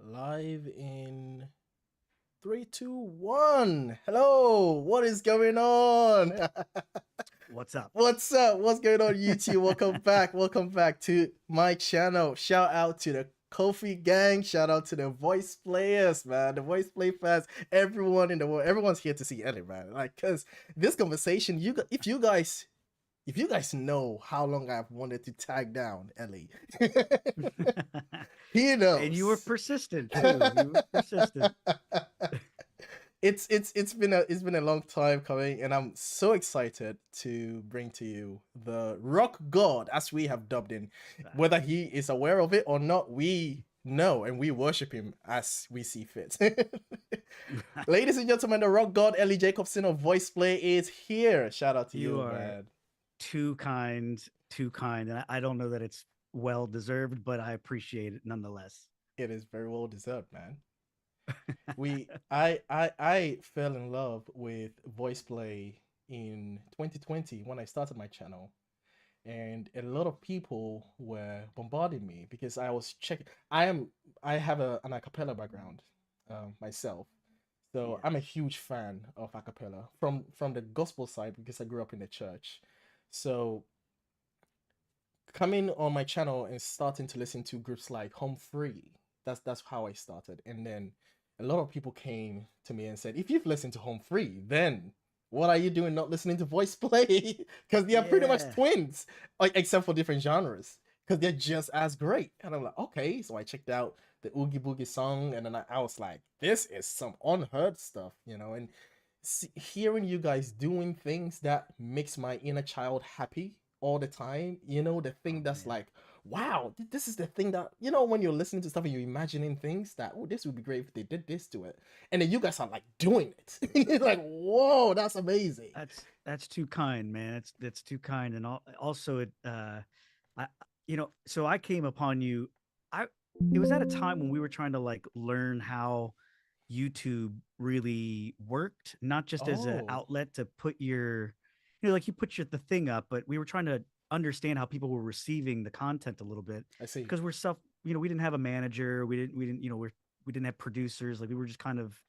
Live in three, two, one. Hello, what is going on? What's up? What's up? What's going on, YouTube? Welcome back. Welcome back to my channel. Shout out to the Qofy gang. Shout out to the voice players, man. The voice play fans. Everyone in the world. Everyone's here to see Ellie, man. Like, cause this conversation, if you guys know how long I've wanted to tag down Ellie, he And you were knows. persistent too. You were persistent. It's been a long time coming, and I'm so excited to bring to you the rock god, as we have dubbed him. Whether he is aware of it or not, we know and we worship him as we see fit. Ladies and gentlemen, the rock god Eli Jacobson of VoicePlay is here. Shout out to You you, are man. too kind, too kind. And I don't know that it's well deserved, but I appreciate it nonetheless. It is very well deserved, man. I fell in love with VoicePlay in 2020 when I started my channel, and a lot of people were bombarding me because I was checking. I have an Acappella background myself, so Yes. I'm a huge fan of Acappella from the gospel side because I grew up in the church. So coming on my channel and starting to listen to groups like Home Free, that's how I started. And then a lot of people came to me and said, if you've listened to Home Free, then what are you doing not listening to Voice Play? Because they are pretty much Yeah. twins, like except for different genres. Because they're just as great. And I'm like, okay. So I checked out the Oogie Boogie song, and then I was like, this is some unheard stuff, and hearing you guys doing things that makes my inner child happy all the time, the Oh thing that's man. like, wow, this is the thing that, when you're listening to stuff and you're imagining things that, oh, this would be great if they did this to it, and then you guys are like doing it. It's like, whoa, that's amazing. That's too kind, man. That's too kind. And also I so I came upon you. I It was at a time when we were trying to like learn how YouTube really worked, not just as an Oh, outlet to put your, like you put the thing up, but we were trying to understand how people were receiving the content a little bit I see. because we didn't have a manager, we didn't, we didn't have producers, like we were just kind of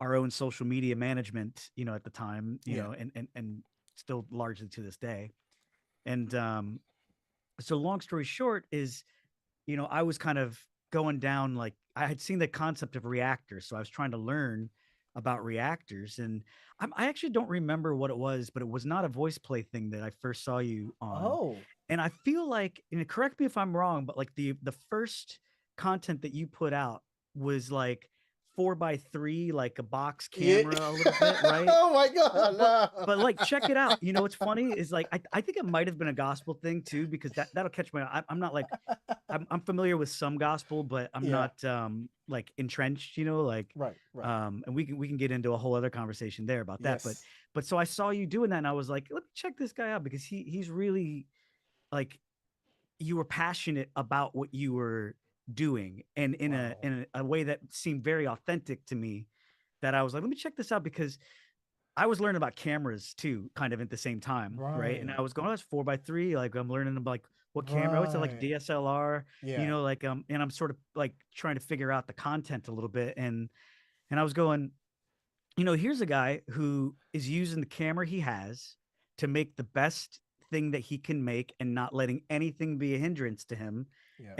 our own social media management, at the time, Yeah. and still largely to this day. And so long story short is, I was kind of going down, like I had seen the concept of reactors, so I was trying to learn about reactors, and I actually don't remember what it was, but it was not a voice play thing that I first saw you on. Oh, And I feel like, and correct me if I'm wrong, but like the first content that you put out was like 4x3, like a box yeah. camera a little bit, right? Oh my But god, but no. but like check it out. What's funny is like I think it might have been a gospel thing too, because that'll catch my eye. I'm not like I'm familiar with some gospel, but I'm Yeah. not like entrenched, like Right, right. and we can get into a whole other conversation there about that. But Yes. but so I saw you doing that and I was like, let me check this guy out because he's really like, you were passionate about what you were doing, and in a Wow. in a way that seemed very authentic to me, that I was like, let me check this out, because I was learning about cameras too, kind of at the same time, right? And Right. I was going, oh, it's 4x3. Like I'm learning about like what camera. Oh, it's like Right. DSLR, Yeah. like and I'm sort of like trying to figure out the content a little bit, and I was going, here's a guy who is using the camera he has to make the best thing that he can make and not letting anything be a hindrance to him. Yeah.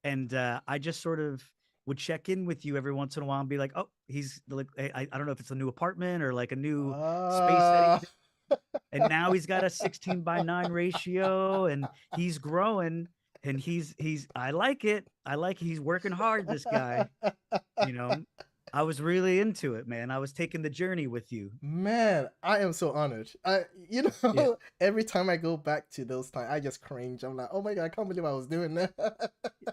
And I just sort of would check in with you every once in a while and be like, oh, he's like, I don't know if it's a new apartment or like a new space that Uh he's in. And now he's got a 16:9 ratio and he's growing, and I like it. He's working hard, this guy, you know. I was really into it, man. I was taking the journey with you. Man, I am so honored. Yeah. Every time I go back to those times, I just cringe. I'm like, oh my god, I can't believe I was doing that.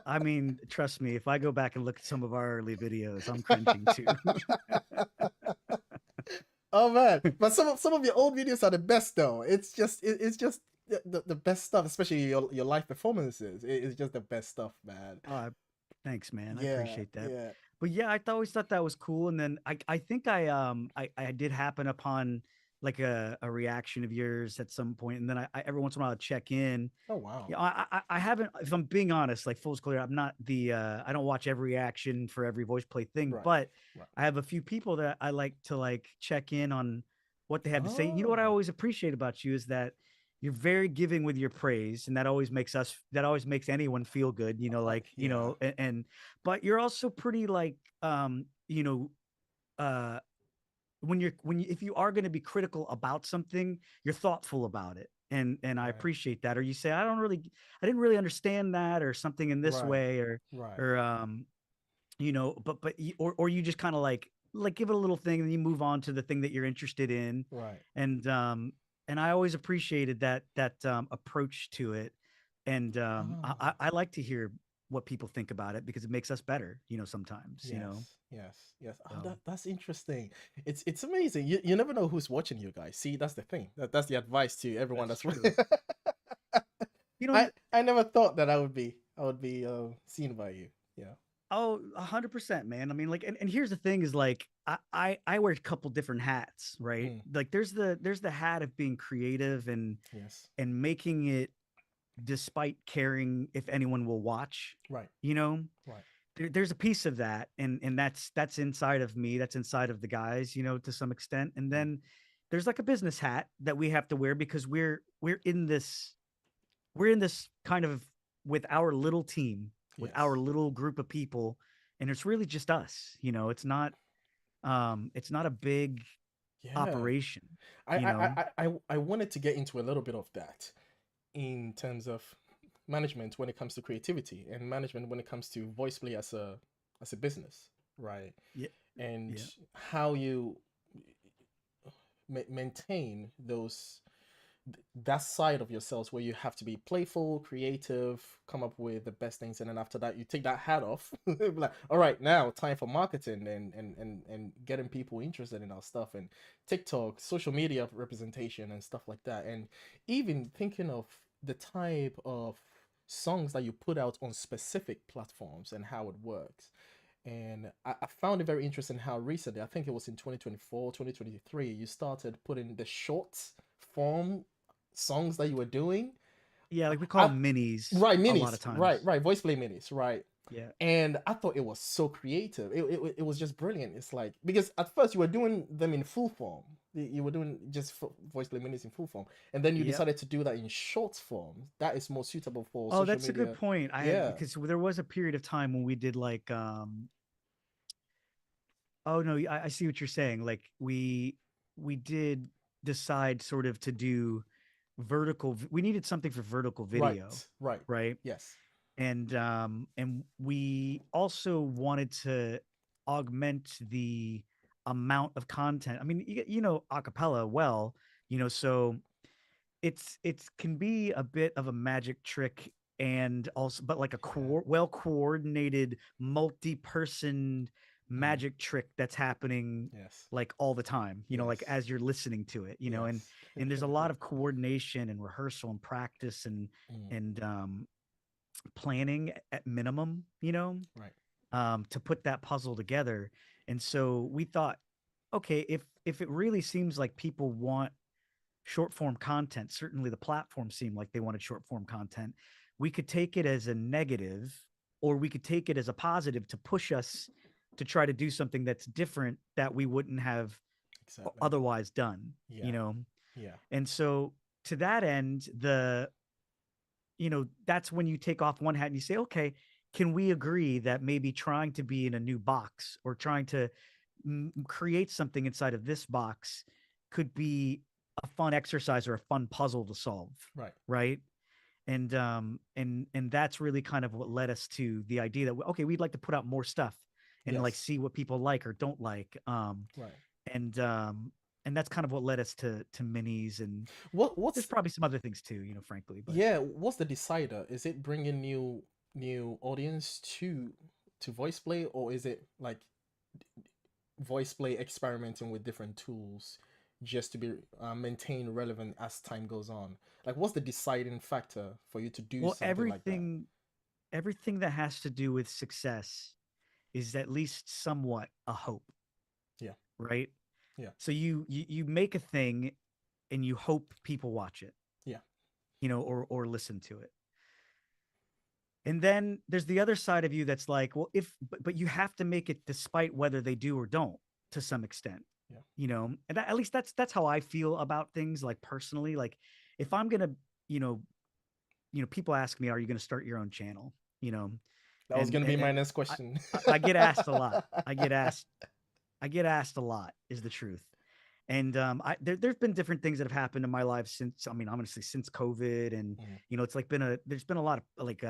I mean, trust me, if I go back and look at some of our early videos, I'm cringing too. Oh man, but some of your old videos are the best though. It's just the best stuff, especially your live performances. It's just the best stuff, man. uh, Thanks, man. I Yeah, appreciate that. yeah. But yeah, always thought that was cool. And then I think I did happen upon like a reaction of yours at some point, and then I every once in a while I check in. Oh wow. Yeah, I haven't. If I'm being honest, like full disclosure, I'm not the. I don't watch every reaction for every voice play thing, Right. but Right. I have a few people that I like to like check in on what they have to say. You know what I Oh. always appreciate about you is that you're very giving with your praise, and that always makes us. That always makes anyone feel good. You know, like Yeah. and but you're also pretty like uh when you if you are going to be critical about something, you're thoughtful about it, and I Right. appreciate that. Or you say I didn't really understand that, or something in this Right. way, Right. or or you just kind of like give it a little thing and you move on to the thing that you're interested in. Right. And um and I always appreciated that approach to it. And Oh. I like to hear what people think about it because it makes us better, sometimes, Yes, yes, yes. Oh, so that's interesting. It's amazing. You never know who's watching you guys. See, that's the thing. That's the advice to everyone that's that's true. you know I never thought that I would be seen by you. Yeah. Oh, 100%, man. I mean, like, and here's the thing is like, I wear a couple different hats, right? Mm, Like there's the hat of being creative yes. and making it despite caring if anyone will watch, Right. you know? Right. There's a piece of that, and that's inside of me, that's inside of the guys, to some extent. And Mm, then there's like a business hat that we have to wear because we're in this kind of with our little team, with our yes. little group of people, and it's really just us. It's not a big Yeah. operation, I you I know. I wanted to get into a little bit of that in terms of management when it comes to creativity and management when it comes to voice play as a business, right? Yeah, And yeah, how you maintain those that side of yourselves where you have to be playful, creative, come up with the best things, and then after that you take that hat off. Like, all right, now time for marketing and getting people interested in our stuff and TikTok, social media representation and stuff like that. And even thinking of the type of songs that you put out on specific platforms and how it works. And I found it very interesting how recently, I think it was in 2024, 2023, you started putting the short form songs that you were doing. yeah. Like we call I, them minis right, a lot minis, of right, times. right, voice play minis, right. Yeah, And I thought it was so creative. It was just brilliant. It's like, because at first you were doing them in full form. You were doing just voice play minis in full form. And then you yep. decided to do that in short form. That is more suitable for Oh, social that's a good media. point. I had Yeah. because there was a period of time when we did like oh no, I see what you're saying. Like we did decide sort of to do we needed something for vertical video, Right, right. right? Yes. And we also wanted to augment the amount of content. I mean, you know acapella well, so it's can be a bit of a magic trick, and also but like a Yeah. well coordinated multi-person Mm, magic trick that's happening yes. like all the time, like Yes. as you're listening to it, and Yes. there's a lot of coordination and rehearsal and practice Mm, and planning at minimum, right. to put that puzzle together. And so we thought, okay, if it really seems like people want short form content, certainly the platform seemed like they wanted short form content, we could take it as a negative, or we could take it as a positive to push us to try to do something that's different that we wouldn't have Exactly. otherwise done, Yeah. Yeah. and so to that end, that's when you take off one hat and you say, okay, can we agree that maybe trying to be in a new box, or trying to create something inside of this box, could be a fun exercise or a fun puzzle to solve, Right. right? And that's really kind of what led us to the idea that, okay, we'd like to put out more stuff and like Yes. see what people like or don't like. Right. And that's kind of what led us to minis, and there's What's probably some other things too, frankly, but yeah, what's the decider? Is it bringing new audience to voice play, or is it like voice play experimenting with different tools just to be maintain relevant as time goes on? Like, what's the deciding factor for you to do well, something like that? everything that has to do with success is at least somewhat a hope, Yeah. right? Yeah. So you make a thing and you hope people watch it, Yeah. or listen to it. And then there's the other side of you that's like, well, but you have to make it despite whether they do or don't, to some extent, Yeah. and at least that's how I feel about things, like personally. Like, if I'm gonna, you know, people ask me, are you gonna start your own channel? You know, That was and gonna be my and next I, question. I get asked a lot. I get asked a lot, is the truth. And there's been different things that have happened in my life since, I mean, honestly, since COVID. And Mm, it's like there's been a lot of, like,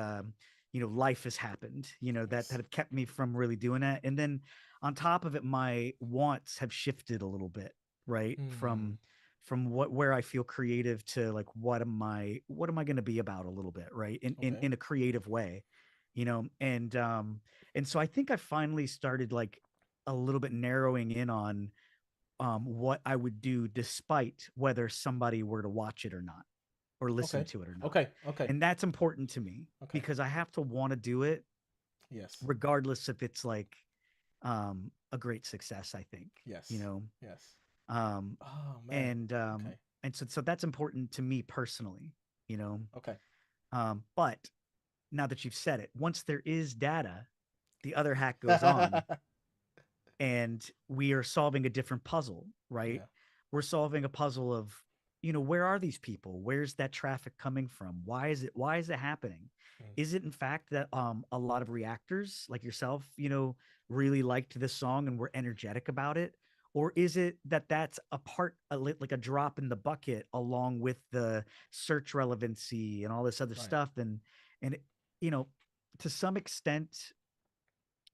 life has happened, that yes. have kept me from really doing that. And then on top of it, my wants have shifted a little bit, right? Mm, From where I feel creative to, like, what am I going to be about a little bit, right? In, in okay. in a creative way, and so I think I finally started, like, a little bit narrowing in on what I would do despite whether somebody were to watch it or not, or listen Okay. to it or not. Okay. Okay. And that's important to me, Okay. because I have to want to do it Yes. regardless if it's, like, a great success, I think, Yes. Yes. um, Oh man. and Okay. so that's important to me personally, you know. Okay. But now that you've said it, once there is data, the other hack goes on, and we are solving a different puzzle, right? Yeah. We're solving a puzzle of, where are these people? Where's that traffic coming from? Why is it happening? Mm, Is it, in fact, that a lot of reactors like yourself, really liked this song and were energetic about it? Or is it that that's a part, like a drop in the bucket, along with the search relevancy and all this other right. stuff? And you know, to some extent,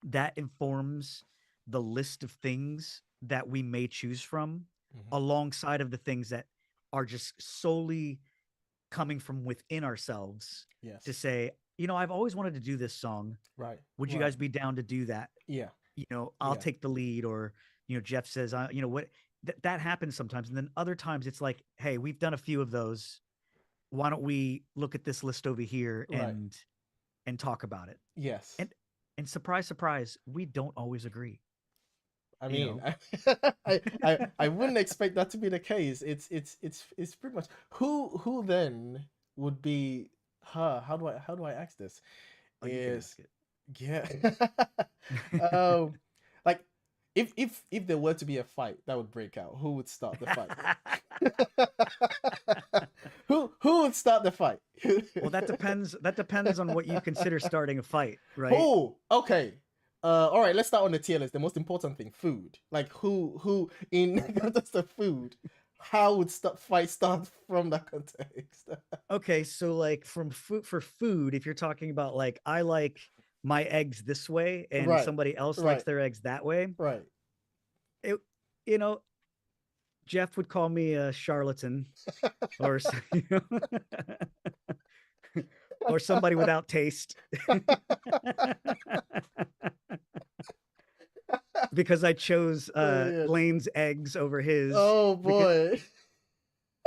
that informs the list of things that we may choose from, Hmm. alongside of the things that are just solely coming from within ourselves, to Yes. say, I've always wanted to do this song. Right. Would you Right. guys be down to do that? Yeah. I'll Yeah. take the lead. Or, Jeff says, what, that happens sometimes. And then other times it's like, hey, we've done a few of those. Why don't we look at this list over here Right. and talk about it? Yes. And surprise, surprise, we don't always agree, I you mean, know. I wouldn't expect that to be the case. It's pretty much who then would be her. How do I ask this? Oh, you can Is ask yeah. it. um, like if there were to be a fight that would break out, who would start the fight? Who would start the fight? Well, that depends. That depends on what you consider starting a fight, right? Oh, okay. All right. Let's start on the tier list. The most important thing, food. Like who in just the food? How would fight start from that context? Okay, so, like, for food, if you're talking about, like, I like my eggs this way and Right, somebody else likes right, their eggs that way, right. it, you know, Jeff would call me a charlatan, or or somebody without taste, because I chose Brilliant. Lane's eggs over his, Oh because boy.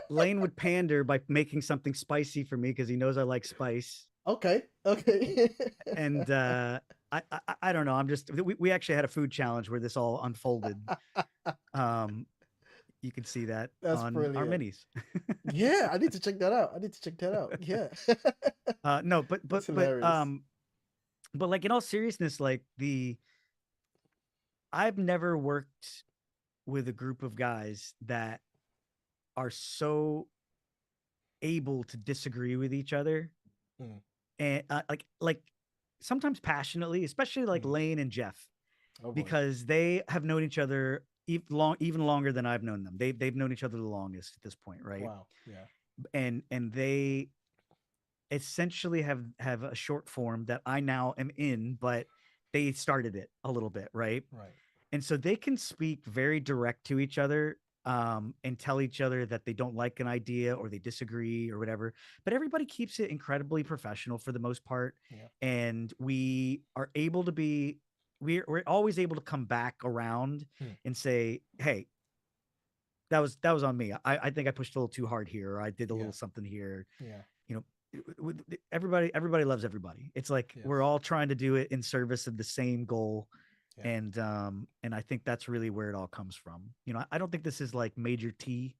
Lane would pander by making something spicy for me because he knows I like spice. Okay, okay. And I don't know. We actually had a food challenge where this all unfolded. Um, you can see that That's on our brilliant. minis. Yeah, I need to check that out. I need to check that out. Yeah. No, but That's hilarious. like, in all seriousness, like, I've never worked with a group of guys that are so able to disagree with each other, Mm, and like sometimes passionately, especially like mm. Lane and Jeff, Oh boy. because they have known each other even longer than I've known them. They've known each other the longest at this point, right? Wow. Yeah. And they essentially have a short form that I now am in, but they started it a little bit, right? Right. And so they can speak very direct to each other, and tell each other that they don't like an idea or they disagree or whatever. But everybody keeps it incredibly professional for the most part, Yeah. and we are able to be we're always able to come back around Hmm. and say, "Hey, that was on me. I think I pushed a little too hard here, or I did a Yeah. little something here." Yeah. You know, everybody loves everybody. It's like Yes. we're all trying to do it in service of the same goal, Yeah. And I think that's really where it all comes from. I don't think this is like major T,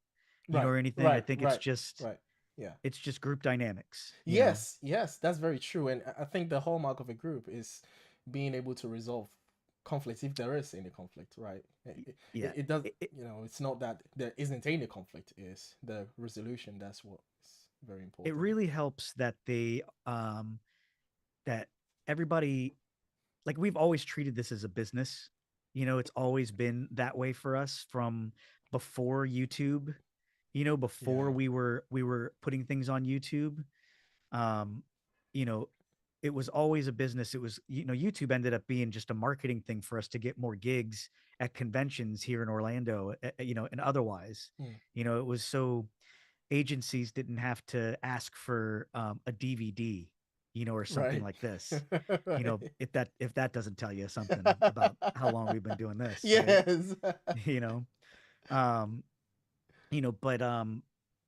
Right. or anything. I Right. think Right. Right. Yeah. it's just group dynamics. Yes. Yes. That's very true. And I think the hallmark of a group is being able to resolve conflicts if there is any conflict. Right. Yeah. It does. It, It's not that there isn't any conflict. Is the resolution. That's what is very it important. really helps that that everybody, like, we've always treated this as a business. It's always been that way for us from before YouTube, before Yeah. we were putting things on YouTube. Um, you know, it was always a business. It was, YouTube ended up being just a marketing thing for us to get more gigs at conventions here in Orlando, and otherwise. Mm. It was so agencies didn't have to ask for a DVD, or something Right. like this. Right. If that doesn't tell you something about how long we've been doing this, right? Yes. You know, um,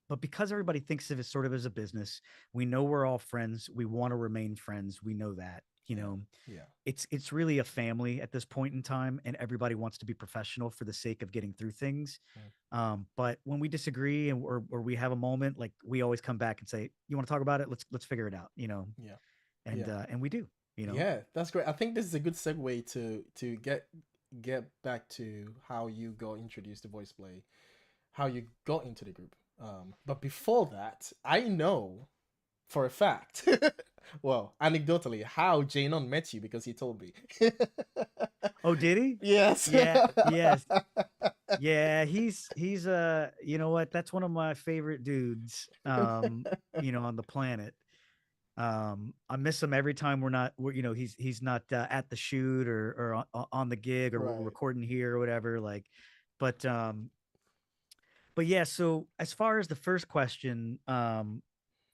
but because everybody thinks of it sort of as a business, we know we're all friends. We want to remain friends. We know that. Yeah. Yeah. It's really a family at this point in time, and everybody wants to be professional for the sake of getting through things. Mm. But when we disagree, or we have a moment, like, we always come back and say, "You want to talk about it? Let's figure it out." Yeah. And Yeah. and we do. you know. Yeah. That's great. I think this is a good segue to get back to how you got introduced to voice play, how you got into the group. But before that, I know for a fact, well, anecdotally, how Janon met you because he told me. Oh, did he? Yes. Yeah. Yes. Yeah, he's you know what? That's one of my favorite dudes on the planet. I miss him every time he's not at the shoot, or on the gig, or we're Right. recording here or whatever, like. But um but yeah, so as far as the first question,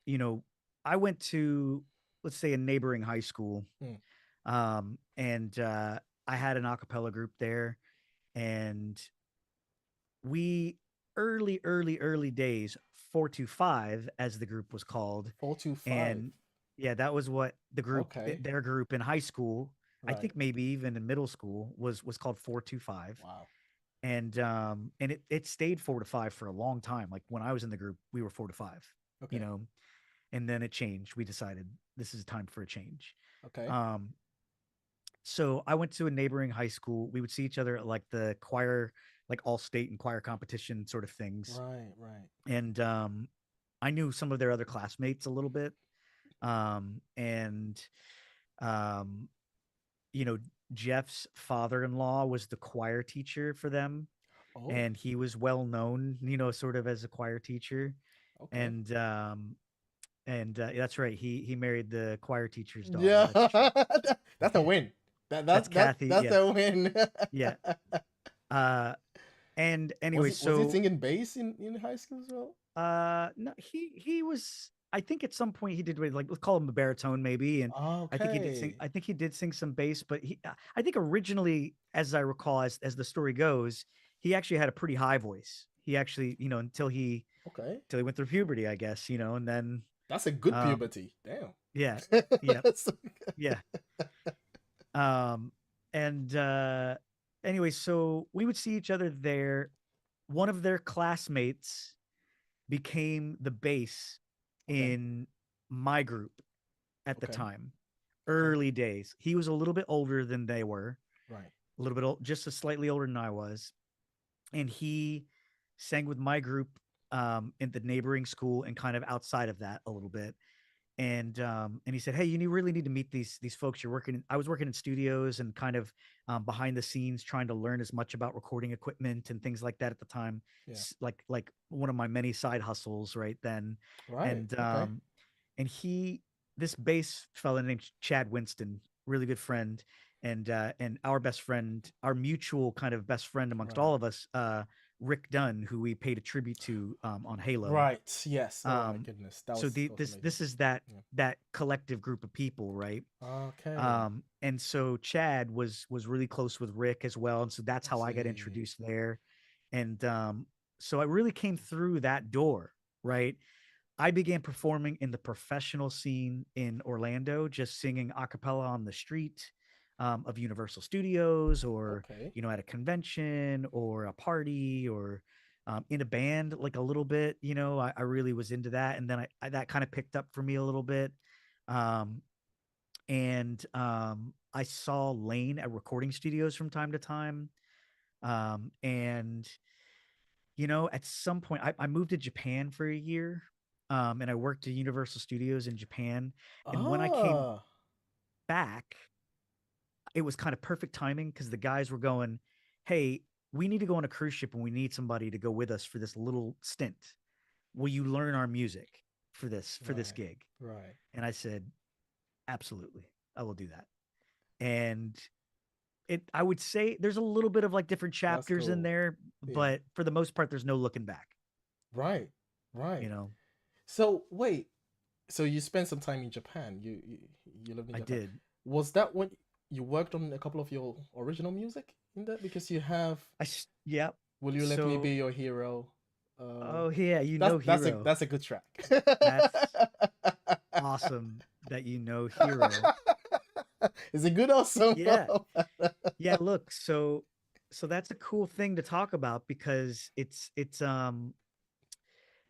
you know, I went to, let's say, a neighboring high school, Mm. and I had an a cappella group there, and we early days, 425 as the group was called. 425. And yeah, that was what Okay. their group in high school, I Right. think maybe even in middle school, was called 425. Wow. And it stayed 4 to 5 for a long time. Like, when I was in the group, we were 4 to 5, you Okay. know and then it changed. We decided this is time for a change. Okay. um so I went to a neighboring high school. We would see each other at, like, the choir, like, all state and choir competition sort of things. Right. Right. And I knew some of their other classmates a little bit. And um, you know, Jeff's father-in-law was the choir teacher for them, Oh. and he was well known, sort of as a choir teacher. Okay. And that's right. He married the choir teacher's daughter. Yeah. That's true. That's a win. That's Kathy. That's Yeah, a win. yeah. Uh, and anyway, Was he so singing bass in high school as well? no, he was. I think at some point he did, like, let's call him a baritone, maybe. And I think he did sing. Okay. I think he did sing some bass, but I think originally, as I recall, as the story goes, he actually had a pretty high voice. He actually, Okay. until he went through puberty, I guess, and then, That's a good um, puberty. Damn. yeah, yeah, That's yeah. Um, and anyway, so we would see each other there. One of their classmates became the bass okay. in my group at the Okay. time, Okay. early days. He was a little bit older than they were, Right. a little bit old, just a slightly older than I was. And he sang with my group in the neighboring school, and kind of outside of that a little bit. And he said, "Hey, really need to meet these folks. You're working." I was working in studios and kind of behind the scenes, trying to learn as much about recording equipment and things like that at the time. Yeah. Like one of my many side hustles right then. Right. and Okay. um and this bass fella named Chad Winston, really good friend, and our best friend, our mutual kind of best friend amongst Right. all of us, Rick Dunn, who we paid a tribute to on Halo. Right. Yes. Oh my um goodness. so That was amazing. this is that Yeah. collective group of people, right? Okay. And so Chad was really close with Rick as well, and so that's I how I got see. introduced there. And so I really came through that door, right? I began performing in the professional scene in Orlando, just singing a cappella on the street, of Universal Studios, or Okay. at a convention or a party, or in a band, like a little bit. I really was into that, and then I that kind of picked up for me a little bit. Um, and I saw Lane at recording studios from time to time. And at some point, I moved to Japan for a year, and I worked at Universal Studios in Japan. And when I came Ah, back, it was kind of perfect timing because the guys were going, "Hey, we need to go on a cruise ship, and we need somebody to go with us for this little stint. Will you learn our music for this right, gig?" right. And I said, "Absolutely, I will do that." And I would say there's a little bit of like different That's chapters in cool. there, Yeah. but for the most part, there's no looking back. Right, You right. know, So wait, so you spent some time in Japan. You lived in I Japan. did. Was that when you worked on a couple of your original music in that? Because you have Yeah. "Will You Let Me So, Be Your Hero." oh yeah, That's Hero. that's a good track. That's awesome that Hero. Is it good or so? Yeah. Yeah, look, so that's a cool thing to talk about because it's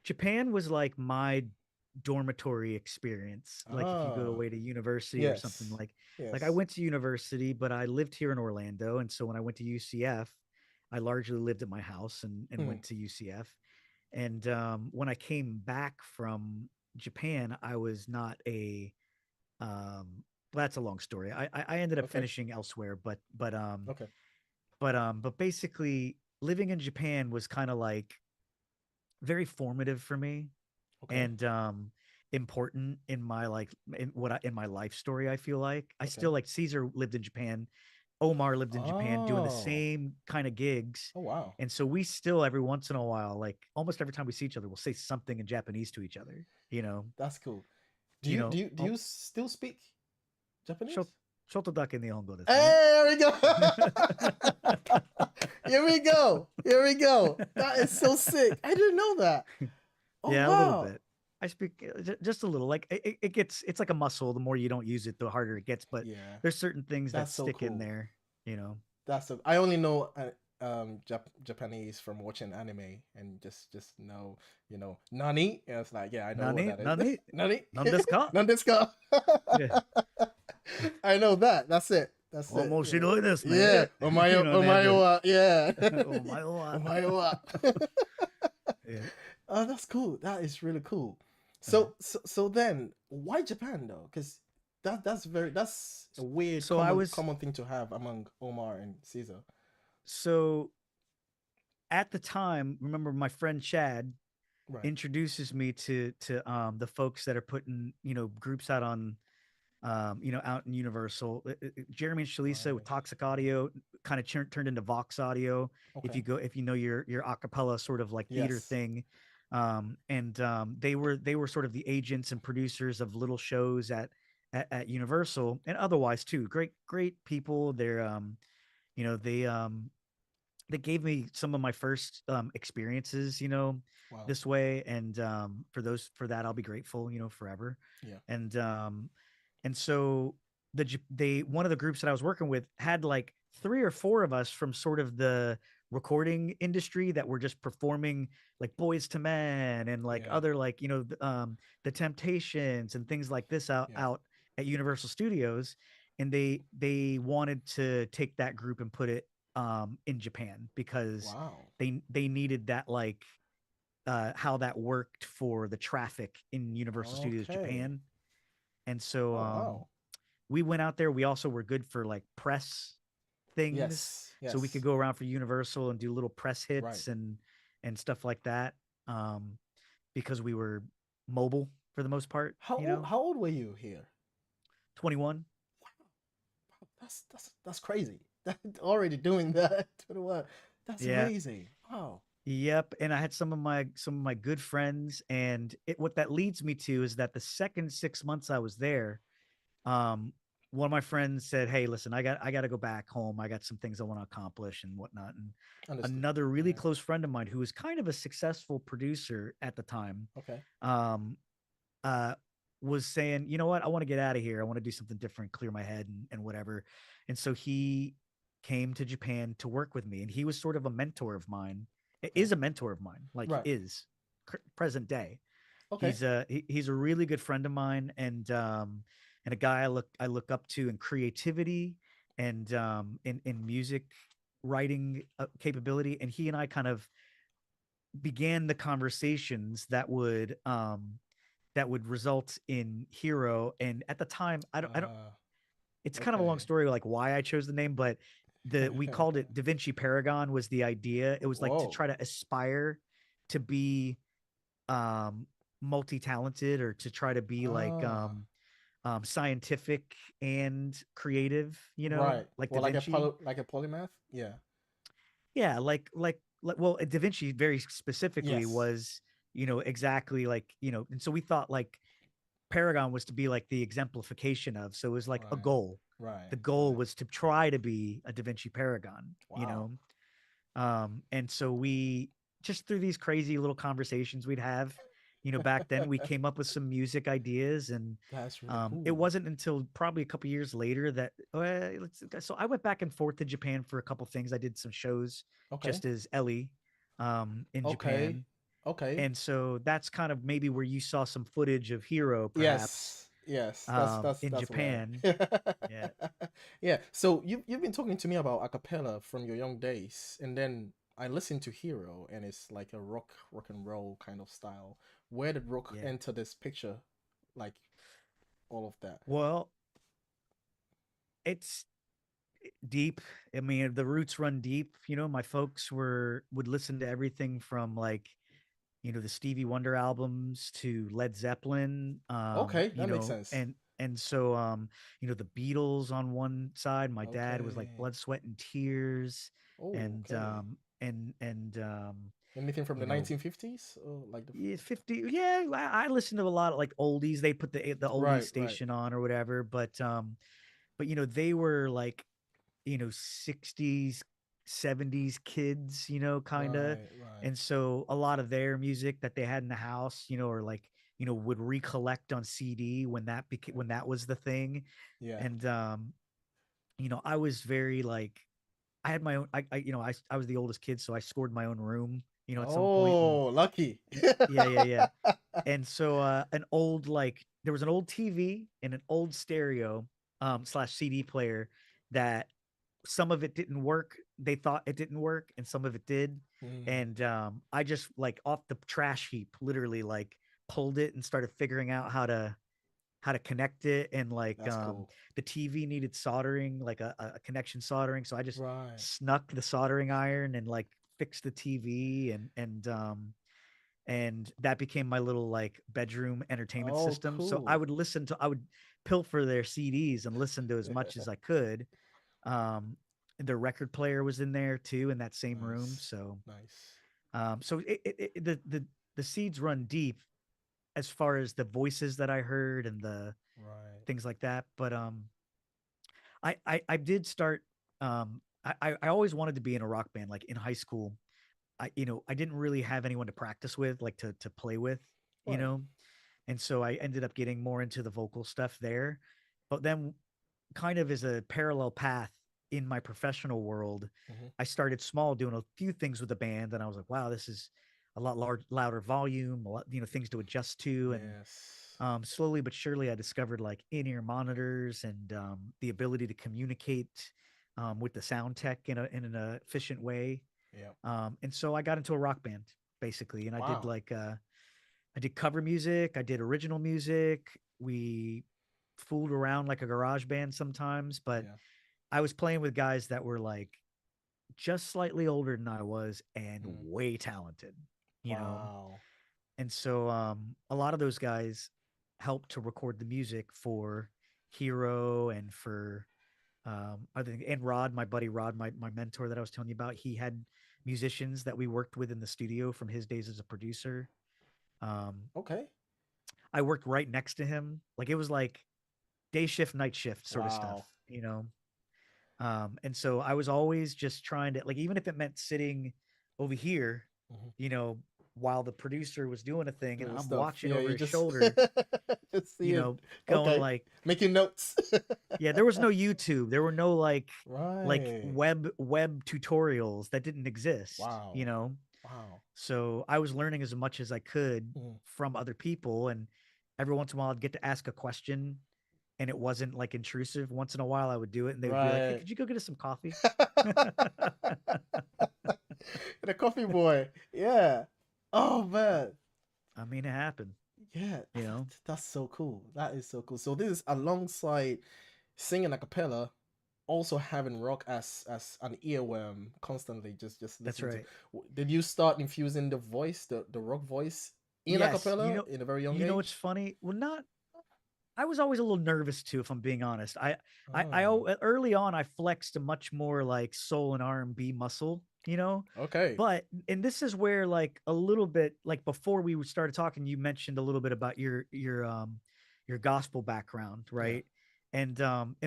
Japan was like my dormitory experience. Like if you go Ah, away to university or something, yes, like I yes. went to university, but I lived here in Orlando, and so when I went to UCF, I largely lived at my house and Hmm. went to UCF. And when I came back from Japan, I was not a well, that's a long story. I ended up Okay, finishing elsewhere, okay, but basically living in Japan was kind of like very formative for me, okay, and important in my in my life story. I feel like I okay. still like Caesar lived in Japan, Omar lived in Japan doing the Oh, same kind of gigs. oh wow, And so we still every once in a while, like almost every time we see each other, we'll say something in Japanese to each other. You know, that's cool. you know, Do you still speak shot Japanese? shoto dake nihongo desu ne. Hey, there we go. Here we go. Here we go. That is so sick. I didn't know that. Oh Yeah, a little wow. bit. I speak just a little. Like it's like a muscle. The more you don't use it, the harder it gets. But Yeah, there's certain things that that's so stick in cool. there. You know, That's so. I only know Japanese from watching anime and just know nani. And it's like, yeah, I know what nani that is. nani Nani, nan desu ka? nandeska. Yeah. I know that. That's it. That's it. Omoshiroi desu Yeah. ne. You know, and they have Omayo the wa. Yeah. omae wa. Omayo wa. Yeah. Oh, that's cool. That is really cool. Uh-huh. So then, why Japan though? Because that's a weird So I was common thing to have among Omar and Caesar. so at the time. Remember, my friend Chad Right. introduces me to the folks that are putting groups out on out in Universal. Jeremy and Shalisa with Right. Toxic Audio kind of turned into Vox Audio. Okay. If you know your acapella sort of like theater Yes. thing, and they were sort of the agents and producers of little shows at Universal and otherwise too. Great people. They're you know they gave me some of my first experiences Wow. this way, and for that I'll be grateful forever. Yeah. And so they one of the groups that I was working with had like three or four of us from sort of the recording industry that were just performing like Boys to Men and like Yeah. other like the Temptations and things like this Yeah. out at Universal Studios, and they wanted to take that group and put it in Japan because Wow. they needed that like how that worked for the traffic in Universal Studios Okay. Japan. And so Oh wow. we went out there. We also were good for like press things, Yes. so we could Yes. go around for Universal and do little press Right. hits and stuff like that. Um, because we were mobile for the most part, How old were you here? 21. Wow, that's crazy. That already doing that. 21. That's Yeah. amazing. Wow. Yep. And I had some of my good friends, and what that leads me to is that the second 6 months I was there, um, one of my friends said, "Hey, listen, I got to go back home. I got some things I want to accomplish and whatnot." And Understood. another really Yeah. close friend of mine who was kind of a successful producer at the time, Okay. um, uh, was saying, you know what, I want to get out of here. I want to do something different, clear my head and whatever. And so he came to Japan to work with me. And he was sort of a mentor of mine. Oh, Is a mentor of mine, like right. is present day. Okay. He's a really good friend of mine and a guy I look up to in creativity and in music writing capability. And he and I kind of began the conversations that would result in Hero. And at the time, I don't. Ah, It's kind of a long okay. story, like why I chose the name, but the we called it Da Vinci Paragon was the idea. It was like to Whoa. try to aspire to be um multi-talented or to try to be like Ah, scientific and creative, right. like Da Well, Vinci. like a polymath. Yeah. Yeah, like well, Da Vinci very specifically Yes. was, exactly like, and so we thought like Paragon was to be like the exemplification of, so it was like a Right. goal. Right. The goal Right. was to try to be a Da Vinci Paragon, Wow. and so we just through these crazy little conversations we'd have, back then we came up with some music ideas, and That's really it cool. wasn't until probably a couple years later that so I went back and forth to Japan for a couple things. I did some shows Okay. just as Ellie in Okay. Japan, Okay. and so that's kind of maybe where you saw some footage of Hero, perhaps, Yes. Yes. in That's where. Japan. Yeah. Yeah. So you've been talking to me about acapella from your young days, and then I listened to Hero, and it's like a rock and roll kind of style. Where did rock Yeah. enter this picture? Like all of that. Well, it's deep. I mean, the roots run deep. My folks would listen to everything from like, the Stevie Wonder albums to Led Zeppelin, Okay, that makes sense. and so the Beatles on one side. My dad was like Okay. Blood, Sweat, and Tears, Oh, and okay. Anything from you the know 1950s? Oh, like the yeah, 50. Yeah, I listen to a lot of like oldies. They put the oldies right, right, station on or whatever, but they were like 60s 70s kids, kind of. right, right. And so a lot of their music that they had in the house, or like would recollect on CD when when that was the thing. Yeah. And I was very like I had my own I was the oldest kid, so I scored my own room, at some point. And Oh, lucky. yeah, yeah, yeah. And so an old like there was an old TV and an old stereo slash CD player that some of it didn't work. They thought it didn't work, and some of it did. Mm, And I just like off the trash heap, literally like pulled it and started figuring out how to connect it. And like that's cool. the TV needed soldering, like a connection soldering. So I just Right. snuck the soldering iron and like fixed the TV and that became my little like bedroom entertainment Oh, system. So cool. I would pilfer their CDs and listen to as much as I could. um their record player was in there too in that same room. Nice. So Nice. the seeds run deep as far as the voices that I heard and the Right. things like that. But I did start I always wanted to be in a rock band, like in high school. I didn't really have anyone to practice with, like to play with, you Right. know. And so I ended up getting more into the vocal stuff there. But then kind of as a parallel path in my professional world, Hmm. I started small doing a few things with the band and I was like, wow, this is a lot louder volume, a lot, things to adjust to. And Yes. slowly but surely I discovered like in-ear monitors and the ability to communicate with the sound tech in an efficient way. Yeah. And so I got into a rock band basically, and Wow. I did cover music, I did original music. We fooled around like a garage band sometimes, but Yeah. I was playing with guys that were like just slightly older than I was and Mm. way talented, you know. Wow. And so a lot of those guys helped to record the music for Hero and for I think and Rod, my buddy Rod, my mentor that I was telling you about, he had musicians that we worked with in the studio from his days as a producer. Um, Okay. I worked right next to him. Like it was like day shift, night shift sort of stuff, Wow. you know? And so I was always just trying to like, even if it meant sitting over here, Hmm. you know, while the producer was doing a thing, and Doing I'm stuff. watching Yeah, over you his just shoulder, just you seeing. know, going Okay, like, making notes. yeah, there was no YouTube. There were no like Right. web tutorials that didn't exist, you Wow. know. Wow. So I was learning as much as I could Mm. from other people, and every once in a while I'd get to ask a question, and it wasn't like intrusive. Once in a while I would do it, and they would be like, "Hey, Right. could you go get us some coffee?" The coffee boy. Yeah. Oh man. I mean, it happened, Yeah. you know. That's so cool. That is so cool. So this is alongside singing a cappella, also having rock as an earworm constantly, just That's listening to. right. Did you start infusing the voice, the rock voice in a Yes, cappella in a very young what's age? funny? Well, not I was always a little nervous too, if I'm being honest. Oh, Early on I flexed a much more like soul and R&B muscle, you know. okay. But and this is where like a little bit like before we started talking, you mentioned a little bit about your gospel background, Yeah. right? And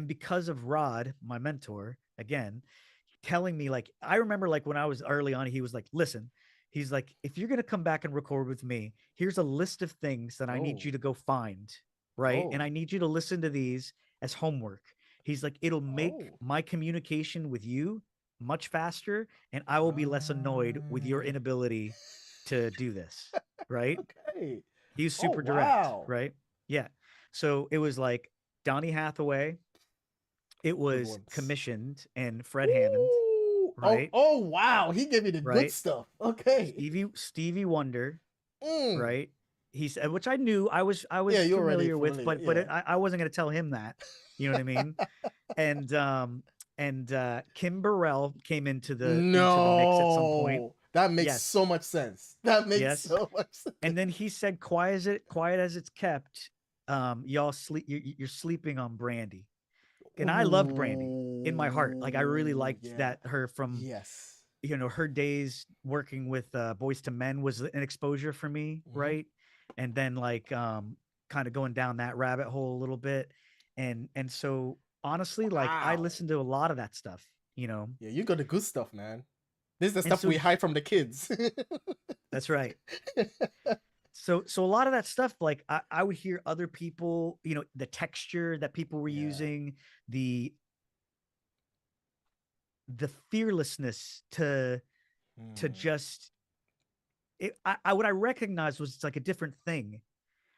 because of Rod, my mentor, again, telling me like I remember like when I was early on, he was like, "Listen." He's like, if you're gonna come back and record with me, here's a list of things that I need Oh. you to go find, right? And Oh. I need you to listen to these as homework. He's like, it'll make Oh. my communication with you much faster, and I will be less annoyed with your Right. inability to do this, right? Okay. He was Oh super direct, wow. right? Yeah. So it was like Donny Hathaway, it Good was ones. commissioned, and Fred Hammond, Ooh. Oh, right? oh wow. He gave me the good Right? stuff. Okay. Stevie Wonder, Mm. right? He said, which I knew I Yeah, was you're already familiar with, familiar. but Yeah. I wasn't going to tell him that. You know what I mean? And Kim Burrell came into the mix at some point. No. That makes Yes, so much sense. That makes yes. so much sense. And then he said, quiet as it's kept. Y'all sleep. You're sleeping on Brandy, and I loved Brandy in my heart. Like I really Ooh, liked yeah. that her from Yes. her days working with Boys to Men was an exposure for me, Hmm. right? And then like kind of going down that rabbit hole a little bit, and so honestly, like I Wow. listened to a lot of that stuff, you know. Yeah, you got the good stuff, man. This is the And stuff we hide from the kids. that's right. So a lot of that stuff, like I would hear other people, the texture that people were Yeah. using, the the fearlessness to Mm, just I what I recognized was it's like a different thing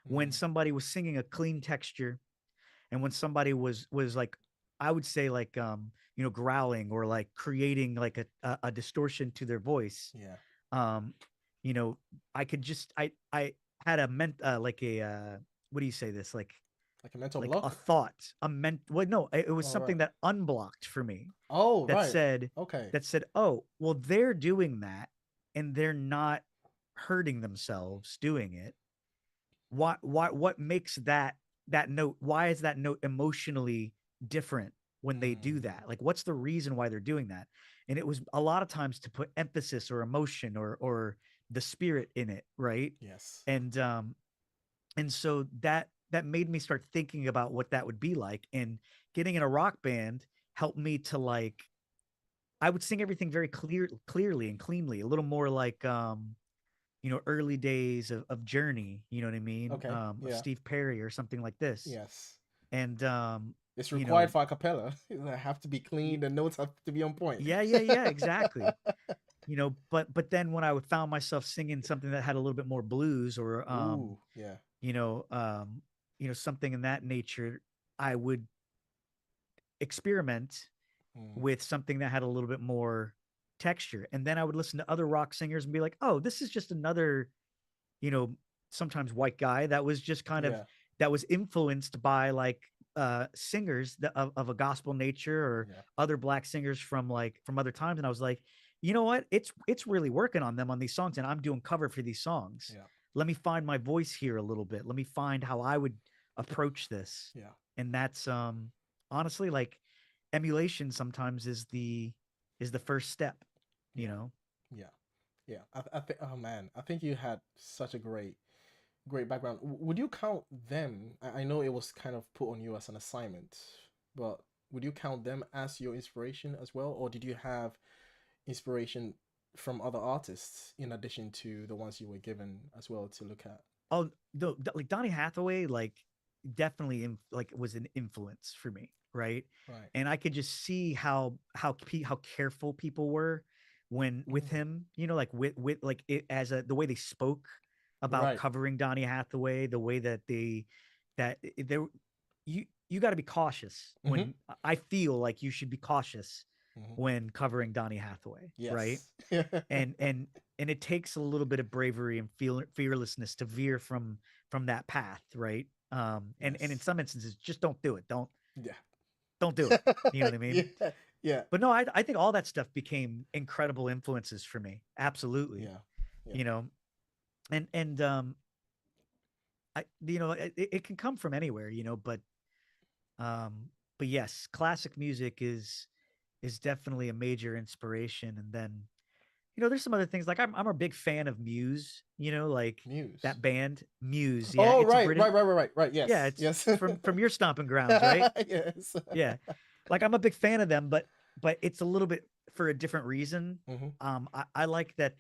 when mm, somebody was singing a clean texture, and when somebody was like, I would say like growling or like creating like a distortion to their voice. yeah. um you know I could just I had a ment like a what do you say this, Like a mental like a block? thought, a ment well no, it was All right. something that unblocked for me, Oh, that right. said Okay. oh well, they're doing that and they're not hurting themselves doing it. What makes that note, why is that note emotionally different when they do Mm, that? Like what's the reason why they're doing that? And it was a lot of times to put emphasis or emotion or the spirit in it, right? yes. And so that made me start thinking about what that would be like, and getting in a rock band helped me to like, I would sing everything very clearly and cleanly, a little more like early days of Journey, you know what I mean? Okay. Of Yeah. Steve Perry or something like this. Yes. And It's you required know, for a cappella. They have to be clean. The notes have to be on point. yeah, exactly. But then when I would found myself singing something that had a little bit more blues or Ooh, yeah. you know, um, something in that nature, I would experiment Mm, with something that had a little bit more texture. And then I would listen to other rock singers and be like, "Oh, this is just another you know, sometimes white guy that was just kind of yeah. that was influenced by like singers of a gospel nature or Yeah. other black singers from other times." And I was like, you know what, it's really working on them on these songs, and I'm doing cover for these songs. Yeah. Let me find my voice here a little bit, let me find how I would approach this. Yeah. And that's honestly like emulation sometimes is the first step, you Yeah. know. Yeah. Yeah. I think. Oh man, I think you had such a great background. Would you count them? I know it was kind of put on you as an assignment, but would you count them as your inspiration as well, or did you have inspiration from other artists in addition to the ones you were given as well to look at? Oh, like Donny Hathaway, like definitely like was an influence for me, right? Right. And I could just see how careful people were when with Mm. him, like with like it as the way they spoke about Right. covering Donny Hathaway, the way that they you got to be cautious Mm-hmm. when I feel like you should be cautious Mm-hmm. when covering Donny Hathaway, right? Yes. and and and it takes a little bit of bravery and fearlessness to veer from that path, right? And in Yes. some instances just don't do it, Yeah. don't do it, you know what I Yeah. mean? Yeah. But no, I think all that stuff became incredible influences for me, absolutely. Yeah. Yeah. you know and I it can come from anywhere, um but yes, classic music is definitely a major inspiration. And then there's some other things like I'm a big fan of Muse, like Muse. that band Muse. Yeah, Oh, it's a right, British. right, right, right, right, right. Yeah, Yes, it's yes. from your stomping grounds, right? Yes. Yeah, like I'm a big fan of them, but it's a little bit for a different reason. Mm-hmm. I like that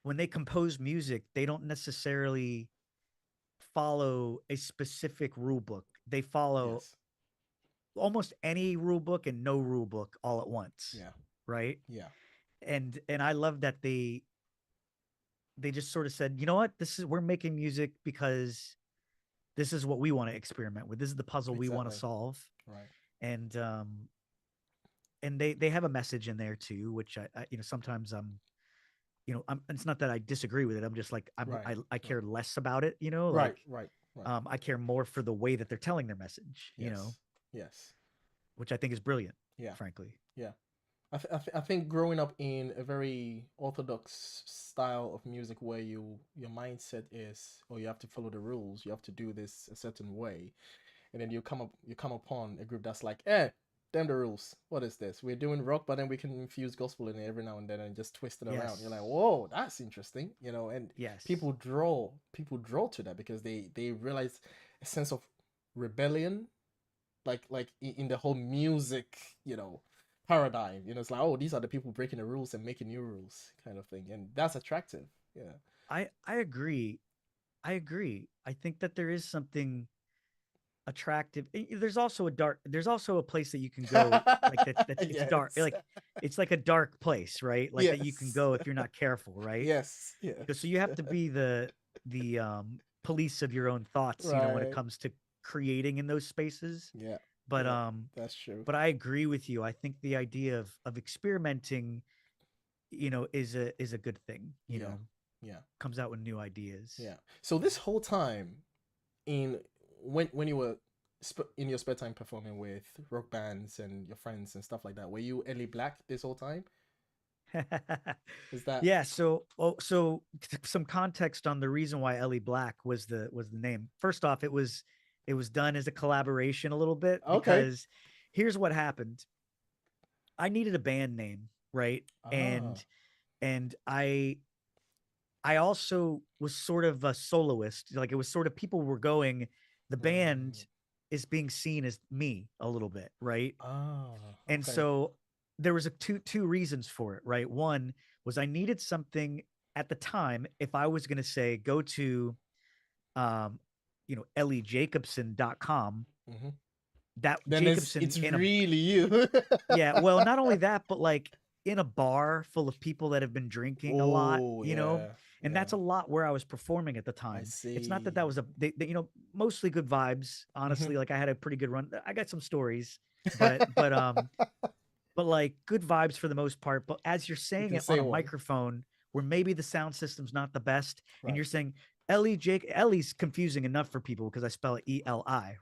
when they compose music, they don't necessarily follow a specific rule book. They follow Yes. almost any rule book and no rule book all at once, Yeah. right? Yeah. And I love that they just sort of said, you know what, we're making music because this is what we want to experiment with. This is the puzzle we want to Exactly. solve. Right. And they have a message in there too, which I sometimes it's not that I disagree with it. I'm just like Right. I Right. care less about it, Right. like Right. Right. I care more for the way that they're telling their message, Yes. Yes. which I think is brilliant, Yeah. frankly. Yeah. I think growing up in a very orthodox style of music where your mindset is, oh, you have to follow the rules, you have to do this a certain way, and then you come upon a group that's like, damn the rules. What is this? We're doing rock, but then we can infuse gospel in it every now and then and just twist it around. You're like, Yes. whoa, that's interesting, and Yes. people draw to that because they realize a sense of rebellion, like in the whole music, paradigm. It's like, oh, these are the people breaking the rules and making new rules, kind of thing, and that's attractive. Yeah. I agree. I agree. I think that there is something attractive. There's also a place that you can go, like that's it's dark. Yes. It's like a dark place, right? Like that you can Yes. go if you're not careful, right? Yes. So Yes. you have to be the police of your own thoughts, when it Right. comes to creating in those spaces. Yeah. But Yeah. That's true. but I agree with you. I think the idea of experimenting, is a good thing, Yeah. Yeah. comes out with new ideas. Yeah. So this whole time, in when you were in your spare time performing with rock bands and your friends and stuff like that, were you Ellie Black this whole time? Is that Yeah, so some context on the reason why Ellie Black was the name. First off, it was done as a collaboration a little bit, okay? because here's what happened. I needed a band name, right? Ah. And I also was sort of a soloist. Like, it was sort of, people were going, the Mm. band is being seen as me a little bit, right? Ah. And Okay. so there was two reasons for it, right? One was I needed something at the time. If I was going to say go to um elliejacobson.com, Mm-hmm. that Then Jacobson it's in a really you. yeah, well, not only that, but like in a bar full of people that have been drinking a lot, Oh yeah. and Yeah. that's a lot where I was performing at the I time. It's not that see. that was mostly good vibes, Mm-hmm. honestly. Like, I had a pretty good run. I got some stories, but like good vibes for the most part. But as you're You saying can it on say a one. microphone where maybe the sound system's not the best, and Right. you're saying Ellie's confusing enough for people because I spell it Eli,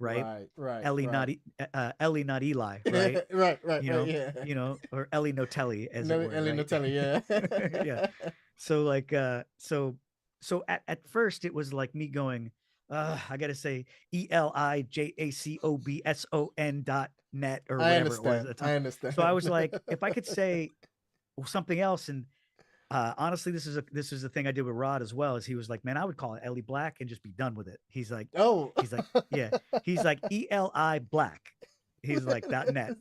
right? Right. Right. Ellie, Right. Ellie, not Eli, right? Right. Right. Right. Yeah. Or Ellie Notelli, as it No, were, Ellie right? Nutella. Yeah. Yeah. So like, so at first it was like me going, I gotta say ELIJACOBSON.net or I whatever it was understand. at the time. I So I understand. was like, if I could say something else. And honestly, this is the thing I did with Rod as well. Is he was like, man, I would call it Ellie Black and just be done with it. He's like, Oh. yeah, he's like Eli Black. He's like .net.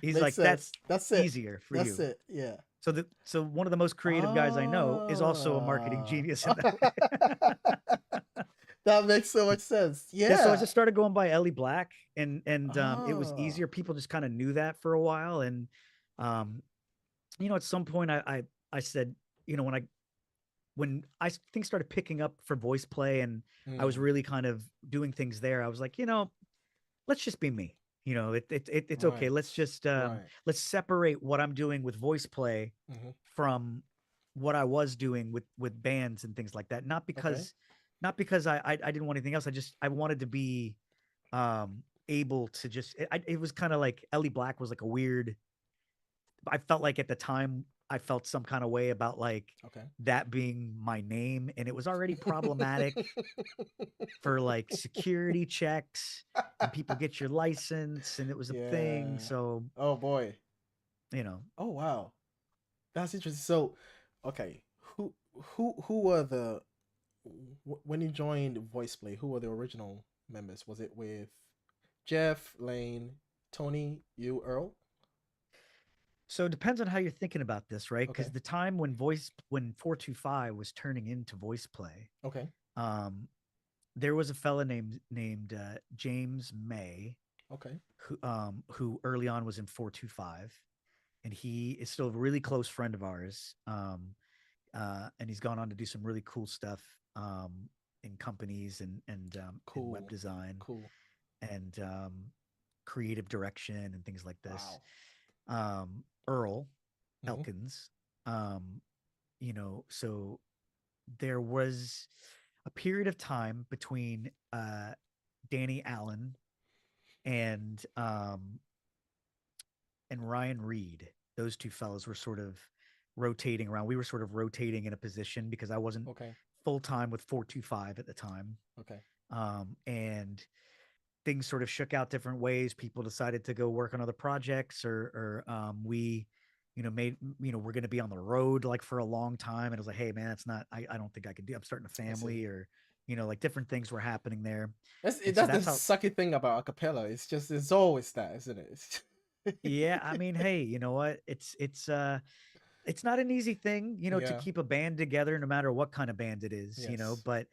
He's Makes like, sense. that's That's it. easier for That's you. it. Yeah. So one of the most creative guys I know is also a marketing Ah. genius in that way. That makes so much sense. Yeah, so I Yeah. just started going by Ellie Black, and it was Ah. easier. People just kind of knew that for a while, and um, at some point I said, when I think started picking up for voice play, and I was Mm. really kind of doing things there. I was like, let's just be me. It's okay. Right. Let's Right. let's separate what I'm doing with voice play Hmm. from what I was doing with bands and things like that. Okay. Not because I didn't want anything else. I wanted to be able to just it was kind of like Ellie Black was like a weird. I felt like at the time I felt some kind of way about like Okay. that being my name, and it was already problematic for like security checks and people get your license, and it was a thing. Yeah. So, Oh boy. you know, Oh wow. That's interesting. So, okay, who were the when you joined VoicePlay? Who were the original members? Was it with Jeff, Lane, Tony, you, Earl? so it depends on how you're thinking about this, right? Because Okay. the time when 425 was turning into voice play, Okay. um, there was a fella named James May Okay. who early on was in 425, and he is still a really close friend of ours. And he's gone on to do some really cool stuff in companies and in web Cool. design Cool. and creative direction and things like this. Wow. Earl Hmm. Elkins, um, so there was a period of time between Danny Allen and um, and Ryan Reed. Those two fellows were sort of rotating around. We were sort of rotating in a position because I wasn't Okay. full time with 425 at the time. Okay. And things sort of shook out different ways. People decided to go work on other projects, or we, made, we're going to be on the road like for a long time. And it was like, hey, man, that's not, I don't think I can do, I'm starting a I see. family, or, like different things were happening there. And so That's the that's how, sucky thing about Acappella. It's just it's always that, isn't it? yeah, I mean, hey, you know what? It's not an easy thing, to Yeah. keep a band together no matter what kind of band it is, Yes. but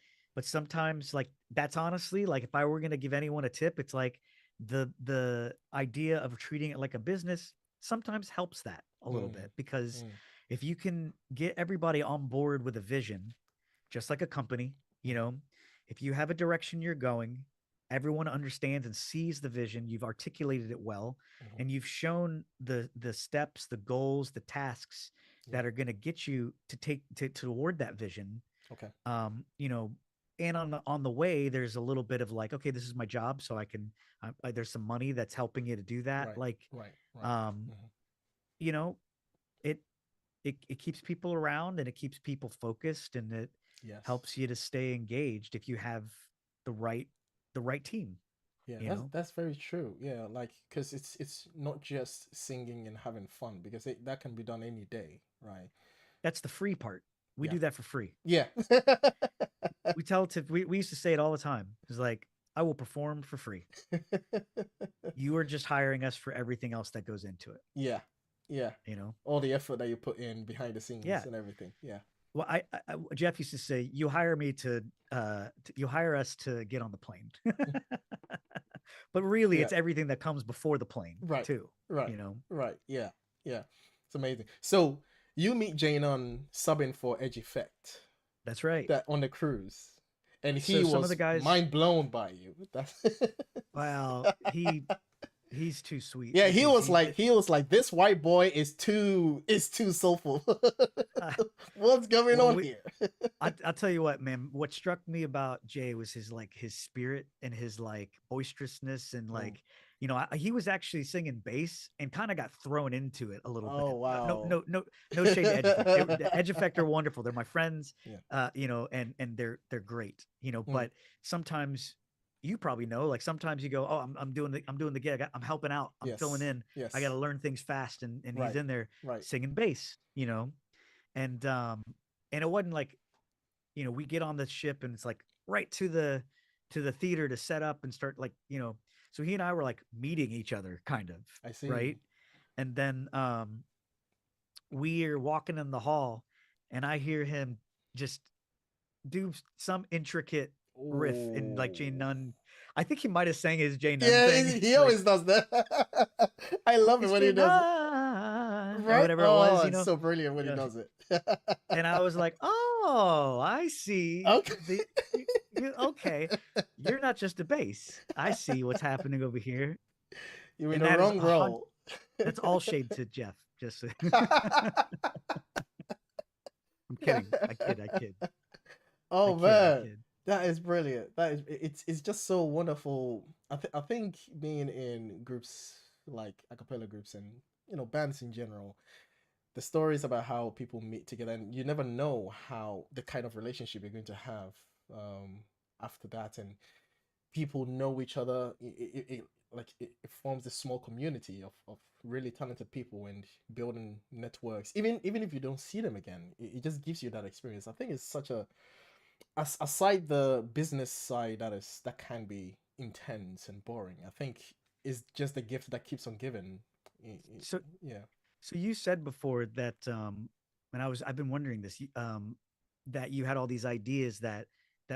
sometimes like that's honestly like if I were going to give anyone a tip, it's like the idea of treating it like a business sometimes helps that a little Mm. bit, because Mm. if you can get everybody on board with a vision, just like a company, you Hmm. know, if you have a direction you're going, everyone understands and sees the vision, you've articulated it well, Hmm. and you've shown the steps, the goals, the tasks Yeah. that are going to get you to take to toward that vision. Okay. um you know and on the way there's a little bit of like, okay, this is my job, so I can there's some money that's helping you to do that, Right. like, Right. Right. um Hmm. you know it it keeps people around, and it keeps people focused, and it Yes. helps you to stay engaged if you have the right the right team, Yeah, you know that's very true. Yeah, like because it's not just singing and having fun because that can be done any day, right? that's the free part. We Yeah. do that for free. Yeah. We tell it to we used to say it all the time. It's like, I will perform for free. You are just hiring us for everything else that goes into it, Yeah. Yeah. you know All the effort that you put in behind the yeah. scenes and everything. Yeah. Well, Jeff used to say, you hire me you hire us to get on the plane. But really Yeah. it's everything that comes before the plane Right. too, Right. you know Right. Yeah. Yeah. It's amazing. So you meet Jane on subbing for Edge Effect that's right. that on the cruise, and So he some of the was guys, mind blown by you. That's well, he's too sweet yeah, because he was like this white boy is too soulful. uh, What's going well, on here? I'll tell you what, man. What struck me about Jay was his spirit and his like boisterousness, and Mm. like, he was actually singing bass and kind of got thrown into it a little Oh bit. No, wow. no, no, no shade to Edge Effect. The Edge Effect are wonderful. They're my friends, Yeah. and they're great. Mm. But sometimes you probably know, like sometimes you go, oh, I'm doing the gig. I'm helping out. I'm filling Yes. in. I got Yes. to learn things fast, and he's Right. in there Right. singing bass. And and it wasn't like, we get on the ship and it's like right to the theater to set up and start, like, so he and I were like meeting each other kind of, I see. right? And then we're walking in the hall and I hear him just do some intricate riff in like Jane Oh. Nunn. I think he might have sang his Jane Nunn Yeah, thing. he Like always does that. I love it it's when he Jane does it. Nunn or Right? whatever it Oh, was, it's so brilliant when you he know. does it. And I was like, "Oh, I see Okay. you okay. You're not just a bass. I see what's happening over here." You're in And the that is wrong a hundred. role. That's all shade to Jeff. Just I'm kidding. I kid. I kid. I Oh kid. I man, kid. that is brilliant. That is it's just so wonderful. I think being in groups like a cappella groups and bands in general, the stories about how people meet together, and you never know how the kind of relationship you're going to have after that, and people know each other. It forms a small community of really talented people and building networks. Even if you don't see them again, it just gives you that experience. I think it's such a aside the business side that can be intense and boring. I think it's just a gift that keeps on giving. So Yeah. so you said before that and I've been wondering this that you had all these ideas that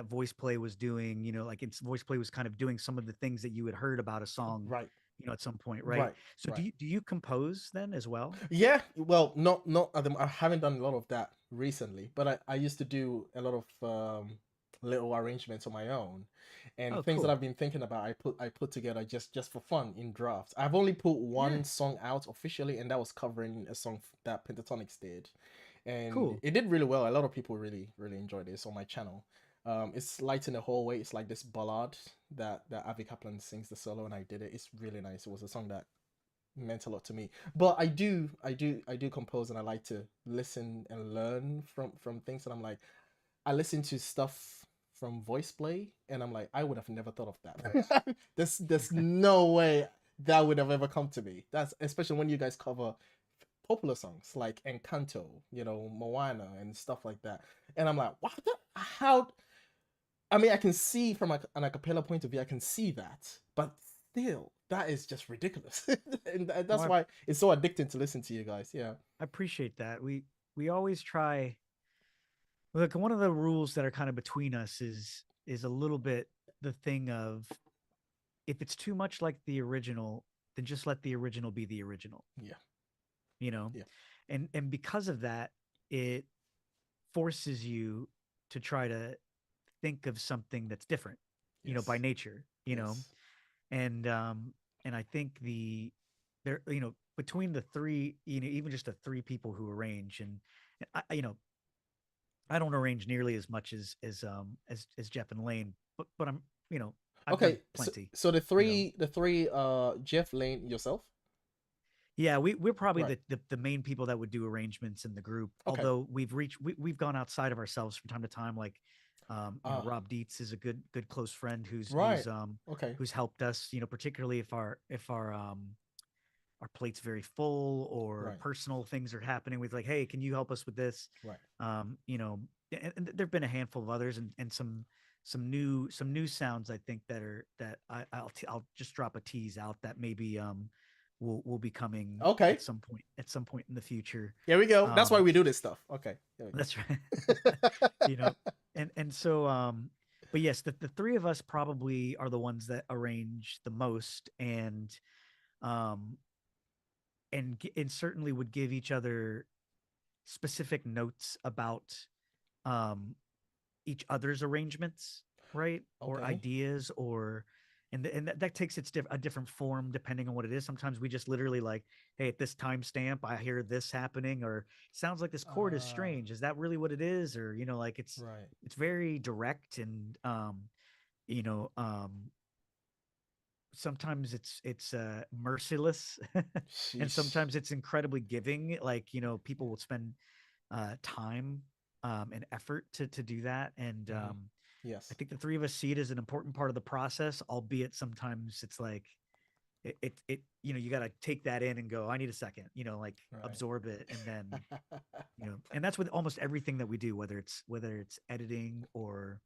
voice play was doing, like it's voice play was kind of doing some of the things that you had heard about a song, Right. at some point, right? Right. So Right. do you compose then as well? Yeah, well, not at the, I haven't done a lot of that recently, but I used to do a lot of little arrangements on my own, and Oh, things that cool. I've been thinking about. I put together just for fun in drafts. I've only put Yeah, one song out officially, and that was covering a song that Pentatonics did, and cool. it did really well. A lot of people really enjoyed it. It's on my channel. It's Light in the Hallway. It's like this ballad that Avi Kaplan sings the solo, and I did it. It's really nice. It was a song that meant a lot to me. But I do compose, and I like to listen and learn from things. And I'm like, I listen to stuff from VoicePlay, and I'm like, I would have never thought of that. There's no way that would have ever come to me. That's especially when you guys cover popular songs like Encanto, Moana and stuff like that. And I'm like, what? How? I mean, I can see from an acapella point of view, I can see that, but still, that is just ridiculous, and No, that's why it's so addicting to listen to you guys. Yeah. I appreciate that. We always try. Look, one of the rules that are kind of between us is a little bit the thing of if it's too much like the original, then just let the original be the original, Yeah. you know? Yeah. And because of that, it forces you to try to think of something that's different, by Yes. nature, Yes. and and I think there, between the three, even just the three people who arrange and I don't arrange nearly as much as Jeff and Lane, but I'm, I've done Okay. So, plenty, so the you know. three, the three, Jeff, Lane, yourself. Yeah, we're probably Right. the main people that would do arrangements in the group. Okay. Although we've gone outside of ourselves from time to time. Like, Ah. Rob Dietz is a good close friend Right. Okay. who's helped us. Particularly if our plate's very full or Right. personal things are happening. With like, hey, can you help us with this? Right. Um, you know, and there've been a handful of others and some new sounds I think I'll just drop a tease out that maybe will be coming Okay. at some point in the future. Here we go. That's why Um, we do this stuff. Okay. Here we that's right. go. you know, and so but yes, the three of us probably are the ones that arrange the most um and certainly would give each other specific notes about um each other's arrangements, right? Or Okay. ideas or and that takes a different form depending on what it is. Sometimes we just literally like, hey, at this timestamp, I hear this happening, or sounds like this chord is Uh. strange. Is that really what it is? Or like Right. it's very direct and you know, sometimes it's merciless, and Sheesh. sometimes it's incredibly giving. Like people will spend time and effort to do that, and Hmm. I Yes. think the three of us see it as an important part of the process, albeit sometimes it's like you got to take that in and go, I need a second, like Right. absorb it, and then and that's with almost everything that we do, whether it's editing or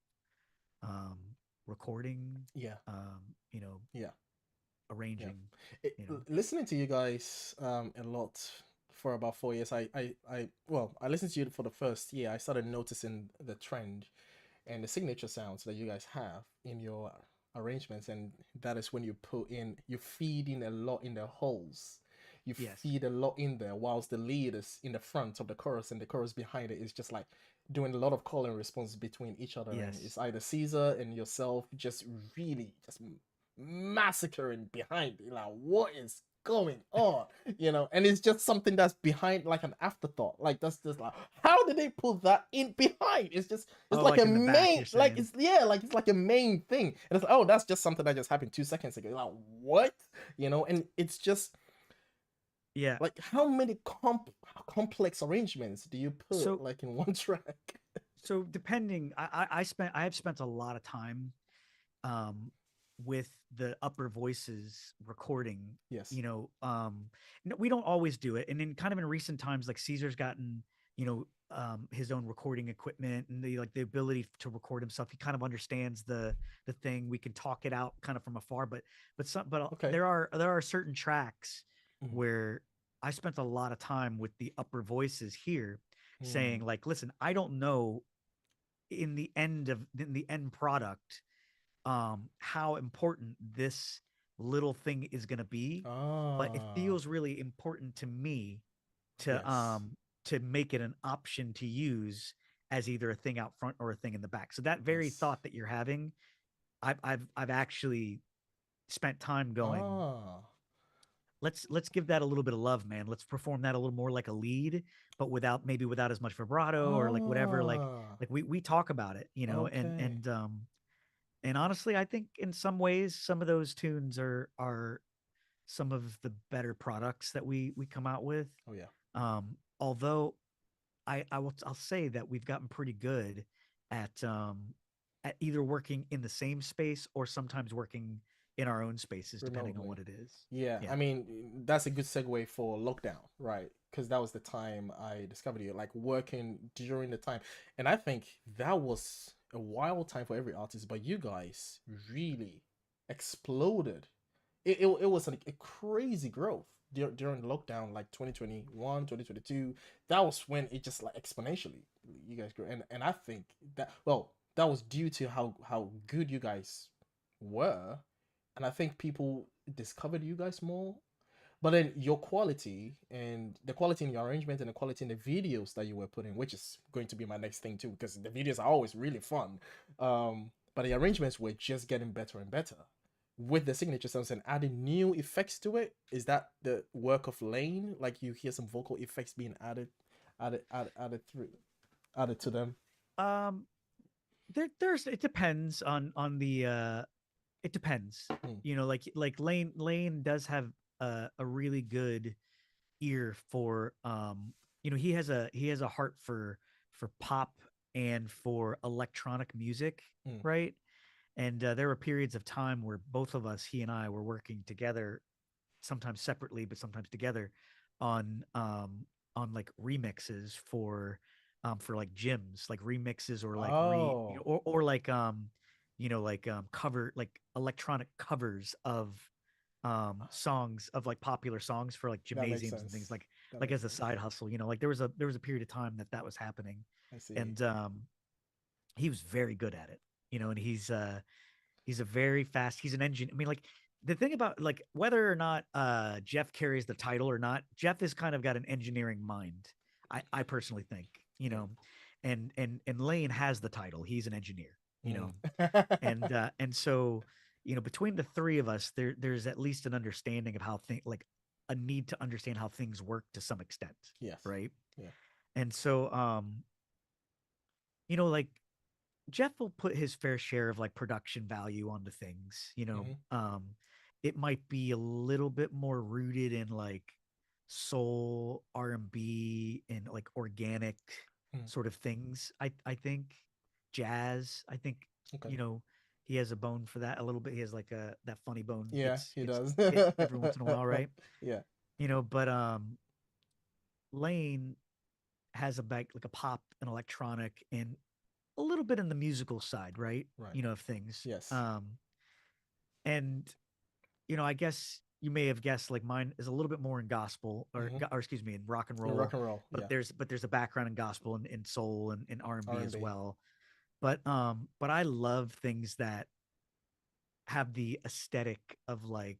um recording, Yeah. um you know Yeah. Yeah. arranging, Listening to you guys a lot for about 4 years. I listened to you for the first year. I started noticing the trend and the signature sounds that you guys have in your arrangements, and that is when you feed in a lot in the holes. You Yes. feed a lot in there, whilst the lead is in the front of the chorus, and the chorus behind it is just like doing a lot of call and response between each other, and Yes. it's either Caesar and yourself just really just massacring behind. You're like, what is going on? And it's just something that's behind, like an afterthought. Like that's just like, how did they put that in behind? It's Oh, like like a in the back, you're main, like saying. it's yeah, like it's like a main thing. And it's like, oh, that's just something that just happened 2 seconds ago. You're like, what? And it's just Yeah. like, how many complex arrangements do you put So like in one track? so depending, I have spent a lot of time um with the upper voices recording, Yes. you know. No, we don't always do it, and then kind of in recent times, like Caesar's gotten, his own recording equipment and the ability to record himself. He kind of understands the thing. We can talk it out kind of from afar, but Okay. there are certain tracks Mm. where I spent a lot of time with the upper voices here, Mm. saying like, listen, I don't know in the end product how important this little thing is going to be, but it Ah. feels really important to me to Yes. make it an option to use as either a thing out front or a thing in the back. So that very Yes. thought that you're having, I've actually spent time going, Ah. let's give that a little bit of love, man. Let's perform that a little more like a lead, but without as much vibrato or like whatever. Ah. Like we talk about it, and Okay. and honestly, I think in some ways, some of those tunes are some of the better products that we come out with. Oh yeah. Although I'll say that we've gotten pretty good at either working in the same space or sometimes working in our own spaces, depending on Remotely. what it is. Yeah, Yeah. I mean, that's a good segue for lockdown, right? Because that was the time I discovered you, like working during the time. And I think that was a wild time for every artist, but you guys really exploded. It was a crazy growth during the lockdown, like 2021, 2022. That was when it just like exponentially you guys grew. And I think that, well, that was due to how good you guys were, and I think people discovered you guys more. But then your quality and the quality in your arrangement and the quality in the videos that you were putting, which is going to be my next thing too, because the videos are always really fun. But the arrangements were just getting better and better with the signature sounds and adding new effects to it. Is that the work of Lane? Like you hear some vocal effects being added to them. Um, there's it depends on the it depends. Mm, Like Lane does have a really good ear for he has a heart for pop and for electronic music, mm. right? And there were periods of time where both of us, he and I, were working together, sometimes separately but sometimes together, on like remixes for like gyms, like remixes, or like Oh, or like cover, like electronic covers of songs, of like popular songs for like that makes gymnasiums and things, sense. That like makes as a sense. side hustle, like there was a period of time that was happening. I see. And he was very good at it, and he's a very fast, he's an engine. I mean, like, the thing about, like, whether or not Jeff carries the title or not, Jeff has kind of got an engineering mind. I personally think, Mm. and Lane has the title. He's an engineer, Mm. and so, between the three of us, there's at least an understanding of how things, like, a need to understand how things work to some extent, Yes. right? Yeah. And so, like, Jeff will put his fair share of like production value onto things. Hmm. It might be a little bit more rooted in like soul, R&B, and like organic Mm. sort of things. I think jazz. I think, Okay. you know he has a bone for that a little bit. He has like that funny bone Yeah, gets he gets does. hit every once in a while, right? Yeah. But Lane has a back, like a pop and electronic and a little bit in the musical side, right? Right. Of things. Yes. And I guess you may have guessed, like mine is a little bit more in gospel, Mm-hmm. or excuse me, in rock and In roll. rock and roll, But yeah. there's a background in gospel and soul and R&B as R&B. well. But I love things that have the aesthetic of like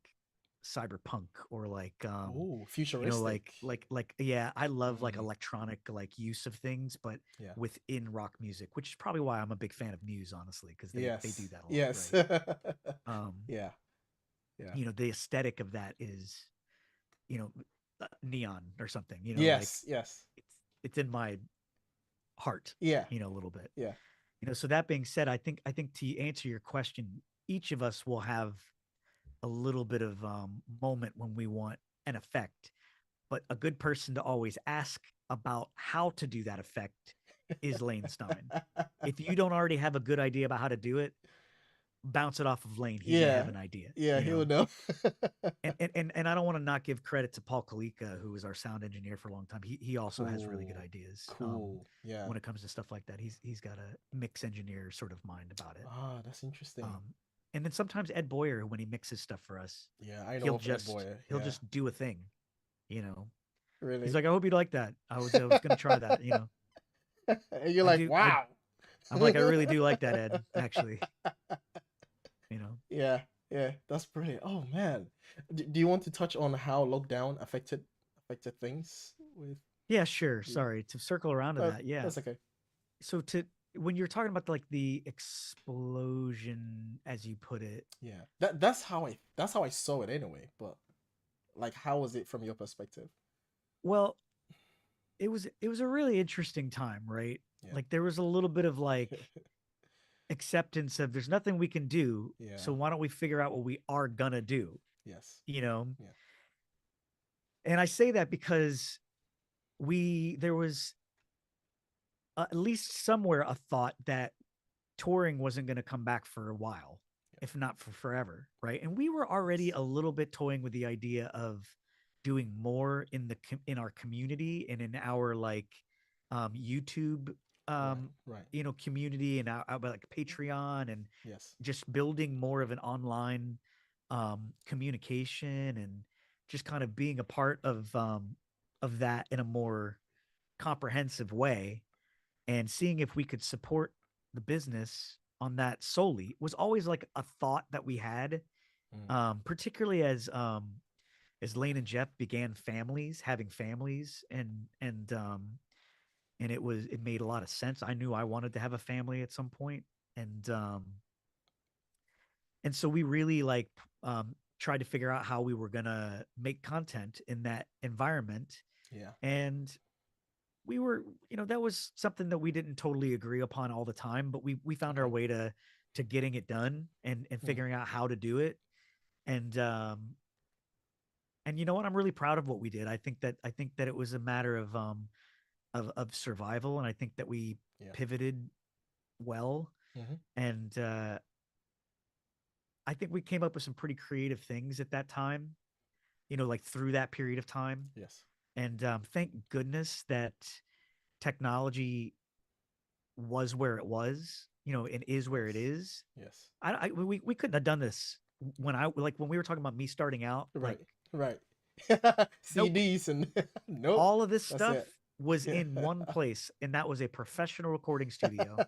cyberpunk, or like Oh, you know, futuristic. yeah, I love like Mm, electronic like use of things, but yeah. within rock music, which is probably why I'm a big fan of Muse, honestly, because they do Yes. that a lot, Yes. right? um Yeah. Yeah. the aesthetic of that is, you know, neon or something, like Yes. Yes. it's in my heart, Yeah. a little bit. Yeah. So that being said, I think to answer your question, each of us will have a little bit of moment when we want an effect, but a good person to always ask about how to do that effect is Lane Stein. If you don't already have a good idea about how to do it, bounce it off of Lane. He may have Yeah. an idea, Yeah, he'll know. and I don't want to not give credit to Paul Kalika, who was our sound engineer for a long time. He also has really good Cool. ideas Cool. Yeah. when it comes to stuff like that. He's got a mix engineer sort of mind about it. Ah, that's interesting. Um, and then sometimes Ed Boyer, when he mixes stuff for us, Yeah, I know he'll of Ed just Boyer. he'll Yeah. just do a thing, you know. He's Really. like, I hope you like that. I was gonna try that. And you're I like, do. wow. I'm like, I really do like that, Ed. Actually, you know. Yeah, yeah, that's brilliant. Oh man, do you want to touch on how lockdown affected things with Yeah, sure. you? Sorry to circle around to that. Yeah. That's okay. So when you're talking about like the explosion, as you put it, Yeah, that's how I saw it anyway. But like, how was it from your perspective? well, it was a really interesting time, right? Yeah, Like there was a little bit of like acceptance of there's nothing we can do, so yeah, why don't we figure out what we are gonna do, yes, you know? yeah, And I say that because there was at least somewhere a thought that touring wasn't going to come back for a while, yeah, if not for forever, right? And we were already yes, a little bit toying with the idea of doing more in our community and in our like YouTube right, right, community, and our like Patreon, and yes, just building more of an online communication, and just kind of being a part of that in a more comprehensive way, and seeing if we could support the business on that solely was always like a thought that we had, mm, particularly as Lane and Jeff began having families, and it made a lot of sense. I knew I wanted to have a family at some point, and so we really like tried to figure out how we were gonna make content in that environment, yeah, and we were, that was something that we didn't totally agree upon all the time, but we found our okay, way to getting it done, and mm, figuring out how to do it. And um and you know what, I'm really proud of what we did. I think that it was a matter of survival, and I think that we yeah, pivoted well, mm-hmm, and I think we came up with some pretty creative things at that time, like through that period of time. yes, And thank goodness that technology was where it was, and is where it yes, is. yes, We couldn't have done this when we were talking about me starting out. Like, right, right. nope, CDs and nope, all of this that's stuff it. was Yeah. in one place, and that was a professional recording studio.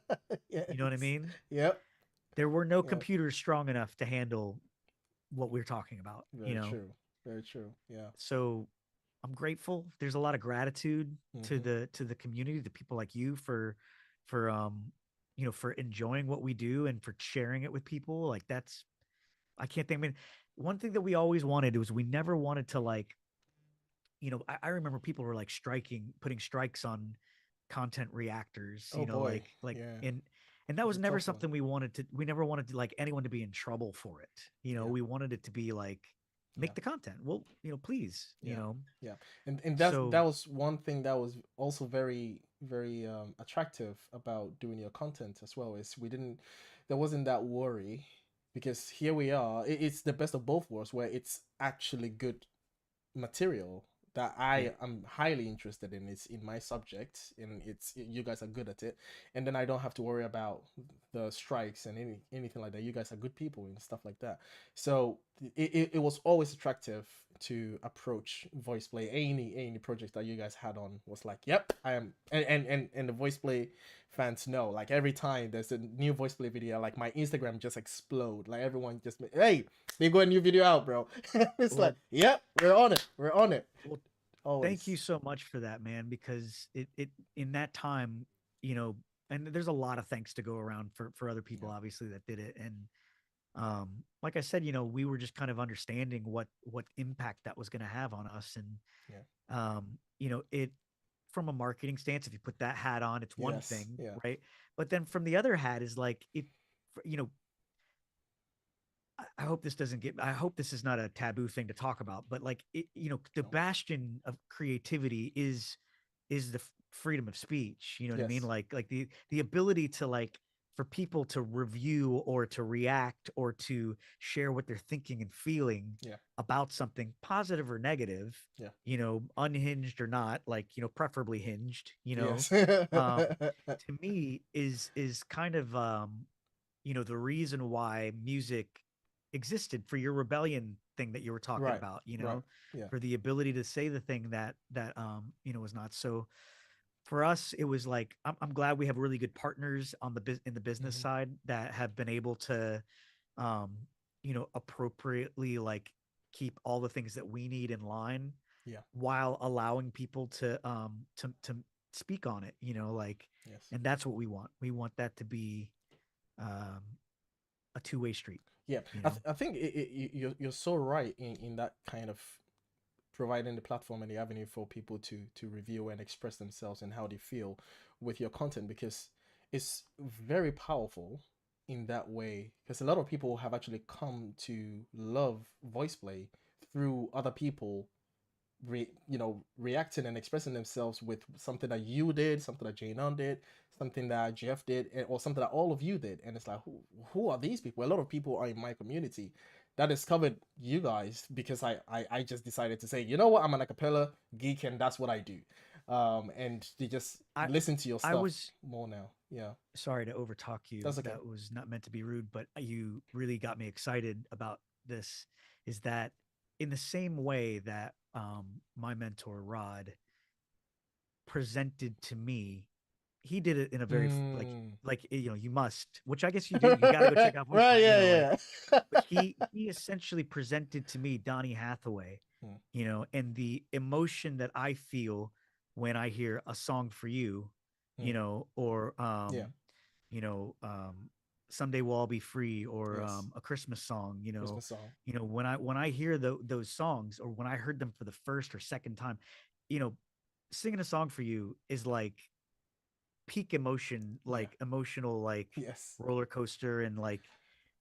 You know what I Yes. mean? Yep. There were no Yeah. computers strong enough to handle what we're talking about. Very true. Very true. Yeah. So I'm grateful. There's a lot of gratitude to Mm-hmm. the community, to people like you, for enjoying what we do and for sharing it with people. Like, that's, I can't think. I mean, one thing that we always wanted was, we never wanted to, like, I remember people were like putting strikes on content reactors, Oh boy. like Yeah. and that That's was a never tough one. something we never wanted to, like, anyone to be in trouble for it. Yeah. We wanted it to be like, Yeah. make the content. Well, please, Yeah. Yeah. And that So was one thing that was also very very attractive about doing your content as well, is we didn't there wasn't that worry, because here we are. It's the best of both worlds, where it's actually good material, that Yeah. I am highly interested in. It's in my subject, and it's you guys are good at it, and then I don't have to worry about the strikes and anything like that. You guys are good people and stuff like that. So it was always attractive to approach voice play. Any project that you guys had on was like, yep, I am, and the voice play fans know. Like every time there's a new voice play video, like my Instagram just explode. Like everyone just, hey, they got a new video out, bro. It's like, Well, yep, we're on it. We're on it. well, thank you Always. so much for that, man, because it in that time, you know, and there's a lot of thanks to go around for other Yeah. people obviously that did it. And like I said, you know, we were just kind of understanding what impact that was going to have on us. And Yeah. you know, it from a marketing stance, if you put that hat on, it's one Yes. thing, Yeah. right? But then from the other hat is like it, you know, I hope this doesn't get, I hope this is not a taboo thing to talk about, but like it, you know, the No. bastion of creativity is the freedom of speech. You know what I mean? Yes. Like the ability to like for people to review or to react or to share what they're thinking and feeling Yeah. about something, positive or negative, Yeah. you know, unhinged or not, like, you know, preferably hinged, you know, Yes. to me is kind of you know, the reason why music existed for your rebellion thing that you were talking Right. about, you Right. know, Yeah. for the ability to say the thing that you know was not. So for us it was like I'm glad we have really good partners on in the business Hmm. side that have been able to um you know appropriately like keep all the things that we need in line Yeah. while allowing people to speak on it, you know, like, Yes. and that's what we want that to be um a two-way street, Yeah. you know. I think you're so right in that kind of providing the platform and the avenue for people to review and express themselves and how they feel with your content, because it's very powerful in that way, because a lot of people have actually come to love voice play through other people reacting and expressing themselves with something that you did, something that Jane did, something that Jeff did, or something that all of you did. And it's like, who are these people? A lot of people are in my community that discovered you guys because I just decided to say, you know what, I'm an acapella geek and that's what I do. And they just I listen to your I stuff was more now. Yeah, sorry to overtalk you. that's okay. That was not meant to be rude, but you really got me excited about this. Is that in the same way that my mentor Rod presented to me, he did it in a very Mm. like you know you must, which I guess you do. You got to go check out Right, VoicePlay. You know, like, yeah, but yeah. he essentially presented to me Donny Hathaway, Mm, you know, and the emotion that I feel when I hear a song for you, you mm. know, or Yeah, you know, someday we'll all be free, or yes. a Christmas song, Christmas song. you know, when I hear those songs, or when I heard them for the first or second time, you know, singing a song for you is like peak emotion, Yeah, like emotional, like yes. roller coaster, and like,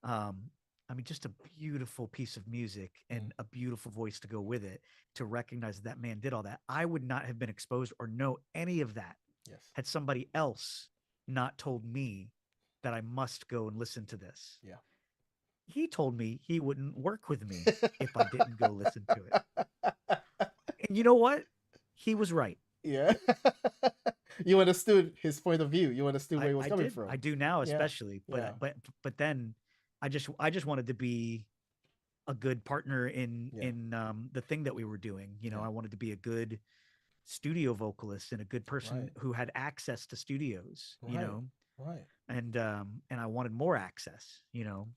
um, I mean, just a beautiful piece of music Mm, and a beautiful voice to go with it. To recognize that man did all that, I would not have been exposed or know any of that yes. had somebody else not told me that I must go and listen to this. Yeah. He told me he wouldn't work with me if I didn't go listen to it. And you know what? He was right. Yeah. You understood his point of view. You understood where he was I coming did. from. I do now, Yeah. especially. Yeah. But then I just wanted to be a good partner Yeah. in the thing that we were doing. You know, Yeah. I wanted to be a good studio vocalist and a good person Right. who had access to studios. You Right. know, Right. and I wanted more access. You know,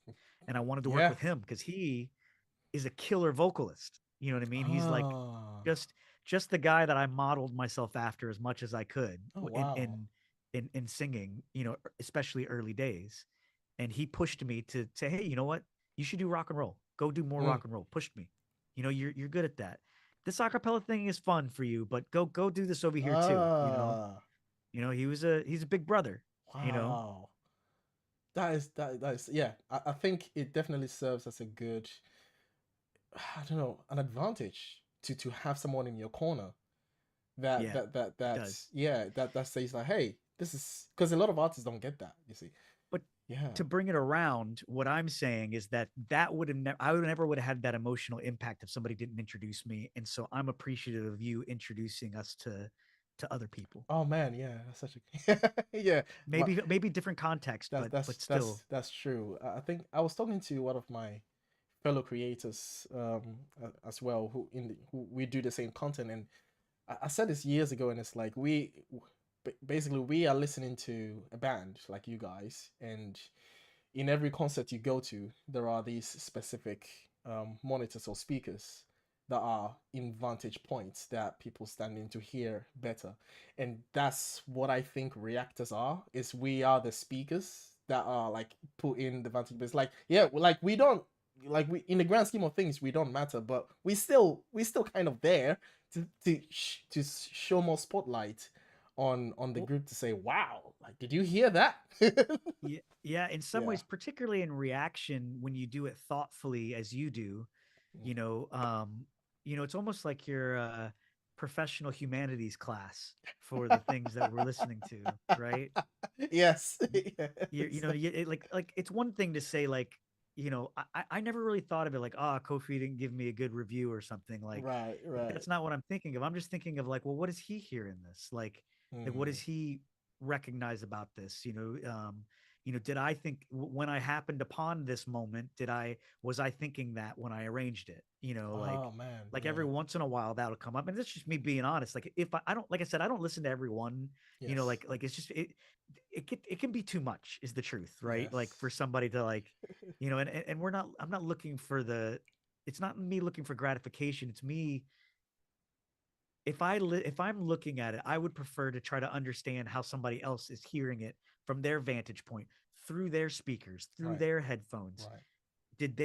and I wanted to work Yeah. with him because he is a killer vocalist. You know what I mean? He's like Ah. just just the guy that I modeled myself after as much as I could Oh wow. in singing, you know, especially early days. And he pushed me to say, "Hey, you know what? You should do rock and roll. Go do more Mm. rock and roll." Pushed me. You know, you're good at that. This acapella thing is fun for you, but go do this over here too, you know? Ah. You know, he's a big brother, you know? Wow. That is yeah. I think it definitely serves as a good, I don't know, an advantage to have someone in your corner that Yeah, that that it that does. yeah, that says like, hey, this is, because a lot of artists don't get that, you see. But Yeah. to bring it around, what I'm saying is that that would have I would never would have had that emotional impact if somebody didn't introduce me. And so I'm appreciative of you introducing us to other people. Oh man, yeah, that's such a yeah. Maybe different context, That's but still. that's true. I think I was talking to one of my fellow creators as well, who we do the same content, and I said this years ago, and it's like basically we are listening to a band like you guys, and in every concert you go to, there are these specific monitors or speakers that are in vantage points that people standing to hear better, and that's what I think reactors are. Is we are the speakers that are like put in the vantage points. Like yeah, like we don't we in the grand scheme of things we don't matter, but we still kind of there to show more spotlight on the Well, group to say wow, like did you hear that? yeah, yeah, in some Yeah. ways, particularly in reaction, when you do it thoughtfully as you do, you know, um, it's almost like you're a professional humanities class for the things that we're listening to, right? Yes. Y- Yes. like it's one thing to say like, I never really thought of it like, ah, Kofi didn't give me a good review or something Right, like right. that's not what I'm thinking of. I'm just thinking of like, well, what does he hear in this? Like what Mm, does he recognize about this? Did I think when I happened upon this moment, was I thinking that when I arranged it? oh man, Like every yeah. once in a while that'll come up, and that's just me being honest. Like if I don't, like I said, I don't listen to everyone. Yes. Like it's just it can be too much is the truth, right? Like Yes. for somebody to like, and I'm not looking for it's not me looking for gratification. It's me if I'm looking at it, I would prefer to try to understand how somebody else is hearing it from their vantage point, through their speakers, through Right, their headphones. right. Did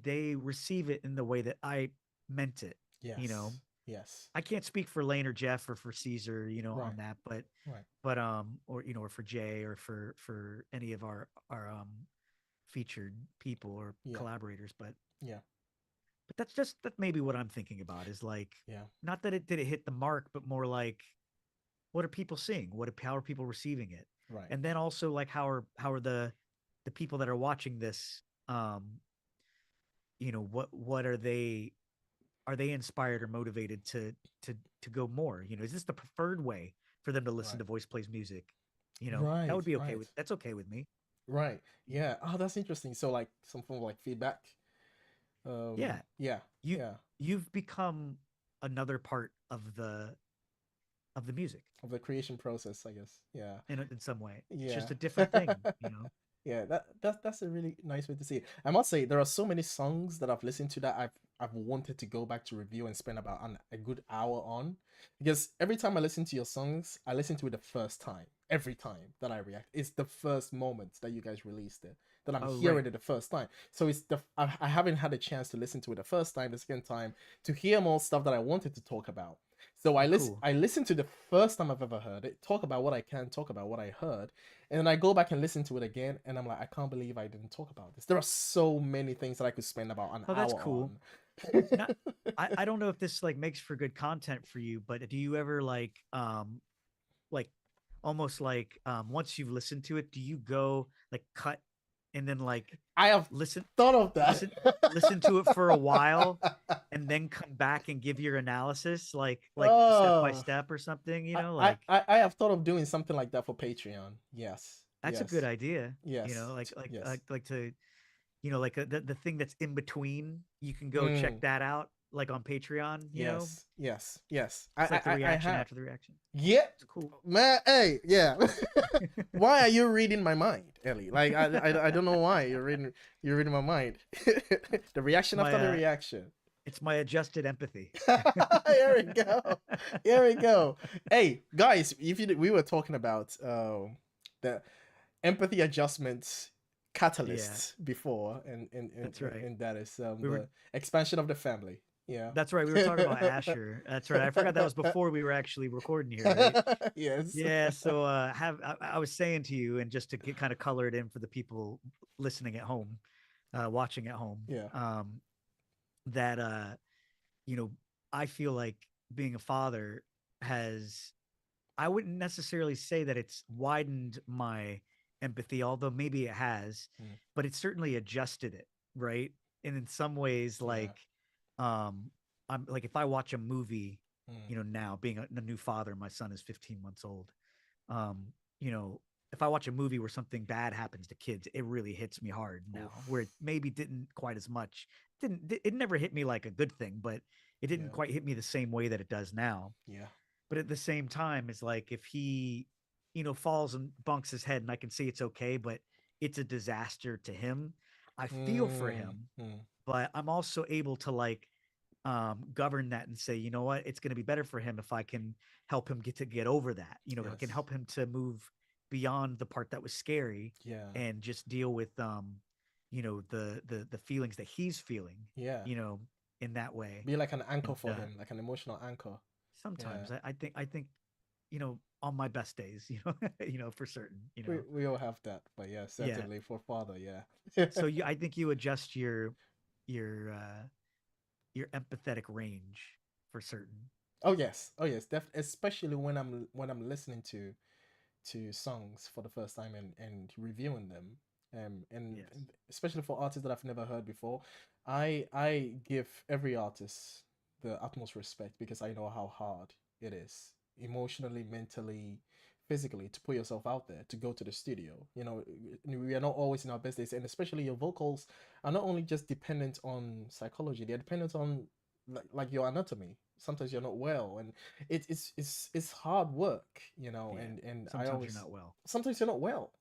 they receive it in the way that I meant it? You know, Yes. Yes. I can't speak for Lane or Jeff or for Caesar, Right, on that, right. or for Jay or for any of our featured people or Yeah, collaborators, yeah, but that's maybe what I'm thinking about is like, yeah. not that it did it hit the mark, but more like, what are people seeing? How are people receiving it? Right, And then also like, how are the people that are watching this, um, what are they inspired or motivated to go more? Is this the preferred way for them to listen right. to Voice Plays music? That Right, would be okay right. with that's okay with me. Right. Yeah. Oh, that's interesting. So like some form of like feedback. Yeah. Yeah, You yeah. you've become another part of the music Of the creation process, I guess. Yeah. in some way. It's Yeah. just a different thing. Yeah, that's a really nice way to see it. I must say there are so many songs that I've listened to that I've wanted to go back to review and spend about a good hour on, because every time I listen to your songs, I listen to it the first time. Every time that I react, it's the first moment that you guys released it that I'm Oh, hearing right. it the first time. So I haven't had a chance to listen to it the first time, the second time, to hear more stuff that I wanted to talk about. So Oh, cool. I listened to the first time I've ever heard it, talk about what I can talk about, what I heard, and then I go back and listen to it again, and I'm like, I can't believe I didn't talk about this. There are so many things that I could spend about an Oh, that's hour cool. on. Not I don't know if this like makes for good content for you, but do you ever like almost like once you've listened to it, do you go like cut and then like I have listen thought of that. listen listen to it for a while and then come back and give your analysis like step by Oh, step or something, I, like I have thought of doing something like that for Patreon. Yes, that's a good yes, idea. yes, Like to like the thing that's in between, you can go check mm, that out like on Patreon, yes, yes, yes. It's like the I reaction have. after the reaction. Yeah, It's cool. man. Hey, yeah. Why are you reading my mind, Ellie? Like I don't know why you're reading my mind. The It's reaction my after the reaction. it's my adjusted empathy. Here we go. Here we go. Hey guys, if you we were talking about the empathy adjustment Yeah, catalysts before, that's right. and that is We were the expansion of the family. Yeah. That's right. We were talking about Asher. That's right. I forgot that was before we were actually recording here, right? Yes. Yeah. So I was saying to you, and just to get kind of color it in for the people listening at home, watching at home, Yeah. that you know, I feel like being a father has, I wouldn't necessarily say that it's widened my empathy, although maybe it has, Mm. but it certainly adjusted it, right? And in some ways, Yeah. like, I'm like, if I watch a movie, Mm. now being a new father, my son is 15 months old. Um, you know, if I watch a movie where something bad happens to kids, it really hits me hard now. Where Oof. it maybe didn't quite as much. It never hit me like a good thing, but it didn't Yeah. quite hit me the same way that it does now. Yeah. But at the same time, it's like if he, falls and bunks his head, and I can see it's okay, but it's a disaster to him. I feel for Mm. him, Mm. but I'm also able to like govern that and say, you know what, it's going to be better for him if I can help him get over that. I can Yes. help him to move beyond the part that was scary Yeah. and just deal with the feelings that he's feeling, Yeah. you know, in that way. Be like an anchor And for him, like an emotional anchor. Yeah. sometimes I think on my best days, for certain, We all have that, but yeah, yeah. certainly for father, yeah. So I think you adjust your your empathetic range for certain. Oh yes, oh yes, especially when I'm listening to songs for the first time and reviewing them, and Yes. especially for artists that I've never heard before, I give every artist the utmost respect because I know how hard it is emotionally, mentally, physically to put yourself out there to go to the studio. We are not always in our best days, and especially your vocals are not only just dependent on psychology; they're dependent on like your anatomy. Sometimes you're not well, and it's hard work, Yeah. and I Sometimes you're always not well. sometimes you're not well,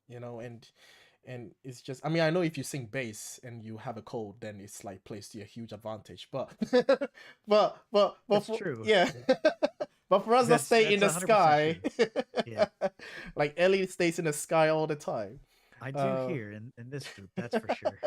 and it's just, I mean, I know if you sing bass and you have a cold, then it's like plays to your huge advantage, but That's for, true. yeah. But for us that stay in That's the 100% sky, true. Yeah. like Ellie stays in the sky all the time. I do uh here in this group, that's for sure.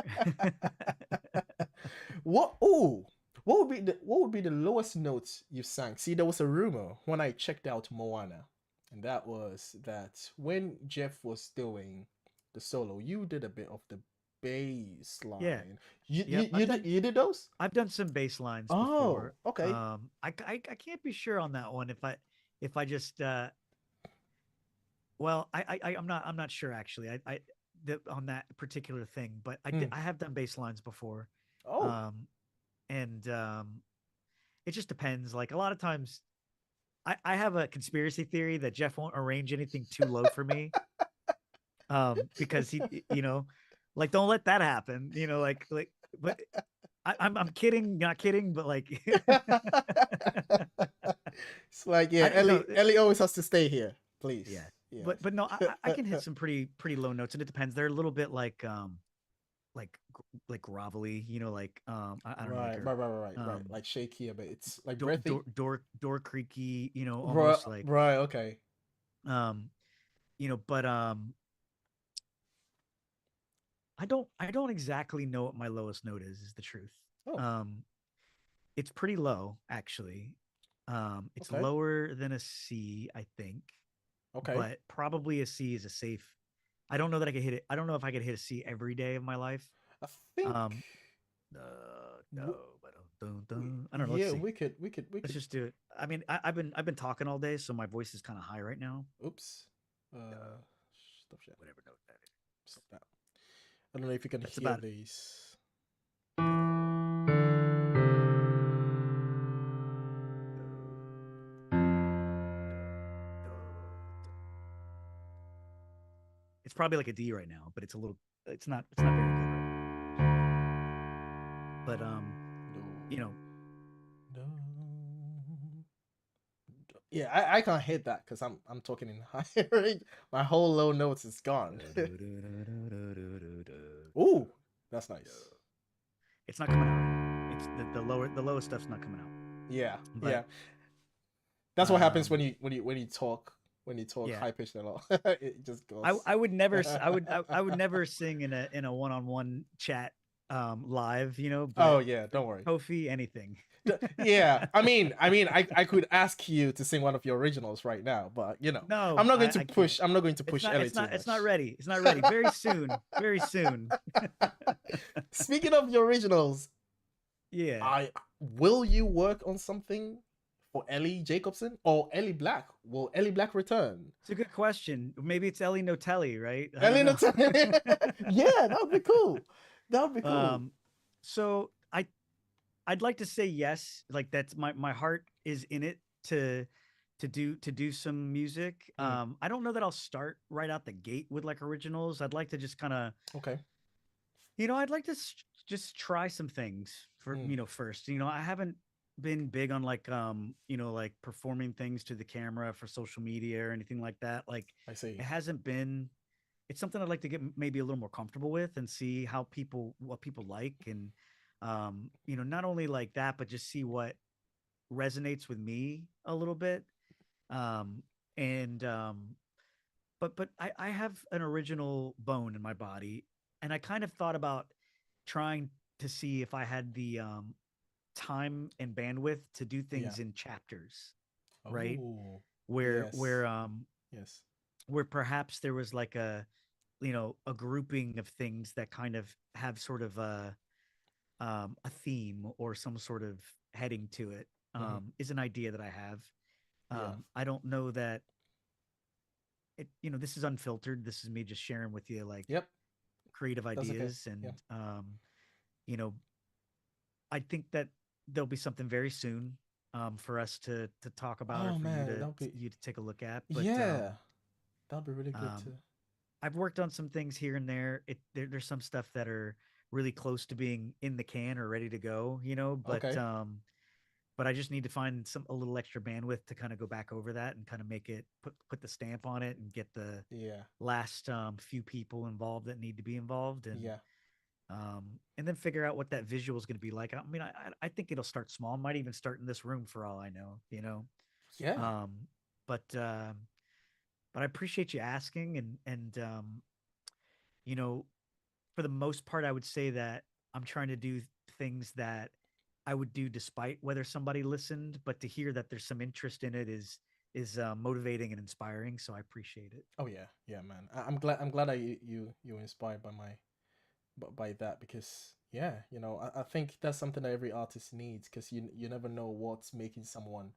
what oh what would be the lowest notes you sang? See, there was a rumor when I checked out Moana, and that was that when Jeff was doing the solo, you did a bit of the bass Yeah. line. You Yep. you, you did you did those? I've done some bass lines Oh, before. okay. I can't be sure on that one if I just well, I'm not sure actually. On that particular thing, but Hmm. I have done bass lines before. Oh. Um and it just depends. Like a lot of times I have a conspiracy theory that Jeff won't arrange anything too low for me. Because like don't let that happen. But I'm kidding, not kidding, but like It's like, yeah, I no Ellie always has to stay here, please. yeah. Yes. But no, I can hit some pretty low notes, and it depends. They're a little bit like like grovelly, I don't know, like Right, or right, right, right, right. um Like shaky a bit. It's like door breathy. door creaky, Right, almost like right. Okay. um but I don't exactly know what my lowest note is the truth. Oh, Um it's pretty low actually. It's okay, lower than a C, I think, okay. but probably a C is a safe. I don't know that I could hit it. I don't know if I could hit a C every day of my life. I think. Um no, w- but I don't know. Let's Yeah, see. we could. Let's just do it. I mean, I've been talking all day, so my voice is kind of high right now. Oops. Uh, Stop that. whatever note that Stop that. I don't know if you can That's hear about it. these. It's probably like a D right now, but it's a little. It's not very good right now. But No. you know, No. Yeah, I can't hit that because I'm talking in high range. My whole low notes is gone. Ooh, that's nice. it's not coming out right now. It's the lowest stuff's not coming out. Yeah, But yeah. That's what happens when um, you talk yeah, high pitched a lot. It just goes. I would never I would never sing in a one-on-one chat live, but Oh yeah, don't worry. Qofy anything. Yeah, I could ask you to sing one of your originals right now, but I'm No, not going to I can't. push. I'm not going to It's push not Ellie it's too not it's not much. ready. It's not ready. Very soon. Very soon. Speaking of your originals, Yeah. I will you work on something or Ellie Jacobson or Ellie Black? Will Ellie Black return? It's a good question. Maybe it's Ellie Notelli, right? I don't Ellie know. not Yeah, that would be cool. That would be cool. um, so I'd like to say yes. Like that's my heart is in it to do some music. Mm, I don't know that I'll start right out the gate with like originals. I'd like to just kind of, okay. I'd like to just try some things for, Mm, first. I haven't been big on like like performing things to the camera for social media or anything like that. Like I see. it hasn't been, it's something I'd like to get maybe a little more comfortable with and see how what people like. And not only like that, but just see what resonates with me a little bit. Um and but I have an original bone in my body, and I kind of thought about trying to see if I had the time and bandwidth to do Yeah. things in chapters, right? Oh, Where yes. Yes. where perhaps there was like a grouping of things that kind of have sort of a theme or some sort of heading to it. Hmm. Is an idea that I have. Yeah. I don't know that it, this is unfiltered. This is me just sharing with you like Yep. creative That's okay. ideas. Yeah. And you know I think that there'll be something very soon for us to talk about, or Oh for man, that would be you to take a look at. But yeah. That'd be really good um too. I've worked on some things here and there. There's some stuff that are really close to being in the can or ready to go, Okay. but I just need to find a little extra bandwidth to kind of go back over that and kind of make it, put the stamp on it, and get the Yeah. last few people involved that need to be involved. Yeah. And then figure out what that visual is going to be like. I mean, I think it'll start small. It might even start in this room for all I know, Yeah. um but but I appreciate you asking. And you know for the most part, I would say that I'm trying to do things that I would do despite whether somebody listened, but to hear that there's some interest in it is motivating and inspiring. So I appreciate it. Oh yeah. Yeah, man. I'm glad. I'm glad that you were inspired by by that because yeah, I think that's something that every artist needs because you never know what's making someone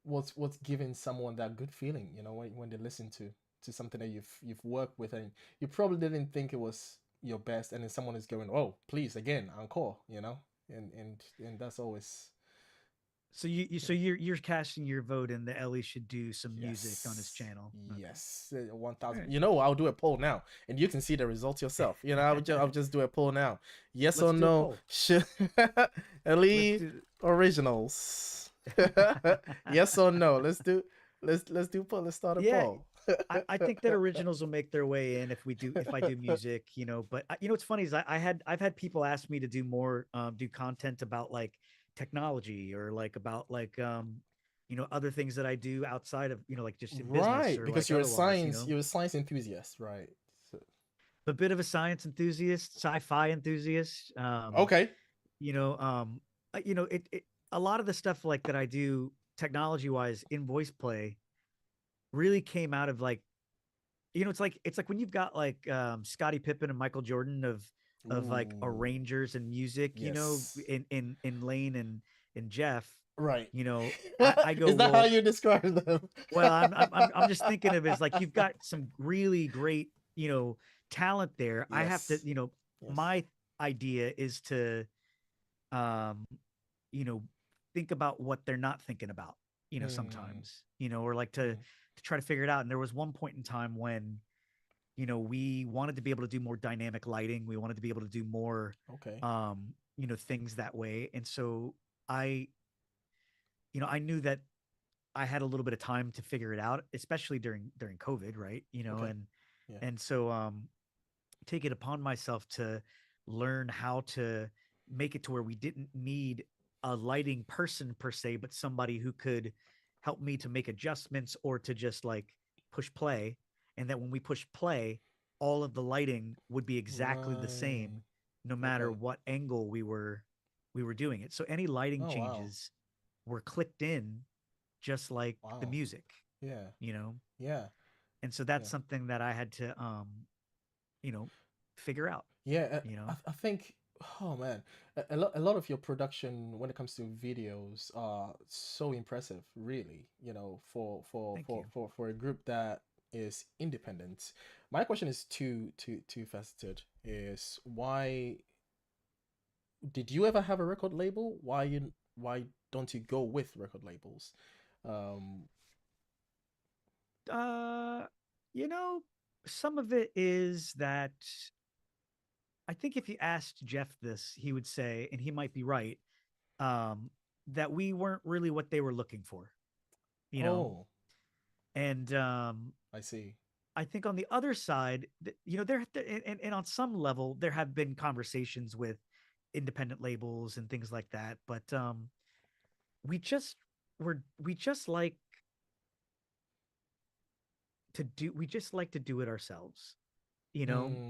what's giving someone that good feeling. When they listen to something that you've worked with and you probably didn't think it was your best, and then someone is going, oh, please again, encore. And that's always So yeah. you're casting your vote in, the Ellie should do some music on his Yes. channel. Okay. Yes. 1,000. All I'll do a poll now and you can see the results yourself. I'll right. just do a poll now. Yes or Let's do a no? poll. Should Let's Elite do. originals? Yes or no? Let's do poll. Let's start a Yeah, poll. I think that originals will make their way in if I do music, but what's funny is I've had people ask me to do more, do content about like technology, or like about like other things that I do outside of, like just in business Right, or because like otherwise, you're a science enthusiast, right? So, a bit of a science enthusiast, sci-fi enthusiast. okay. You know, it a lot of the stuff like that I do technology wise in voice play really came out of like, it's like when you've got like Scottie Pippen and Michael Jordan of like Ooh. arrangers and music, Yes. in Lane and Jeff. Right. I go, Is that how well, you describe them? I'm just thinking of it as like you've got some really great, talent there. I have to, Yes. Yes. my idea is to um you know think about what they're not thinking about, Mm, sometimes, or like mm, to try to figure it out. And there was one point in time when we wanted to be able to do more dynamic lighting. We wanted to be able to do more, okay. things that way. And so I, I knew that I had a little bit of time to figure it out, especially during COVID, right? Okay. Yeah. And so take it upon myself to learn how to make it to where we didn't need a lighting person per se, but somebody who could help me to make adjustments or to just like push play. And that when we push play, all of the lighting would be exactly the Right. same, no matter Okay. what angle we were doing it. So any lighting Oh wow. changes were clicked in just like the Wow. music, Yeah. you know? Yeah. And so that's Yeah. something that I had to, you know, figure out, Yeah. you I, know? I think. Oh man, a lot of your production when it comes to videos are so impressive, really. Thank you. For a group that is independent. My question is two faceted. Is why did you ever have a record label? Why don't you go with record labels? Um, Uh, you know, some of it is that I think if you asked Jeff this, he would say, and he might be right, um, that we weren't really what they were looking for, you know? oh, And I see. I think on the other side, and on some level, there have been conversations with independent labels and things like that, but we just we just like we just like to do it ourselves,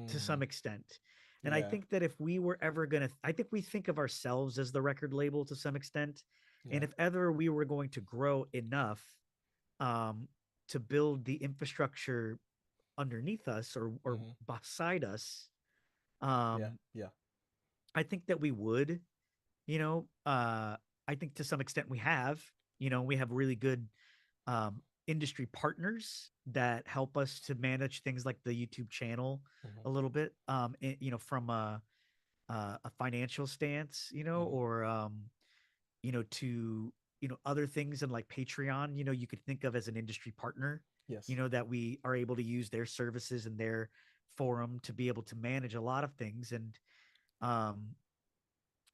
to Mm, some extent. And I yeah, think that if we were ever going to, I think we think of ourselves as the record label to some extent. And yeah. if ever we were going to grow enough um, to build the infrastructure underneath us or Mm-hmm. beside us, Yeah, um, yeah. I think that we would, you know, uh, I think to some extent we have really good industry partners that help us to manage things like the YouTube channel Mm-hmm. a little bit, from a financial stance, Mm-hmm. or to other things, and like Patreon, you could think of as an industry partner, Yes. that we are able to use their services and their forum to be able to manage a lot of things. And um,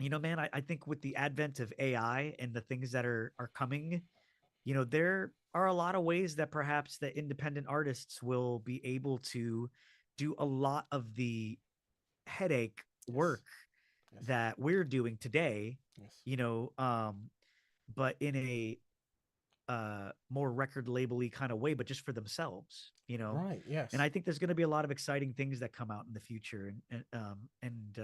man, I think with the advent of AI and the things that are coming, there are a lot of ways that perhaps the independent artists will be able to do a lot of the headache Yes. work Yes. that we're doing today, Yes. you know, but in a more record labely kind of way, but just for themselves. Right. And Yes. I think there's going to be a lot of exciting things that come out in the future, and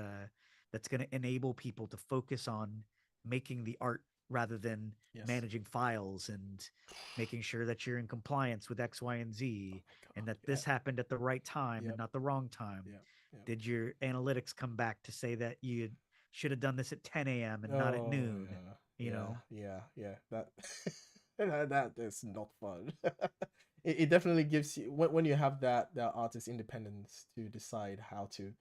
that's going to enable people to focus on making the art rather than Yes. managing files and making sure that you're in compliance with X, Y, and Oh Z, my and God. that Yeah. this happened at the right time and Yep. not the wrong time. Yep. Yep. Did your analytics come back to say that you should have done this at 10 a.m. and not at Oh noon? yeah. You Yeah. know, Yeah. Yeah. That that is not fun. It definitely gives you when you have that artist independence to decide how to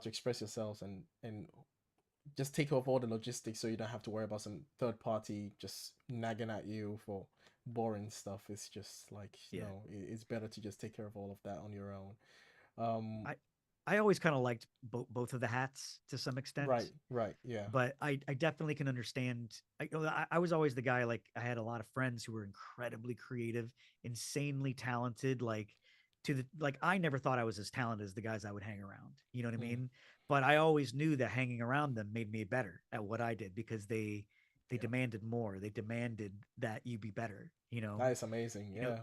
express yourselves and just take off all the logistics so you don't have to worry about some third party just nagging at you for boring stuff. It's just like, yeah. no, it's better to just take care of all of that on your own. Um, I I always kind of liked both of the hats to some extent, right, right, yeah. but I definitely can understand. I was always the guy, like, I had a lot of friends who were incredibly creative, insanely talented, like I never thought I was as talented as the guys I would hang around. You know what I Mm, mean? But I always knew that hanging around them made me better at what I did because they yeah, demanded more. They demanded that you be better. that is amazing. You know, Yeah.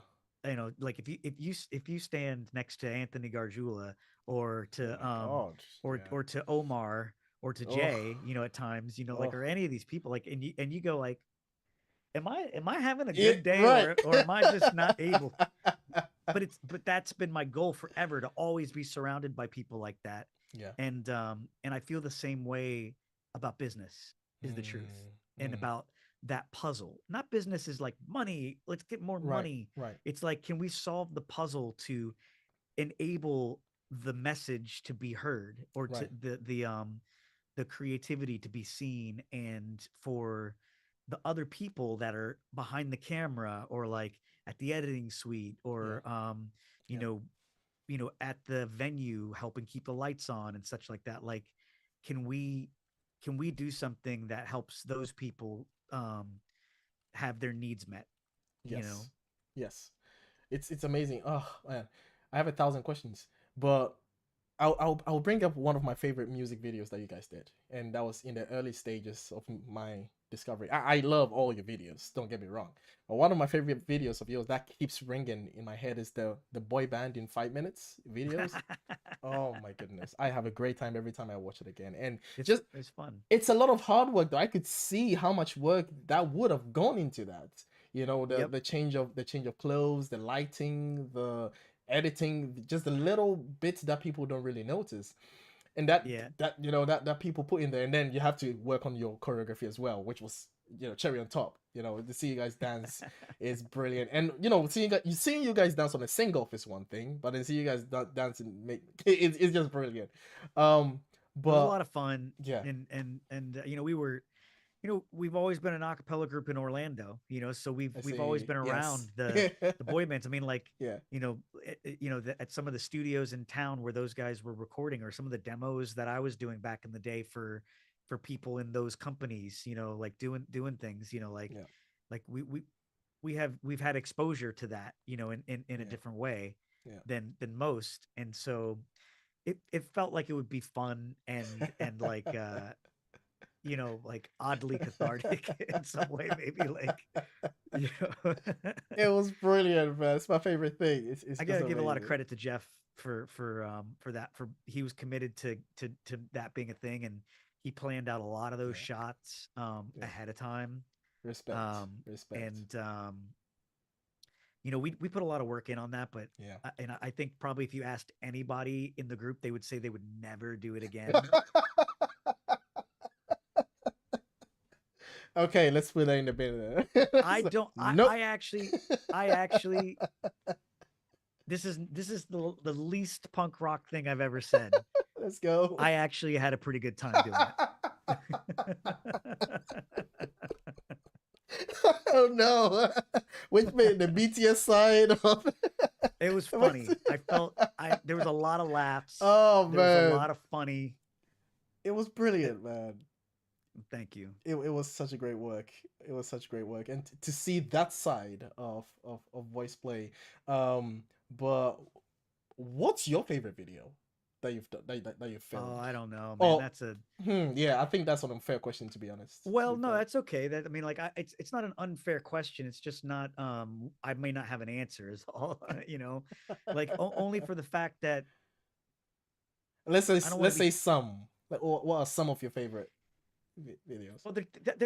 like if you stand next to Anthony Gargiula or Oh my God. Yeah. or to Omar or to Oh, Jay, at times, like, oh. or any of these people, like, and you go like, am I having a Yeah, good day, right. or am I just not able? But that's been my goal forever, to always be surrounded by people like that. Yeah. And I feel the same way about business, is the truth, Mm, and mm. about that puzzle. Not business is like money, let's get more Right, money. right, It's like, can we solve the puzzle to enable the message to be heard, or to right. the creativity to be seen, and for the other people that are behind the camera, or like at the editing suite, Yeah, or you yeah. know at the venue helping keep the lights on and such like that. Like, can we do something that helps those people have their needs met, you know Yes. Yes. It's amazing. Oh man, I have 1,000 questions, but I'll bring up one of my favorite music videos that you guys did, and that was in the early stages of my discovery. I love all your videos. Don't get me wrong, but one of my favorite videos of yours that keeps ringing in my head is the boy band in 5 minutes videos. Oh my goodness, I have a great time every time I watch it again, and just it's fun. it's a lot of hard work though. I could see how much work that would have gone into that. The Yep. the change of clothes, the lighting, the editing, just the little bits that people don't really notice. and that Yeah. that you know that people put in there, and then you have to work on your choreography as well, which was cherry on top. To see you guys dance is brilliant, and seeing you guys dance on a sing off is one thing, but then see you guys dancing make it's just brilliant. It was a But lot of fun, yeah, and we were, we've always been an acapella group in Orlando, so we've I we've always see. been Yes. around the boy bands. I mean, like, Yeah. at some of the studios in town where those guys were recording, or some of the demos that I was doing back in the day for people in those companies, like doing things, Yeah. like we've had exposure to that, in a Yeah. different way Yeah. than most, and so it felt like it would be fun and like like oddly cathartic in some way, maybe, like, you know It was brilliant, man. It's my favorite thing. It's I just gotta give a lot of amazing. credit to Jeff for that. For He was committed to that being a thing, and he planned out a lot of those Yeah. shots Yeah. ahead of time. Respect. um Respect. and we put a lot of work in on that, but Yeah. and I think probably if you asked anybody in the group, they would say they would never do it again. Okay, let's put that in the bin. I don't. Nope. I actually. This is the least punk rock thing I've ever said. Let's go. I actually had a pretty good time doing it. Oh no. Which bit? The BTS side of It was funny. I felt I there was a lot of laughs. Oh There was a man. lot of funny. It was It, brilliant, man. Thank you. It was such a great work. It was such great work, and to see that side of voice play. But what's your favorite video that you've done that you've Oh, filmed? I don't know, man. Oh, That's a yeah, I think that's an unfair question, to be honest. To Well, be no, fair. that's okay. That I mean, like, it's not an unfair question. It's just not. I may not have an answer. Is all. Like, only for the fact that let's say I don't want to let's be. say some. Like, what are some of your favorite videos? Well,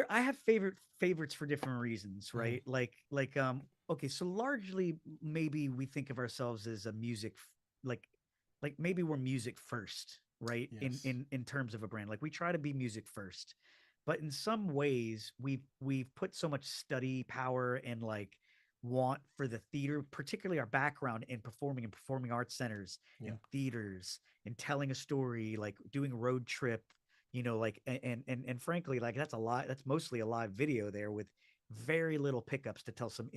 I have favorites for different reasons, Mhm. right? Okay, so largely maybe we think of ourselves as a like maybe we're music first, right? In Yes. in in terms of a brand, like we try to be music first, but in some ways we've put so much study power and like want for the theater, particularly our background in performing arts centers Yeah. and theaters and telling a story, like doing road trip, like, and frankly, like, that's a lot, that's mostly a live video there with very little pickups to tell some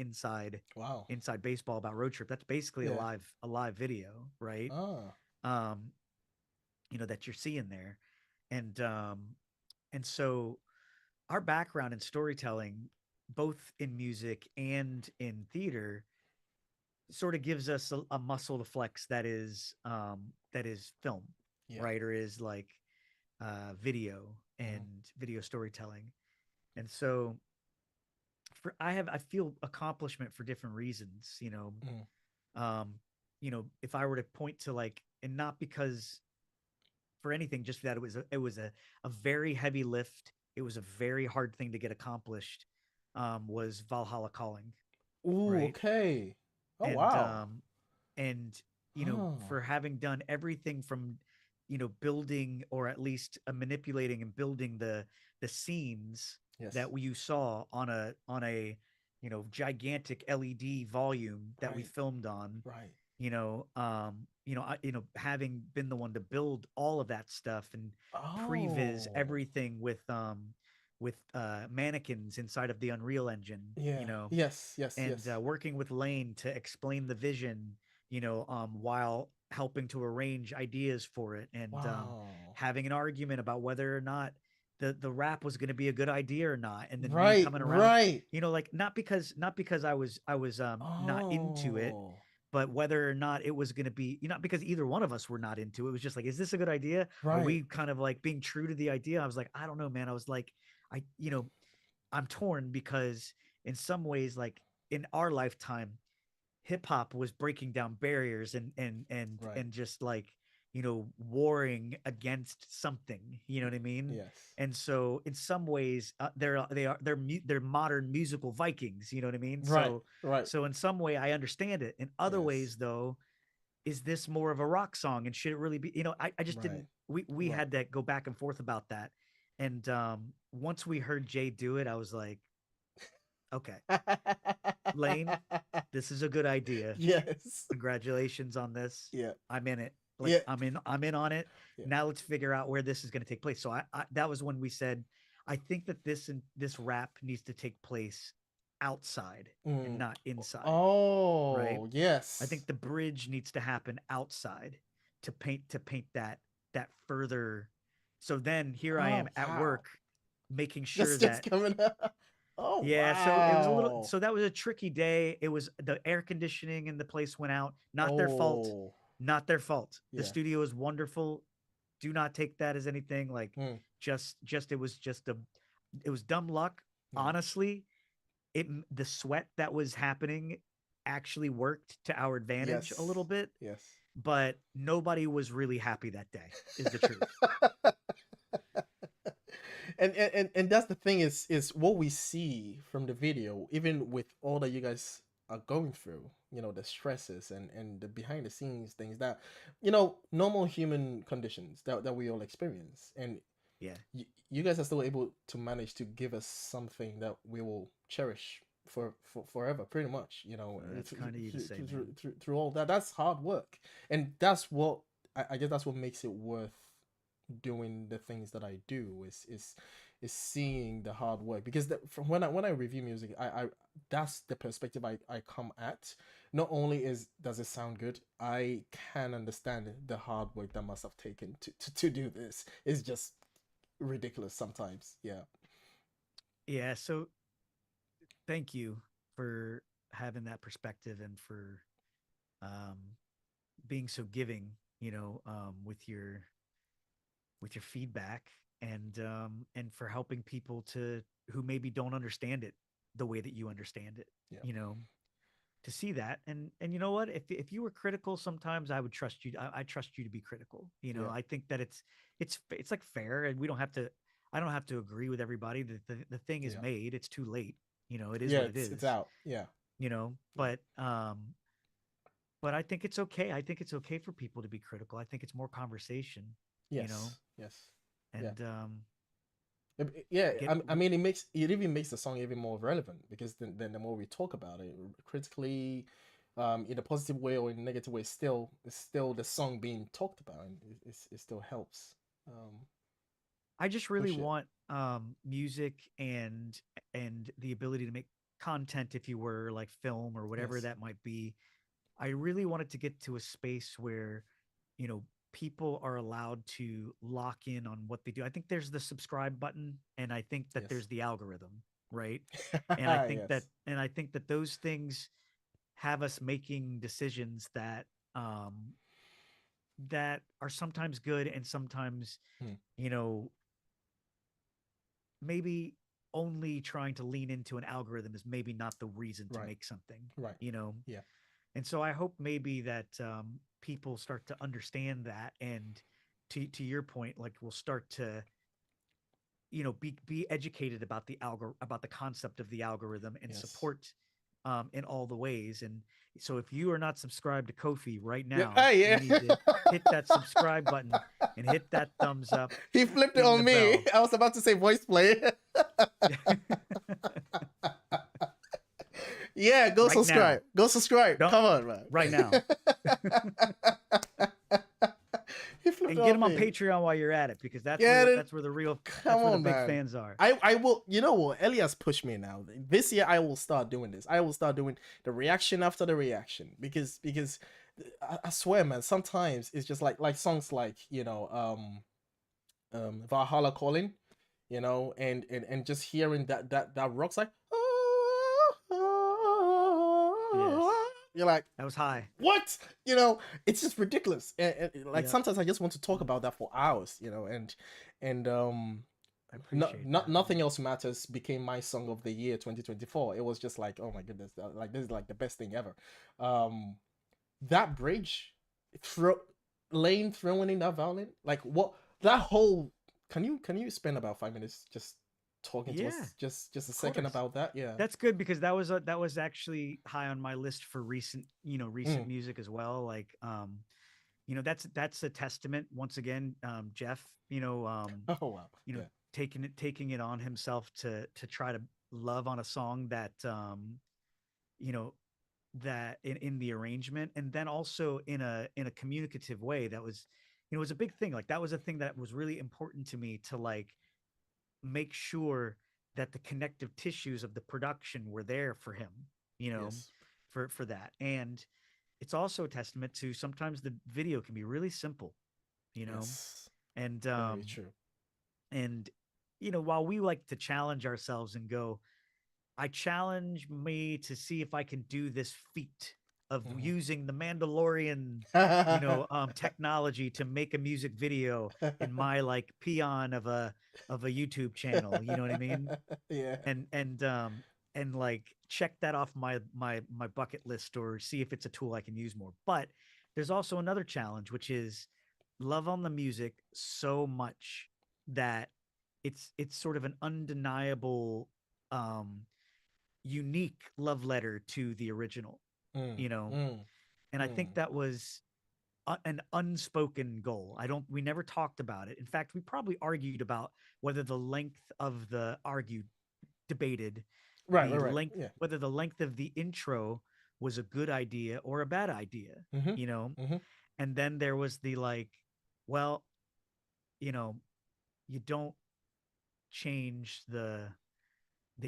Wow. inside baseball about road trip. That's basically Yeah. a live video, right? Ah. um that you're seeing there, and and so our background in storytelling, both in music and in theater, sort of gives us a muscle to flex that is film, Yeah. right? Or is like video and Mhm. video storytelling. And so I feel accomplishment for different reasons, Mhm. um if I were to point to, like, and not because for anything, just that it was a very heavy lift, it was a very hard thing to get accomplished, was Valhalla Calling, Ooh. right? Okay. Oh and wow. um and Huh. for having done everything from building, or at least manipulating and building the scenes Yes. that you saw on a gigantic LED volume that we Right. filmed on, Right. having been the one to build all of that stuff and previs Oh. everything with mannequins inside of the Unreal Engine, Yeah. Yes. Yes. and Yes. working with Lane to explain the vision, while helping to arrange ideas for it, and Wow. having an argument about whether or not the rap was going to be a good idea or not, and then me Right. coming around, Right. like, not because I was not into it, Oh. but whether or not it was going to be, not because either one of us were not into it. It was just like, is this a good idea? Are Right. we kind of like being true to the idea? I was like, I don't know, man. I was like, I, I'm torn because in some ways, like, in our lifetime, hip hop was breaking down barriers Right. and just like, warring against something. You know what I mean? Yes. And so, in some ways, they're modern musical Vikings. You know what I mean? Right. So Right. in some way, I understand it. In other Yes. ways, though, is this more of a rock song, and should it really be, I just Right. didn't, we Right. had to go back and forth about that. And once we heard Jay do it, I was like, okay, Lane, this is a good idea. Yes. Congratulations on this. Yeah. I'm in it. Like Yeah. I'm in on it. Yeah. Now let's figure out where this is going to take place. So I that was when we said, I think that this rap needs to take place outside and Mm. not inside, right? Oh, I yes. think the bridge needs to happen outside to paint that further. So then here I Oh, am at wow. work making sure Just that, coming up. Oh, yeah, so it was a little, wow. so that was a tricky day. It was, the air conditioning in the place went out. Not their fault. Oh, Not their fault. The yeah. studio is wonderful. Do not take that as anything, like, Mm, just it was dumb luck. yeah. Honestly, the sweat that was happening actually worked to our advantage a little Yes. bit, Yes. but nobody was really happy that day, is the truth. And that's the thing is what we see from the video, even with all that you guys are going through, the stresses and the behind the scenes things that, normal human conditions that we all experience. And Yeah. you guys are still able to manage to give us something that we will cherish for forever, pretty much, That's kind of you to say, man. through all that. That's hard work, and that's what I guess that's what makes it worth doing the things that I do, is seeing the hard work. Because from when I review music, I that's the perspective I come at. Not only does it sound good, I can understand the hard work that must have taken to do this. It's just ridiculous sometimes. Yeah. Yeah, so thank you for having that perspective, and for um being so giving, with your feedback, and for helping people to who maybe don't understand it the way that you understand it, Yeah. you know, to see that. And you know what, if you were critical, sometimes I would trust you. I trust you to be critical. Yeah. I think that it's like fair, and we don't have to, I don't have to agree with everybody. The thing is Yeah. made, it's too late. It is Yeah. what it It's is. out. Yeah. Yeah. But I think it's okay. I think it's okay for people to be critical. I think it's more conversation, you know, Yes. Yes. Yeah. and Yeah, get I mean, it even makes the song even more relevant, because then the more we talk about it critically, in a positive way or in a negative way, it's still the song being talked about, and it still helps I just really push it. want music and the ability to make content, if you were like film or whatever Yes. that might be. I really wanted to get to a space where, you know, people are allowed to lock in on what they do. I think there's the subscribe button, and I think that Yes. there's the algorithm, right? Yes. And I think that those things have us making decisions um that are sometimes good, and sometimes, Hmm. you know, maybe only trying to lean into an algorithm is maybe not the reason to Right. make something, Right. you know? Yeah. And so I hope maybe that people start to understand that, and to your point, like, we'll start to, be educated about about the concept of the algorithm, and Yes. support in all the ways. And so if you are not subscribed to Kofi right Yeah. now, Hey, you yeah. need to hit that subscribe button and hit that thumbs up, He flipped it ding on the me. bell. I was about to say voice play. Yeah, go Right now. subscribe. Go subscribe. Don't Come on, man. right now. He flipped And it get on them on me. Patreon while you're at it, because Get it? that's where the real, Come that's where the on, big man. fans are. I will. You know what? Ellie has pushed me now. This year, I will start doing this. I will start doing the reaction after the reaction, because I swear, man. Sometimes it's just like songs like, Valhalla Calling, and just hearing that rock's like, Yes. you're like, That was high. what? It's just ridiculous. And like, Yeah. sometimes I just want to talk about that for hours, and I appreciate that, nothing man. else matters became my song of the year 2024. It was just like, oh my goodness, like, this is like the best thing ever. um that bridge, throw Lane throwing in that violin, like, what, that whole, can you spend about 5 minutes just talking to Yeah, us just a of second course. about that. Yeah. That's good because that was actually high on my list for recent, recent Mm. music as well. Like, that's a testament once again, Jeff, Oh wow. you know, Yeah. taking it on himself to try to love on a song that, you know, that in the arrangement, and then also in a communicative way that was, was a big thing. Like that was a thing that was really important to me to like make sure that the connective tissues of the production were there for him, you know, Yes. for that. And it's also a testament to sometimes the video can be really simple, you know, Yes. and Very true. and while we like to challenge ourselves and go, I challenge me to see if I can do this feat of Hmm. using the Mandalorian, technology to make a music video in my like peon of a YouTube channel. You know what I mean? Yeah. And like check that off my bucket list or see if it's a tool I can use more. But there's also another challenge, which is love on the music so much that it's sort of an undeniable um unique love letter to the original, Mm, you know. mm, And I think mm. that was an unspoken goal. We never talked about it. In fact, we probably argued about whether the length of the argued debated Right, the right, right. length Yeah. whether the length of the intro was a good idea or a bad idea, Mm-hmm. you know. Mm-hmm. And then there was the like, well, you know, you don't change the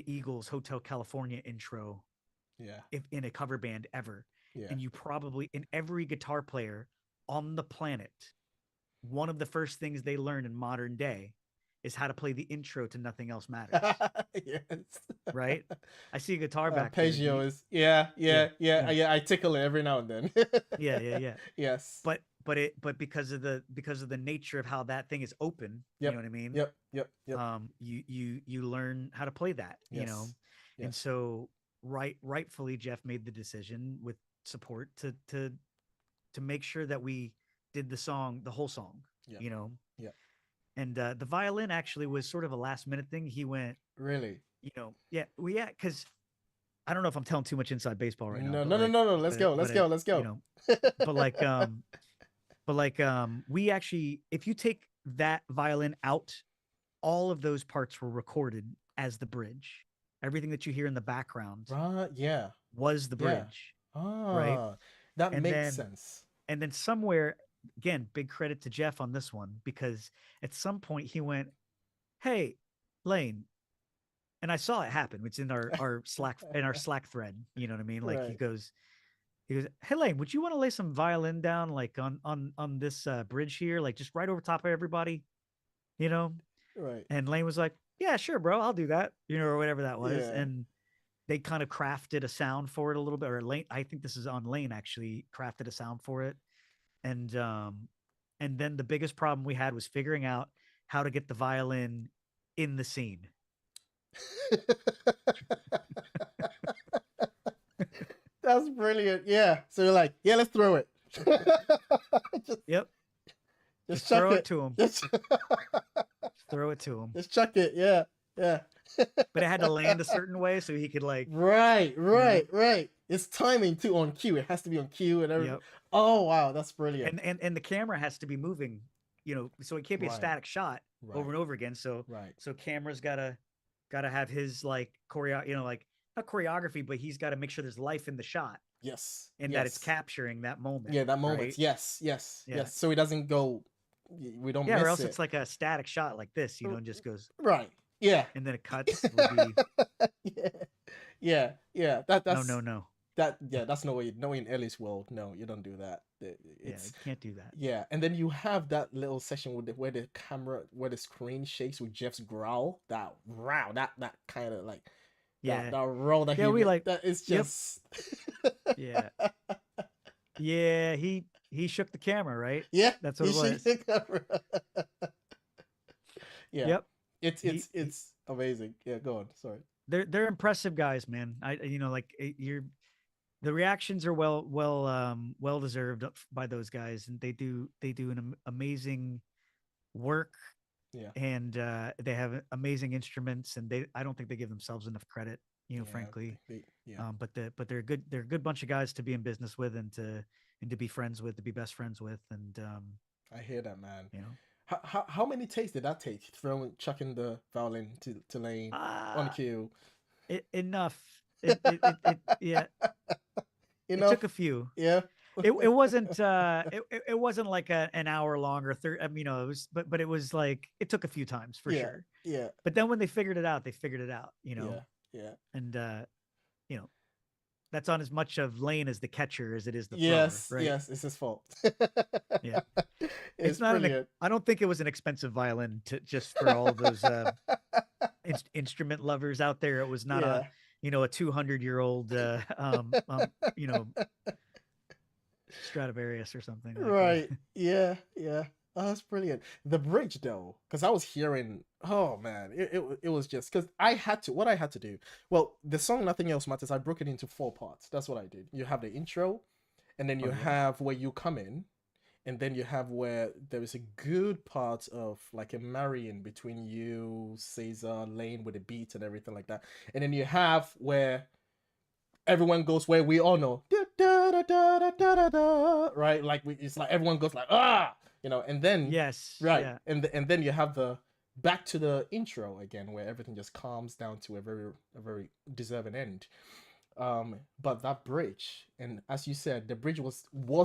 Eagles Hotel California intro Yeah. if in a cover band ever. Yeah. And you probably, in every guitar player on the planet, one of the first things they learn in modern day is how to play the intro to Nothing Else Matters. Yes. Right? I see a guitar back there. Do you? Arpeggio is yeah, Yeah, yeah, yeah, yeah, yeah. I tickle it every now and then. yeah, yeah, yeah. Yes. But because of the nature of how that thing is open, you know Yep. what I mean. Yep. Yep. Yep. You learn how to play that, Yes. and Yes. so rightfully Jeff made the decision with support to make sure that we did the whole song, Yep. you know. Yep. And the violin actually was sort of a last minute thing. He went, Really? yeah, well, yeah, because I don't know if I'm telling too much inside baseball right now, No, but no, no, like, no, no. Let's go. Let's go. Let's you go. know, but like, we actually, if you take that violin out, all of those parts were recorded as the bridge. Everything that you hear in the background Right. Yeah. was the Yeah. bridge, right? Ah, that And makes then sense. and then somewhere, again, big credit to Jeff on this one, because at some point he went, "Hey, Lane," and I saw it happen. It's in our Slack thread. You know what I mean? Like Right. he goes, "Hey, Lane, would you want to lay some violin down like on this bridge here, like just right over top of everybody, you know?" Right. And Lane was like, "Yeah, sure, bro, I'll do that," or whatever that was. Yeah. And they kind of crafted a sound for it a little bit. Or Lane, I think this is on Lane actually crafted a sound for it. And and then the biggest problem we had was figuring out how to get the violin in the scene. That's brilliant. Yeah. So you're like, yeah, let's throw it. just, Yep, just just chuck throw it it. to him. Just, Just throw it to him. just chuck it. Yeah. Yeah. But it had to land a certain way so he could like, Right. you know, Right. Right. It's timing too on cue. It has to be on cue and everything. yep. Oh wow, that's brilliant. And the camera has to be moving, so it can't be a Right. static shot over Right. and over again. So Right. camera's gotta have his like like not choreography, but he's got to make sure there's life in the shot Yes. and that it's Yes. capturing that moment, Yeah, that moment. right? Yes. Yes. Yeah. Yes. So it doesn't go. We don't Yeah, or miss else it's it. like a static shot like this, and just goes Right. Yeah. and then it cuts would be Yeah. Yeah. Yeah. That no, that's no, no. that. Yeah. That's no way. No, in Ellie's world. No, you don't do that. Yeah, It's you can't do that. yeah. And then you have that little session with where the camera, where the screen shakes with Jeff's growl. That wow. That kind of like Yeah. that roll that Yeah, he we like that is yep. just Yeah. Yeah, he shook the camera, right? yeah. That's what He it should was. yeah. Yep. It's He, it's he it's amazing. Yeah. Go on. Sorry. they're impressive guys, man. Like you're the reactions are well deserved by those guys, and they do an amazing work Yeah. and they have amazing instruments, and I don't think they give themselves enough credit, Yeah. frankly. Yeah. But they're a good bunch of guys to be in business with, and to be friends with, to be best friends with, and I hear that, man. you know, How many takes did that take? Throwing, chucking the violin to Lane on uh cue. enough. Yeah, it took Enough. a few. Yeah. It wasn't it wasn't like an hour long or third. I mean, it was, but it was like it took a few times for Yeah. sure. Yeah. But then when they figured it out, they figured it out. Yeah. Yeah. And you know that's on as much of Lane as the catcher as it is the thrower, Yes. right? Yes. It's his fault. Yeah, It's not brilliant. I don't think it was an expensive violin to just for all of those instrument lovers out there. It was not Yeah. a 200-year-old you know Stradivarius or something like Right. Yeah. Yeah. Oh, that's brilliant. The bridge though, because I was hearing, oh man, it was just because I had to, what I had to do. Well, the song Nothing Else Matters, I broke it into four parts. That's what I did. You have the intro, and then you Oh yeah. have where you come in, and then you have where there is a good part of like a marrying between you, Caesar, Lane with a beat and everything like that. And then you have where everyone goes where we all know, right? Like it's like everyone goes like and then Yes. right, Yeah. and then you have the back to the intro again where everything just calms down to a very deserving end. But that bridge, and as you said, the bridge was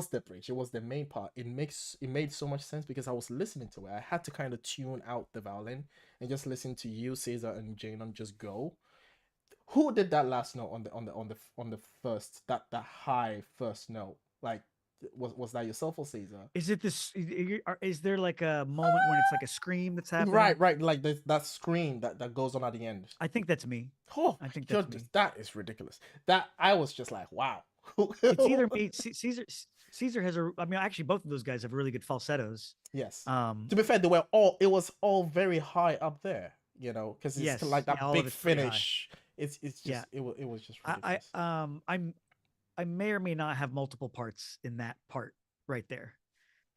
the bridge. It was the main part. It made so much sense because I was listening to it. I had to kind of tune out the violin and just listen to you, Caesar, and Jane on just go. Who did that last note on the first that high first note? Like, was that yourself or Caesar? Is it this? Is there like a moment when it's like a scream that's Right, happening? right. Like that scream that goes on at the end. I think that's me. Oh I my think that's goodness, me. that is ridiculous. That I was just like, wow. It's either me. Caesar has a. I mean, actually, both of those guys have really good falsettos. Yes. Um. To be fair, they were all. It was all very high up there. Because it's Yes. like Yeah. that All of big it's pretty high. finish. It's Yeah. just it was just ridiculous. I may or may not have multiple parts in that part right there.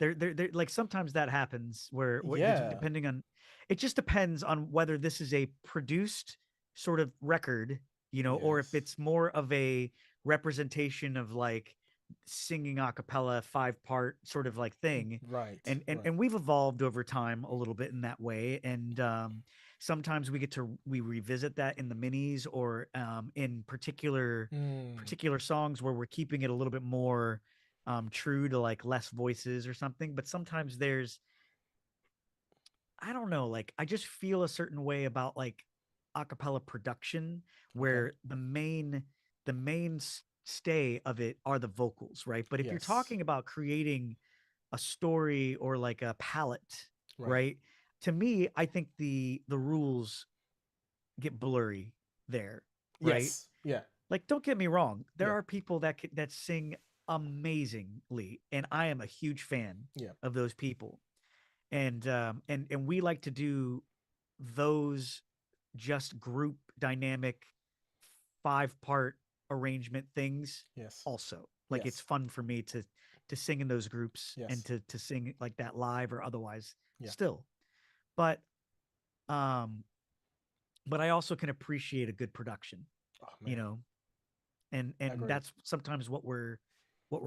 There like sometimes that happens where Yeah. depending on, it just depends on whether this is a produced sort of record, or if Yes. it's more of a representation of like singing a cappella 5-part sort of like thing. Right. And Right. we've evolved over time a little bit in that way. And sometimes we revisit that in the minis, or in Hmm. particular songs where we're keeping it a little bit more true to like less voices or something. But sometimes there's, I don't know, like I just feel a certain way about like acapella production, Okay. where the main stay of it are the vocals, right? But if you're Yes. talking about creating a story or like a palette, Right. right? To me, I think the rules get blurry there, right? Yes. Yeah. Like, don't get me wrong, there Yeah. are people that sing amazingly, and I am a huge fan Yeah. of those people. And we like to do those just group dynamic 5-part arrangement things Yes. also. Like it's Yes. fun for me to sing in those groups and Yes. to sing like that live or otherwise Yeah. still. But um but I also can appreciate a good production, Oh you man. know, and Agreed. that's sometimes what we're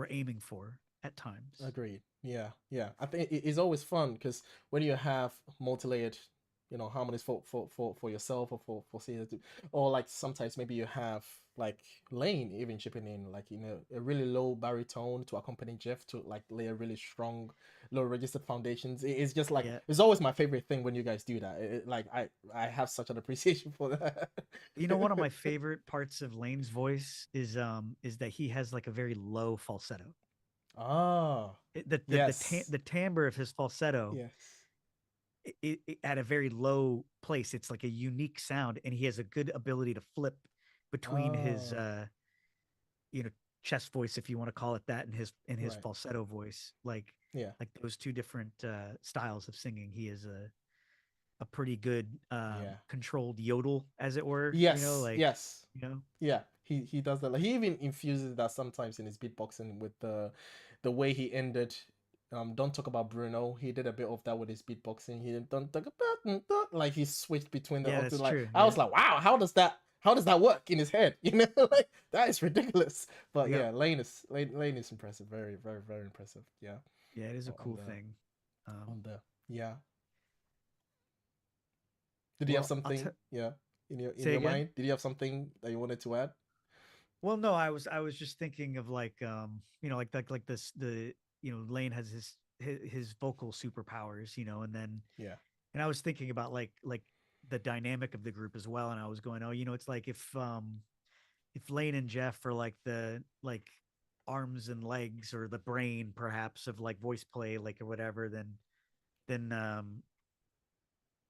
aiming for at times. Agreed. Yeah. Yeah. I think it's always fun because when you have multi-layered, harmonies for yourself or for Caesar to, or like sometimes maybe you have like Lane even chipping in like a really low baritone to accompany Jeff to like lay a really strong low registered foundations. It's just like Yeah. it's always my favorite thing when you guys do that. Like I have such an appreciation for that. One of my favorite parts of Lane's voice is that he has like a very low falsetto. Ah, yes, The timbre of his falsetto, yes. at a very low place, it's like a unique sound, and he has a good ability to flip between his Ah, you know chest voice, if you want to call it that, and his right. falsetto voice, Yeah. like those two different styles of singing. He is a pretty good Yeah. controlled yodel, as it were, Yes, like, yes. Yeah, he does that. Like he even infuses that sometimes in his beatboxing with the way he ended Don't Talk About Bruno. He did a bit of that with his beatboxing. He did Don't Talk About, like he switched between the Yeah, octaves. that's Like true. I Yeah. was like, wow, how does that work in his head? Like that is ridiculous. But Yep. yeah, Lane is impressive. Very, very, very impressive. Yeah. Yeah, it is a On cool the thing. Um, on the yeah. Did you have well, I'll something? Yeah. In say your again. mind? Did you have something that you wanted to add? Well, no, I was just thinking of like like this the Lane has his vocal superpowers, and then Yeah. and I was thinking about like the dynamic of the group as well, and I was going, oh, it's like if Lane and Jeff are like the like arms and legs or the brain perhaps of like voice play like or whatever, then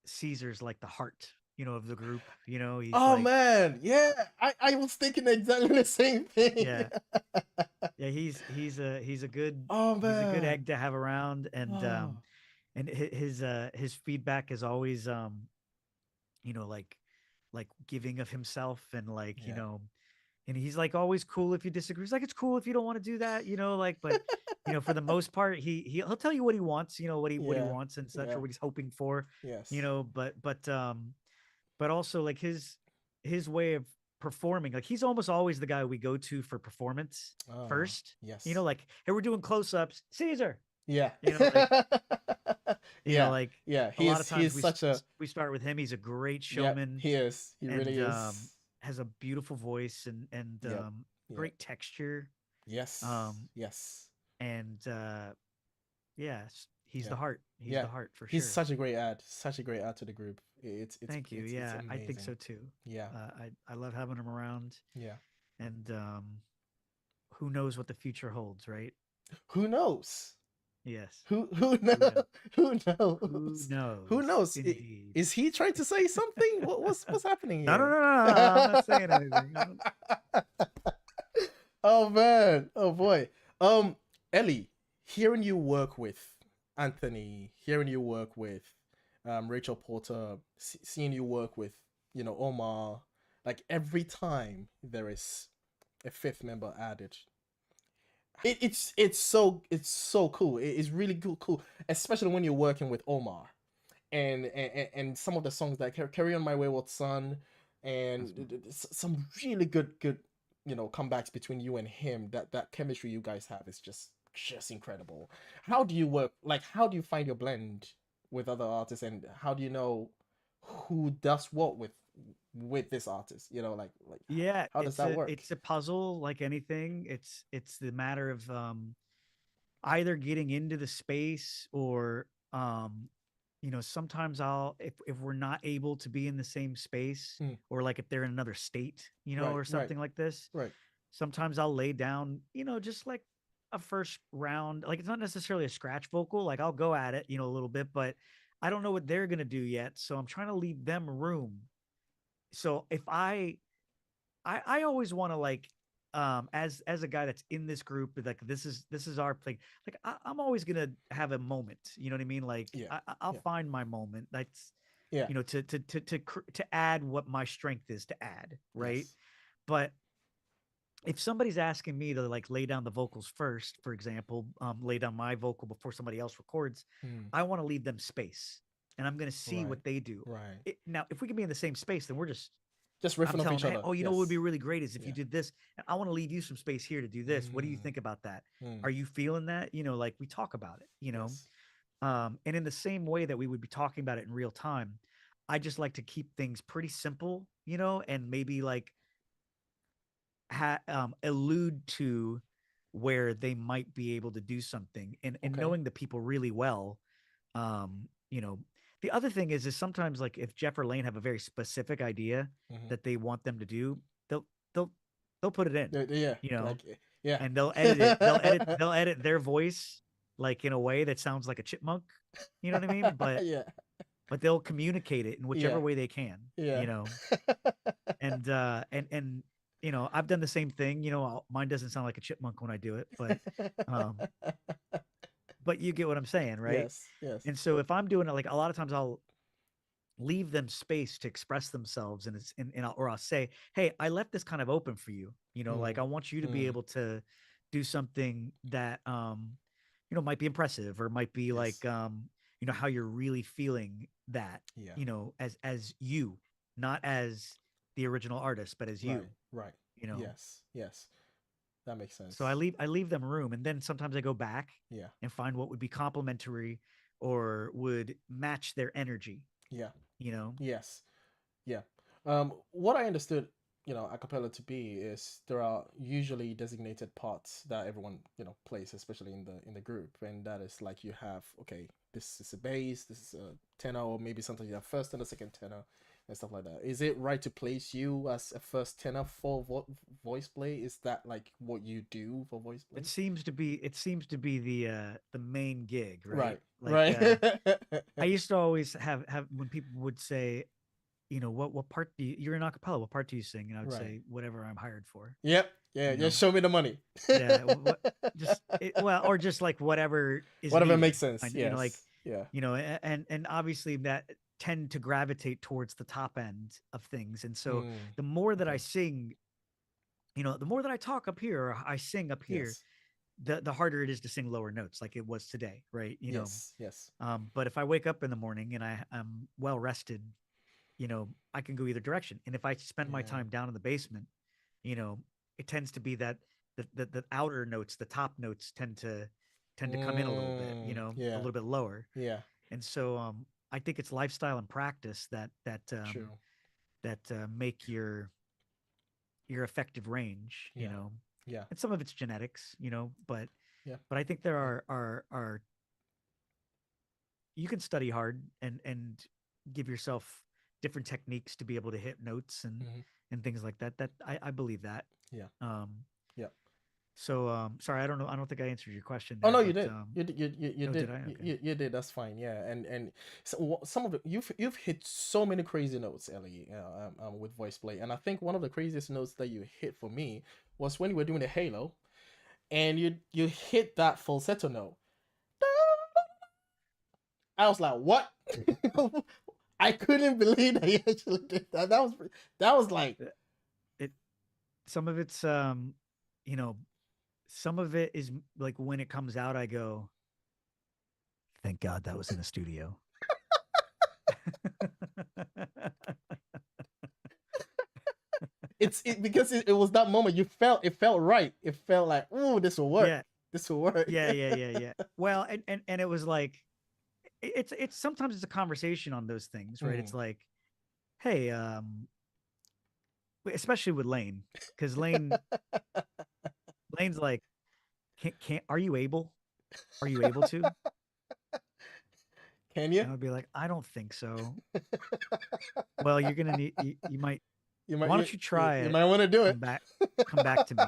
Caesar's like the heart, of the group. He's Oh like, man, yeah. I was thinking exactly the same thing. yeah, yeah, Oh he's a good egg man. to have around, Oh and his feedback is always like giving of himself, and like yeah. and he's like always cool if you disagree. He's like, it's cool if you don't want to do that, like, but for the most part, he'll tell you what he wants, what he Yeah. wants and such, or Yeah. what he's hoping for, Yes. but also like his way of performing, like he's almost always the guy we go to for performance Ah, first, yes. like, hey, we're doing close-ups, Caesar, Yeah. like, Yeah. like Yeah. a He lot of is he times is such a we start with him. He's a great yep, showman, he is. He really and is. has a beautiful voice, and Yep. Yep. great texture, Yes. um, Yes. and yeah, he's the Yeah. heart. He's Yeah. the heart for He's sure. such a great ad. Such a great add to the group. Thank you. It's Yeah, I think amazing. so too. Yeah. I love having him around, Yeah. and who knows what the future holds, right? Who knows? Yes. Who Who knows? know? Who Who knows? Who knows? knows? Indeed. Is he trying to say something? What's happening No, no, here? no, no, no. I'm not saying anything. I don't... Oh man. Oh boy. Um, Ellie, hearing you work with Anthony, hearing you work with Rachel Porter, seeing you work with Omar, like every time there is a fifth member added, it's so cool. It's really cool, especially when you're working with Omar and some of the songs that Carry On My Wayward Son and That's one. some really good comebacks between you and him. That chemistry you guys have is just incredible. How do you work? Like, how do you find your blend with other artists, and how do you know who does what with this artist? Like Yeah, how does that work? it's a puzzle like anything. It's the matter of either getting into the space, or sometimes I'll, if we're not able to be in the same space, Mm, or like if they're in another state, right, or right, something like this, right. sometimes I'll lay down, just like a first round, like it's not necessarily a scratch vocal, like I'll go at it, a little bit, but I don't know what they're going to do yet, so I'm trying to leave them room. So if I always want to like, as a guy that's in this group, like this is our thing, like I'm always gonna have a moment, you know what I mean, like Yeah, I'll yeah, find my moment, that's yeah. to add what my strength is to add, right? Yes. But if somebody's asking me to like lay down the vocals first, for example, lay down my vocal before somebody else records, Mm, I want to leave them space, and I'm going to see right, what they do. right. Now, if we can be in the same space, then Just I'm riffing off telling each them, hey, other. oh, what would be Yes. really great is if you Yeah. did this, and I want to leave you some space here to do this. What do you Mm, think about that? mm, Are you feeling that? Like we talk about it, yes. and in the same way that we would be talking about it in real time, I just like to keep things pretty simple, and maybe like allude to where they might be able to do something, and Okay. knowing the people really well. um you know the other thing is sometimes, like, if Jeff or Lane have a very specific idea Mm-hmm. that they want them to do, they'll they'll they'll put it in, Yeah. you know Like yeah. and they'll edit it, they'll edit their voice like in a way that sounds like a chipmunk, you know what I mean, Yeah. but they'll communicate it in whichever Yeah. way they can, Yeah. and I've done the same thing. Mine doesn't sound like a chipmunk when I do it, um but you get what I'm saying, right? Yes. Yes. And so if I'm doing it, like, a lot of times I'll leave them space to express themselves, and or I'll say, hey, I left this kind of open for you, like Mm, I want you to be mm, able to do something that might be impressive or might be like, Yes. how you're really feeling that, Yeah. as you, not as the original artist, but as Right. you, Right. you know. Yes. Yes. That makes So sense. I leave them room, and then sometimes I go back Yeah. and find what would be complementary or would match their energy, Yeah. you know. Yes. Yeah. What I understood, a cappella to be is there are usually designated parts that everyone, plays, especially in the group, and that is like you have, okay, this is a bass, this is a tenor, or maybe sometimes you have first and a second tenor and stuff like that. Is it right to place you as a first tenor for voice play? Is that like what you do for voice play? It seems to be the main gig, right? Right. Like, Right. I used to always have when people would say, what part do you're in acapella, what part do you sing? And I would Right. say, whatever I'm hired for, Yep. Yeah. you Just know. show me the money. Yeah, well, or just like whatever is Whatever needed. makes sense. Like, Yes. Yeah. and obviously that tend to gravitate towards the top end of things. And so Mm, the more that I okay. sing, the more that I talk up here or I sing up here, Yes. the harder it is to sing lower notes like it was today, right? Yes. Yes. But if I wake up in the morning and I'm well rested, I can go either direction. And if I spend my Yeah. time down in the basement, you know, it tends to be that the outer notes, the top notes tend to come in a little bit, a Yeah. little bit lower. Yeah. And so I think it's lifestyle and practice True. that make your effective range, Yeah. Yeah. and some of it's genetics, but Yeah. I think there Yeah. are you can study hard and give yourself different techniques to be able to hit notes Hmm. and things like that. That I believe that. Yeah. Um, Yeah. so sorry, I don't know. I don't think I answered your question Oh there, no, you but did. You oh, did did. I? Okay. You did. That's fine. Yeah. And so, some of it you've hit so many crazy notes, Ellie, with voice play. And I think one of the craziest notes that you hit for me was when you were doing the Halo, and you hit that falsetto note. I was like, what? I couldn't believe that he actually did that. That was like, Uh, It some of it's you know, some of it is like when it comes out, I go, thank God that was in a studio. because it was that moment it felt right. It felt like, ooh, this will work. Yeah, This will work. yeah. Well, and it was like it's sometimes it's a conversation on those things, right? Mm. It's like, hey, especially with Lane, because Lane's like, can't are you able to? Can you? And I'd be like, I don't think so. Well, you're gonna need you might. You might Why you, don't you you, try you it? might want to do Come it. back, come back to me.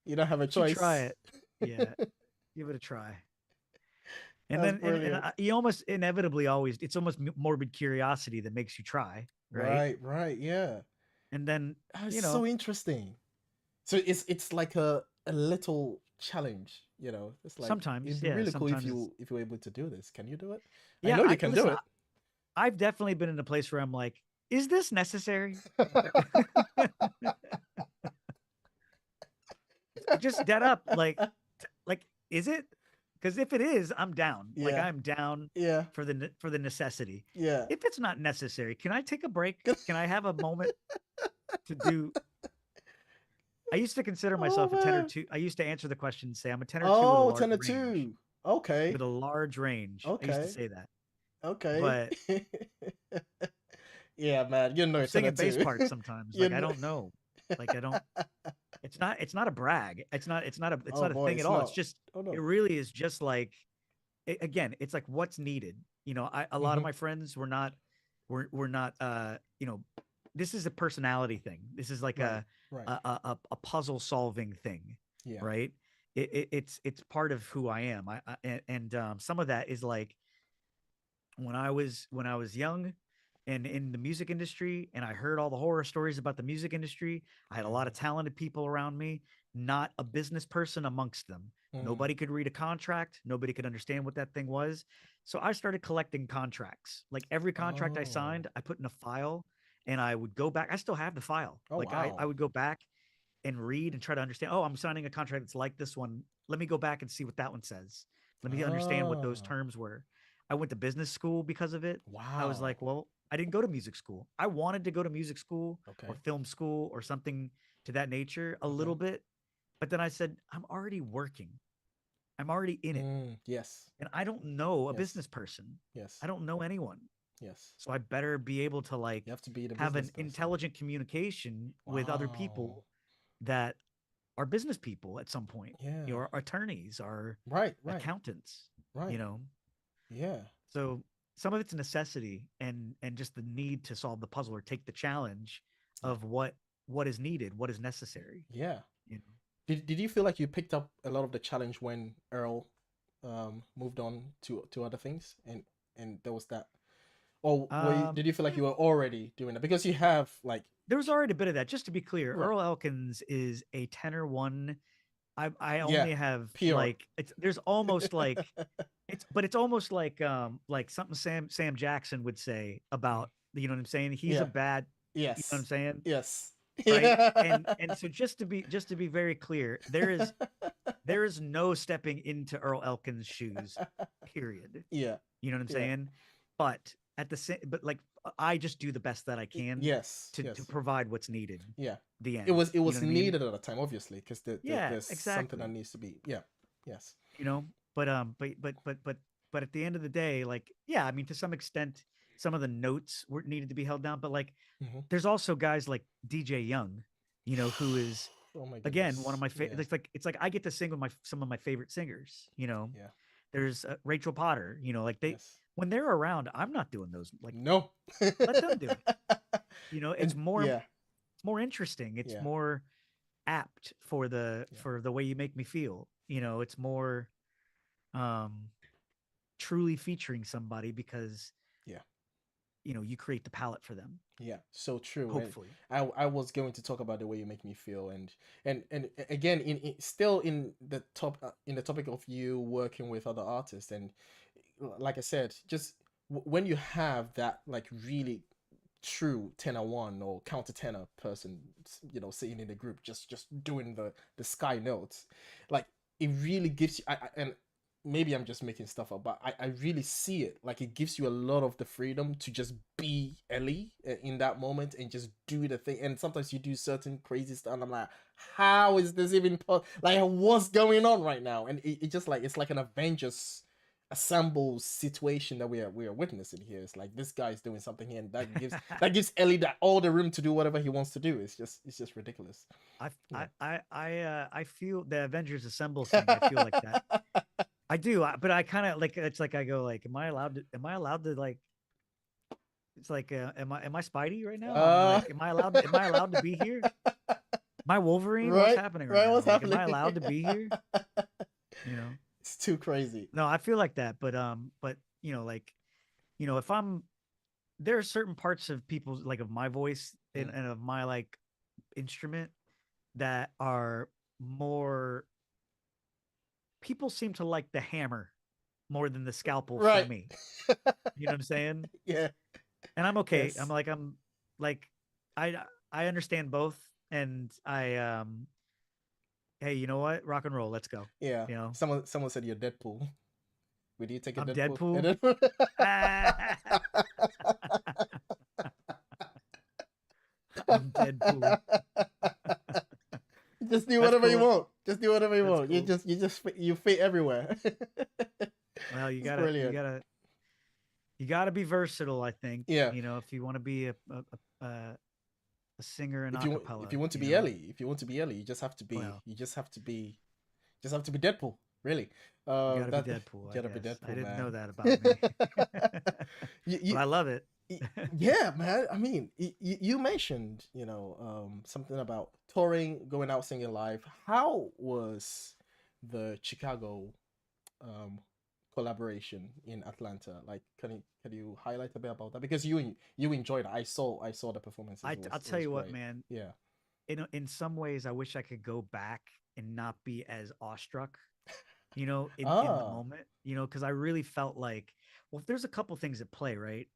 You don't have a Don't you try choice. it? Yeah, give it a try. And That's then brilliant. you almost inevitably always it's almost morbid curiosity that makes you try, right? Right, right, yeah. And then That's you so know interesting. So it's like a little challenge. It's like sometimes it'd be yeah really cool if sometimes it's you were able to do this. Can you do it? I yeah know you I can do listen it. I've definitely been in a place where I'm like, is this necessary? Just dead up, like, is it? Because if it is, I'm down. Like Yeah, I'm down yeah, for the necessity. yeah. If it's not necessary, can I take a break? Can I have a moment to do? I used to consider Oh myself a tenor man. two. I used to answer the question and say I'm a tenor two with a Oh, large 10 to range. 2. Okay. With a large range, I used to Okay. say that, Okay. but Yeah, man. You know I'm it's 10 to singing bass 2. parts sometimes. you Like I know. don't know. Like I don't. It's not a brag. It's Oh not a boy, thing at it's all. It's not. just Oh it no. really is just like again, it's like what's needed. A lot of Hmm. my friends were not this is a personality thing. This is like Right. Right. a puzzle solving thing, Yeah. right? It's part of who I am. And some of that is like when I was young and in the music industry and I heard all the horror stories about the music industry, I had a lot of Hmm. talented people around me, not a business person amongst them. Hmm. Nobody could read a contract, nobody could understand what that thing was. So I started collecting contracts. Like every contract I Oh. signed, I put in a file and I would go back. I still have the file. Oh Like I wow. would go back and read and try to understand. Oh, I'm signing a contract that's like this one. Let me go back and see what that one says. Let me understand what those Oh, terms were. I went to business school because of it. I was wow. like, well, I didn't go to music school. I wanted to go to music school or Okay. film school or something to that nature a Okay. little bit. But then I said, I'm already working. I'm already in it. Yes. And I don't know a Yes. business person. Yes. I don't know anyone. Yes. So I better be able to You like have to be the have business an person. intelligent communication with other Wow. people that are business people at some point, Yeah. or attorneys, or Right. Right. accountants, you Right. know. Yeah. So some of it's a necessity and just the need to solve the puzzle or take the challenge Yeah. of what is needed, what is necessary, Yeah. you Did you feel like you picked up a lot of the challenge when Earl moved on to other things, and there was that, or know. did you feel like you were already doing that because you have like There was already a bit of that. Just to be clear, right, Earl Elkins is a tenor one. I yeah, only have pure. like it's there's almost like it's almost like something Sam Jackson would say Mm. about, you know what I'm saying? He's a Yeah. bad, you know what I'm Yes. saying? Yes. Right? Yeah. And so just to be very clear, there is no stepping into Earl Elkins' shoes, period. Yeah. You know what I'm Yeah. saying? But at the same, but like I just do the best that I can Yes. to Yes. provide what's needed. Yeah. The It end. was it You know was what I mean? needed at the time, obviously, because Yeah, there's something that exactly. needs to be. Yeah. Yes. You know, but at the end of the day, like, yeah, I mean, to some extent, some of the notes were needed to be held down, but like, Hmm. there's also guys like DJ Young, who is Oh my again one of goodness. my favorite. Yeah. It's like I get to sing with my some of my favorite singers. Yeah. There's Rachel Potter. Like they Yes. when they're around, I'm not doing those. Like, No. let them do it. It's And yeah. more interesting. It's Yeah. more apt for the Yeah. way you make me feel. It's more um truly featuring somebody because Yeah. you create the palette for them, Yeah, so true. And hopefully. I was going to talk about the way you make me feel, and again in still in the in the topic of you working with other artists, and like I said, just when you have that like really true tenor one or counter tenor person, sitting in the group just doing the sky notes, like it really gives you and maybe I'm just making stuff up, but I really see it like it gives you a lot of the freedom to just be Ellie in that moment and just do the thing. And sometimes you do certain crazy stuff and I'm like, how is this even like what's going on right now? And it just like it's like an Avengers assemble situation that we are witnessing here. It's like this guy is doing something here, and that gives Ellie that all the room to do whatever he wants to do. It's just ridiculous. Yeah. I feel the Avengers Assemble thing. I feel like that. I do, but I kind of like it's like I go like, am I allowed to like? It's like, am I Spidey right now? I'm uh like, am I allowed to be here? My Wolverine, what's right, happening right right, what's now? Like, am happening? I allowed to be here? You know? It's too crazy. No, I feel like that, but like, if there are certain parts of people's like of my voice and, Mm. and of my like instrument that are more people seem to like the hammer more than the scalpel for Right. me. You know what I'm saying? Yeah. And I'm okay. Yes. I'm like I I understand both, and hey, you know what? Rock and roll, let's go. Yeah. You know, Someone said you're Deadpool. Would you take a I'm Deadpool? Deadpool. A Deadpool? I'm Deadpool. Just do That's whatever you cool. want. Just do whatever you That's want. You cool. just you fit everywhere. Well, It's brilliant. you gotta be versatile. I think, Yeah. if you want to be a singer in If acapella. you want to be Ellie, if you want to be Ellie, you just have to be Well, Deadpool. Really. you gotta be That Deadpool. I gotta be guess I Deadpool, didn't know man. that about me, you, but you I love it. yeah, man. I mean, you mentioned, something about touring, going out singing live. How was the Chicago um collaboration in Atlanta? Like, can you highlight a bit about that? Because you enjoyed it. I saw the performances. I'll It tell was you what, great. man. Yeah. In some ways, I wish I could go back and not be as awestruck, in the Ah. moment, because I really felt like, well, there's a couple things at play, right?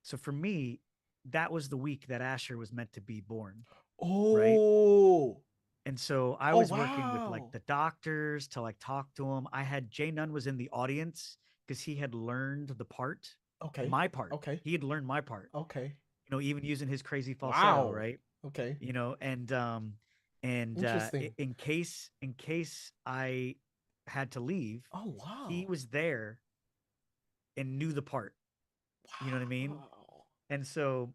So for me, that was the week that Asher was meant to be born, right? Oh. And so I Oh was working with like wow. the doctors to like talk to him. I had Jay Nunn was in the audience because he had learned the part, Okay. my part. Okay. He had learned my part, Okay. even using his crazy falsetto, Wow. right? Okay. And Interesting. in case I had to leave, Oh he wow. was there and knew the part. You know what I mean? Wow. And so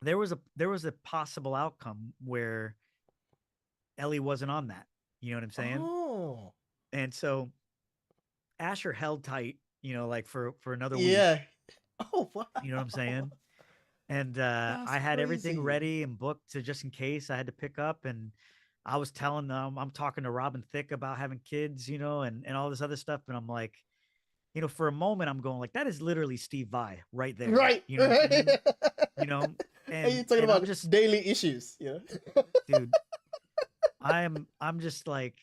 there was a possible outcome where Ellie wasn't on that. You know what I'm saying? Oh. And so Asher held tight, like for another week. Yeah. Oh wow. You know what I'm saying? And That's I had everything crazy. ready and booked to just in case I had to pick up. And I was telling them I'm talking to Robin Thicke about having kids, and all this other stuff. And I'm like, for a moment I'm going like that is literally Steve Vai right there. Right. You know what I'm saying? And You know, you're and talking and I'm about just, daily issues, dude, I'm just like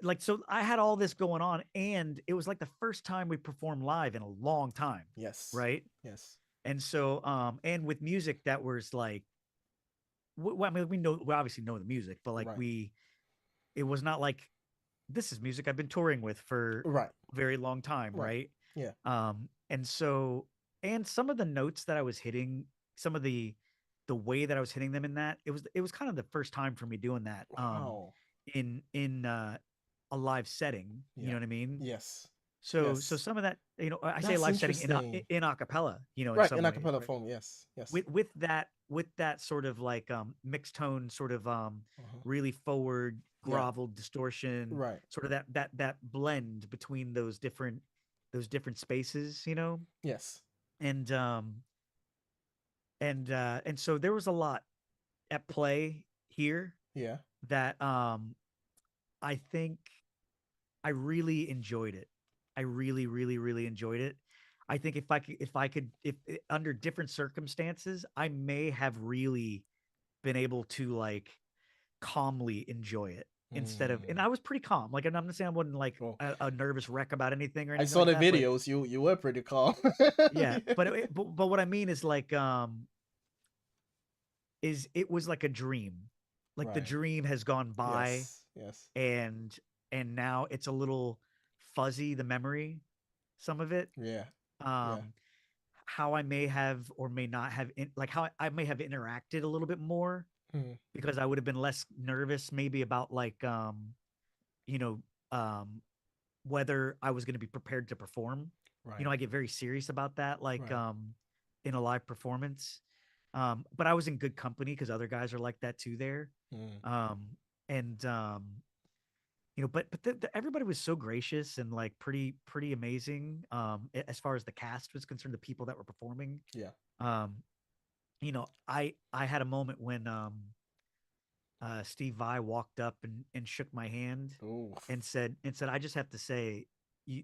like, so I had all this going on, and it was like the first time we performed live in a long time, Yes. right? Yes. And so, and with music that was like, I mean, we obviously know the music, but like Right. it was not like this is music I've been touring with for Right. a very long time, Right. right? Yeah. And so, and some of the notes that I was hitting, some of the way that I was hitting them in that, it was kind of the first time for me doing that, Wow. in a live setting. You Yeah. know what I mean? Yes. So Yes. some of that, I say That's live setting interesting. in acapella, in Right. some In ways, acapella right? form. Yes. Yes. With that sort of like mixed tone, sort of Uh-huh. really forward Yeah. groveled distortion, Right. sort of that blend between those different spaces, Yes. and and so there was a lot at play here Yeah. that I think I really enjoyed it. I really, really, really enjoyed it. I think if under different circumstances, I may have really been able to like calmly enjoy it instead of, and Mm. I was pretty calm. Like, and I'm not saying I wasn't like Well, a nervous wreck about anything or I anything saw like the that, but videos. You were pretty calm. yeah, but what I mean is like, is it was like a dream. Like the Right. dream has gone by, Yes. Yes. and now it's a little fuzzy, the memory, some of it. Yeah. Yeah. um how I may have or may not have like how I may have interacted a little bit more Hmm. because I would have been less nervous maybe about like you know um whether I was going to be prepared to perform. Right. I get very serious about that, like Right. in a live performance. But I was in good company because other guys are like that too there. Mm. Um and but everybody was so gracious and like pretty amazing, as far as the cast was concerned, the people that were performing. Yeah. um I had a moment when Steve Vai walked up and shook my hand Oh. and said, I just have to say,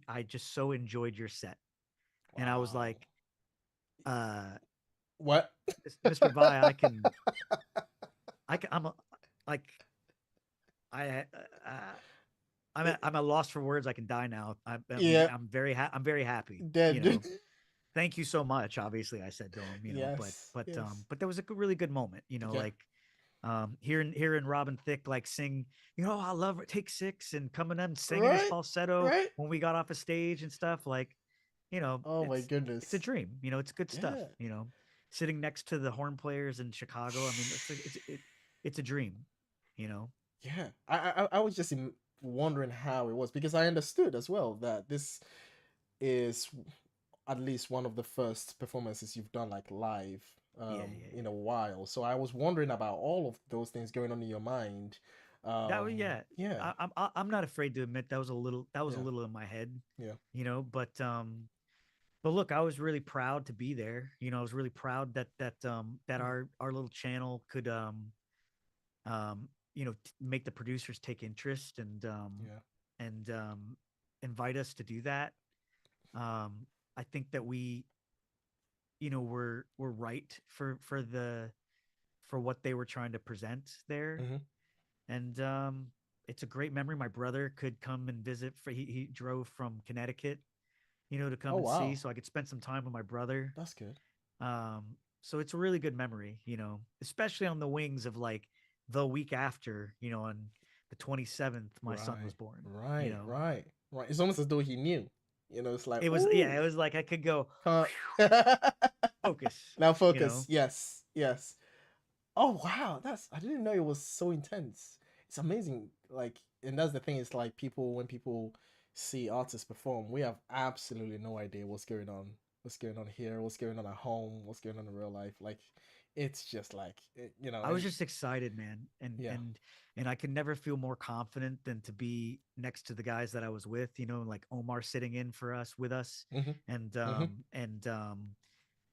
I just so enjoyed your set. And I was Wow. like, uh What? Mr. Vai, I'm a, like, I I'm at loss for words. I can die now. I mean, Yeah. I'm very happy. Dead. Thank you so much. Obviously, I said to him, but Yes. Yes. there was a really good moment. Yeah. Like hearing Robin Thicke like sing, I love Take Six, and coming up and singing his Right. falsetto Right. when we got off a stage and stuff. Like, Oh my it's a goodness. dream. It's good stuff. Yeah. Sitting next to the horn players in Chicago. I mean, it's a dream. You know. Yeah. I was just wondering how it was because I understood as well that this is at least one of the first performances you've done like live Yeah, yeah, in yeah. a while. So I was wondering about all of those things going on in your mind. That was, yeah. Yeah. I'm not afraid to admit that was a Yeah. little in my head, Yeah. but look, I was really proud to be there. I was really proud that Yeah. our little channel could make the producers take interest Yeah. and invite us to do that. I think that we're right for what they were trying to present there. Hmm. And it's a great memory. My brother could come and visit. He drove from Connecticut, to come Oh and see, wow. so I could spend some time with my brother. That's good. So it's a really good memory, especially on the wings of like the week after, on the 27th, my son Right, was born. You right, know, right, right. It's almost as though he knew. It's like, it was, yeah, ooh, it was like I could go can't. focus. Now You focus. know, Yes, yes. Oh wow, I didn't know it was so intense. It's amazing. Like, and that's the thing. It's like when people see artists perform, we have absolutely no idea what's going on here, what's going on at home, what's going on in real life. Like, it's just like I was and just excited, man, and yeah. I could never feel more confident than to be next to the guys that I was with. Like Omar sitting in for us with us, Mhm. and Mhm.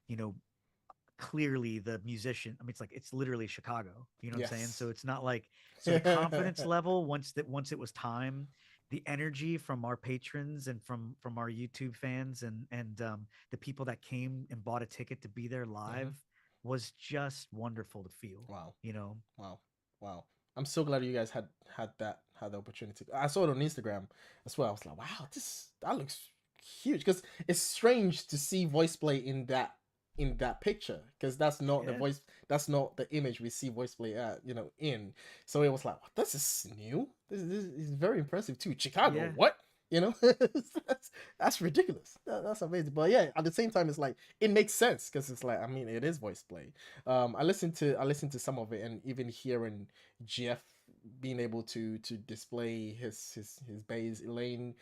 you know, clearly the musician. I mean, it's literally Chicago. You know what I'm saying? So Yes. it's not like, so the confidence level once it was time, the energy from our patrons and from our YouTube fans and the people that came and bought a ticket to be there Mhm. live was just wonderful to feel. Wow. You know, Wow. Wow. I'm so glad you guys had the opportunity. I saw it on Instagram as well. I was like, wow, that looks huge because it's strange to see voice play in that picture because that's not the yeah, voice that's not the image we see voice play at in. So it was like, this is new. This is very impressive too. Chicago, yeah. what? That's ridiculous. That's amazing. But yeah, at the same time, it's like it makes sense because it's like, I mean, it is voice play. I listened to some of it, and even hearing Jeff being able to display his bass, Elaine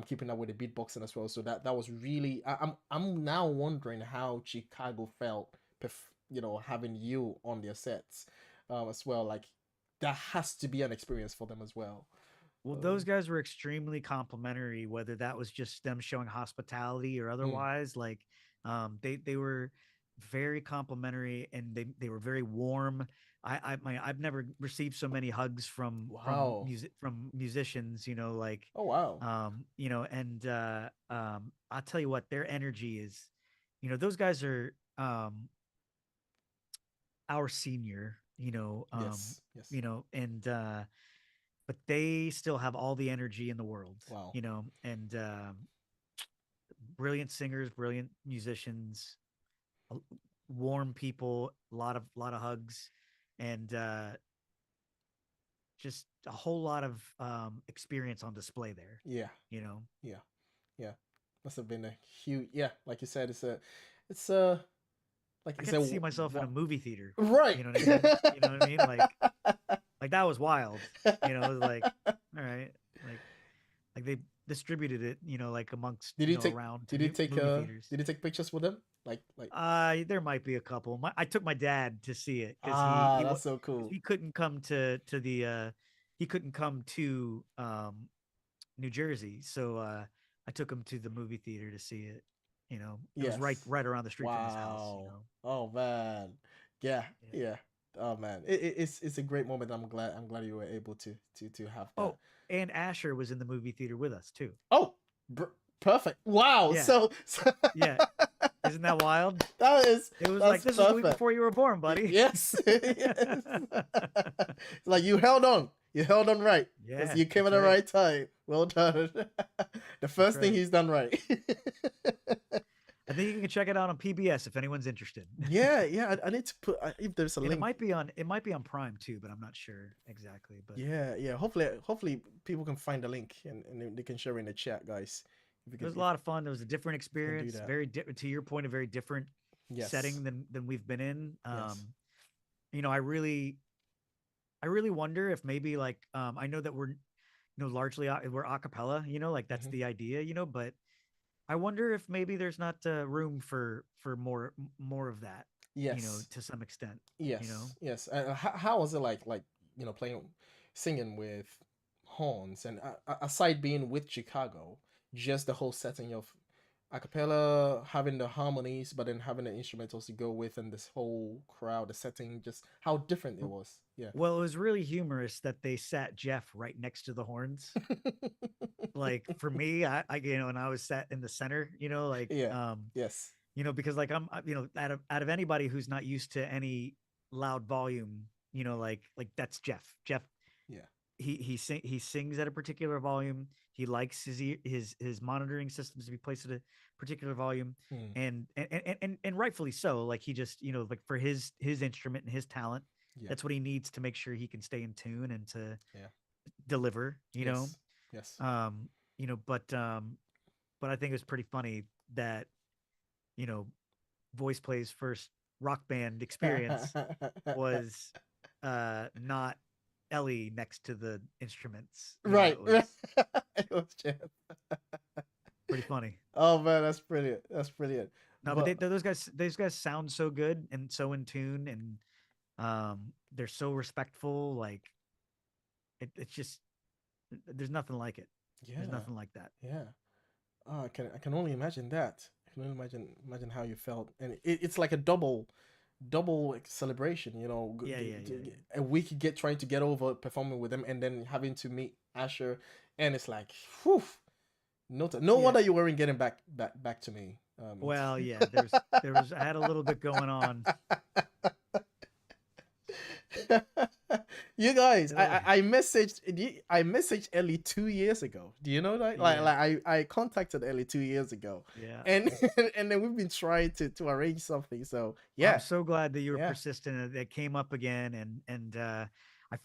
keeping up with the beatboxing as well. So that was really, I'm now wondering how Chicago felt, having you on their sets as well. Like that has to be an experience for them as well. Well, those Um, guys were extremely complimentary, whether that was just them showing hospitality or mm, otherwise. Like, they were very complimentary and they were very warm. I've never received so many hugs wow. from musicians. Oh wow. And I'll tell you what, their energy is. Those guys are our senior. Yes. Yes. And but they still have all the energy in the world, Wow. and brilliant singers, brilliant musicians, warm people, a lot of hugs, and just a whole lot of experience on display there. Yeah. You know, Yeah. Yeah. Must have been a huge. Yeah, like you said, it's a, like I it's got a to see myself in a what? movie theater. Right. You know what I mean? You know what I mean? Like that was wild. It was like, all right, like they distributed it, like amongst, did you take around to did you take movie theaters. did you take pictures with them? Like There might be a couple. I took my dad to see it because that's so cool. he couldn't come to the he couldn't come to New Jersey, so I took him to the movie theater to see it. It was right Yes. right around the street from his house. Wow. Oh man. Yeah. Yeah. Yeah. Oh man. It's a great moment. I'm glad you were able to have that. Oh, and Asher was in the movie theater with us too. Oh, perfect. Wow. Yeah, So yeah. Isn't that wild? that is It was like that's this was the week perfect. before you were born, buddy. Yes. Yes. Like you held on. You held on right. Yeah, You came at that's the right. right time. Well done. The That's first thing right. he's done right. I think you can check it out on PBS if anyone's interested. Yeah, yeah. I need to put if there's a And link. it might be on Prime too, but I'm not sure exactly. But Yeah, yeah. Hopefully people can find the link and they can share in the chat, guys. If you it can was a lot of fun. It was a different if you can do experience, that. very to your point, a very different Yes. setting than we've been in. Yes. I really wonder if maybe like I know that largely we're a cappella, like that's Hmm. the idea, but I wonder if maybe there's not room for more of that, Yes. to some extent, you know. Yes. Yes. How was it like playing singing with horns and aside being with Chicago, just the whole setting of a cappella having the harmonies but then having the instrumentals to go with and this whole crowd, the setting, just how different it was. Yeah. Well, it was really humorous that they sat Jeff right next to the horns. Like for me, and I was sat in the center, Yeah. Yes. because like out of anybody who's not used to any loud volume, like that's Jeff. Jeff, Yeah. he sings at a particular volume. He likes his monitoring systems to be placed at a particular volume, Hmm. and rightfully so. Like he just, like for his instrument and his talent, Yeah. That's what he needs to make sure he can stay in tune and to Yeah. deliver, you know. Yes. Yes. Um, you know, but I think it's pretty funny that, you know, Voice Play's first rock band experience was not Ellie next to the instruments. You know, Right. it It was was just. pretty funny. Oh man, that's brilliant. That's brilliant. No, but But those guys sound so good and so in tune, and they're so respectful. Like it's just there's nothing like it. There's yeah, nothing like that. yeah. I can only imagine that. I can only imagine how you felt, and it's like a double like, celebration. You know, Yeah, yeah, yeah, yeah. a week get trying to get over performing with them, and then having to meet Asher, and it's like, whew, no Yeah. wonder you weren't getting back to me. Well, yeah. There was I had a little bit going on. You guys, Uh, I messaged Ellie 2 years ago. Do you know that? yeah, I contacted Ellie 2 years ago, yeah. and and then we've been trying to arrange something. So Well, I'm yeah, so glad that you were yeah, persistent and it came up again, and I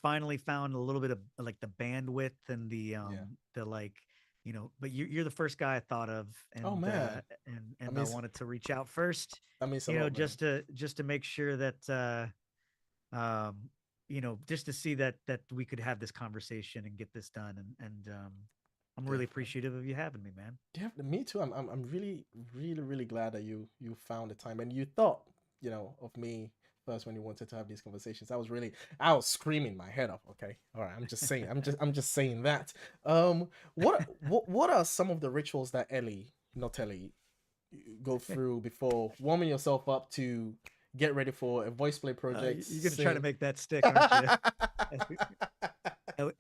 finally found a little bit of like the bandwidth and yeah. the like, you know. But you're the first guy I thought of, Oh man, I and I mean wanted to reach out first, that means a you know, lot, man. just to make sure that um you know, just to see that we could have this conversation and get this done, and I'm really Definitely, appreciative of you having me, man. definitely. Me too. I'm really glad that you found the time and you thought of me first when you wanted to have these conversations. I was screaming my head off. Okay, all right. I'm just saying that. What are some of the rituals that Ellie, not Ellie, go through before warming yourself up to get ready for a voice play project? You're gonna try to Sing. make that stick, aren't you?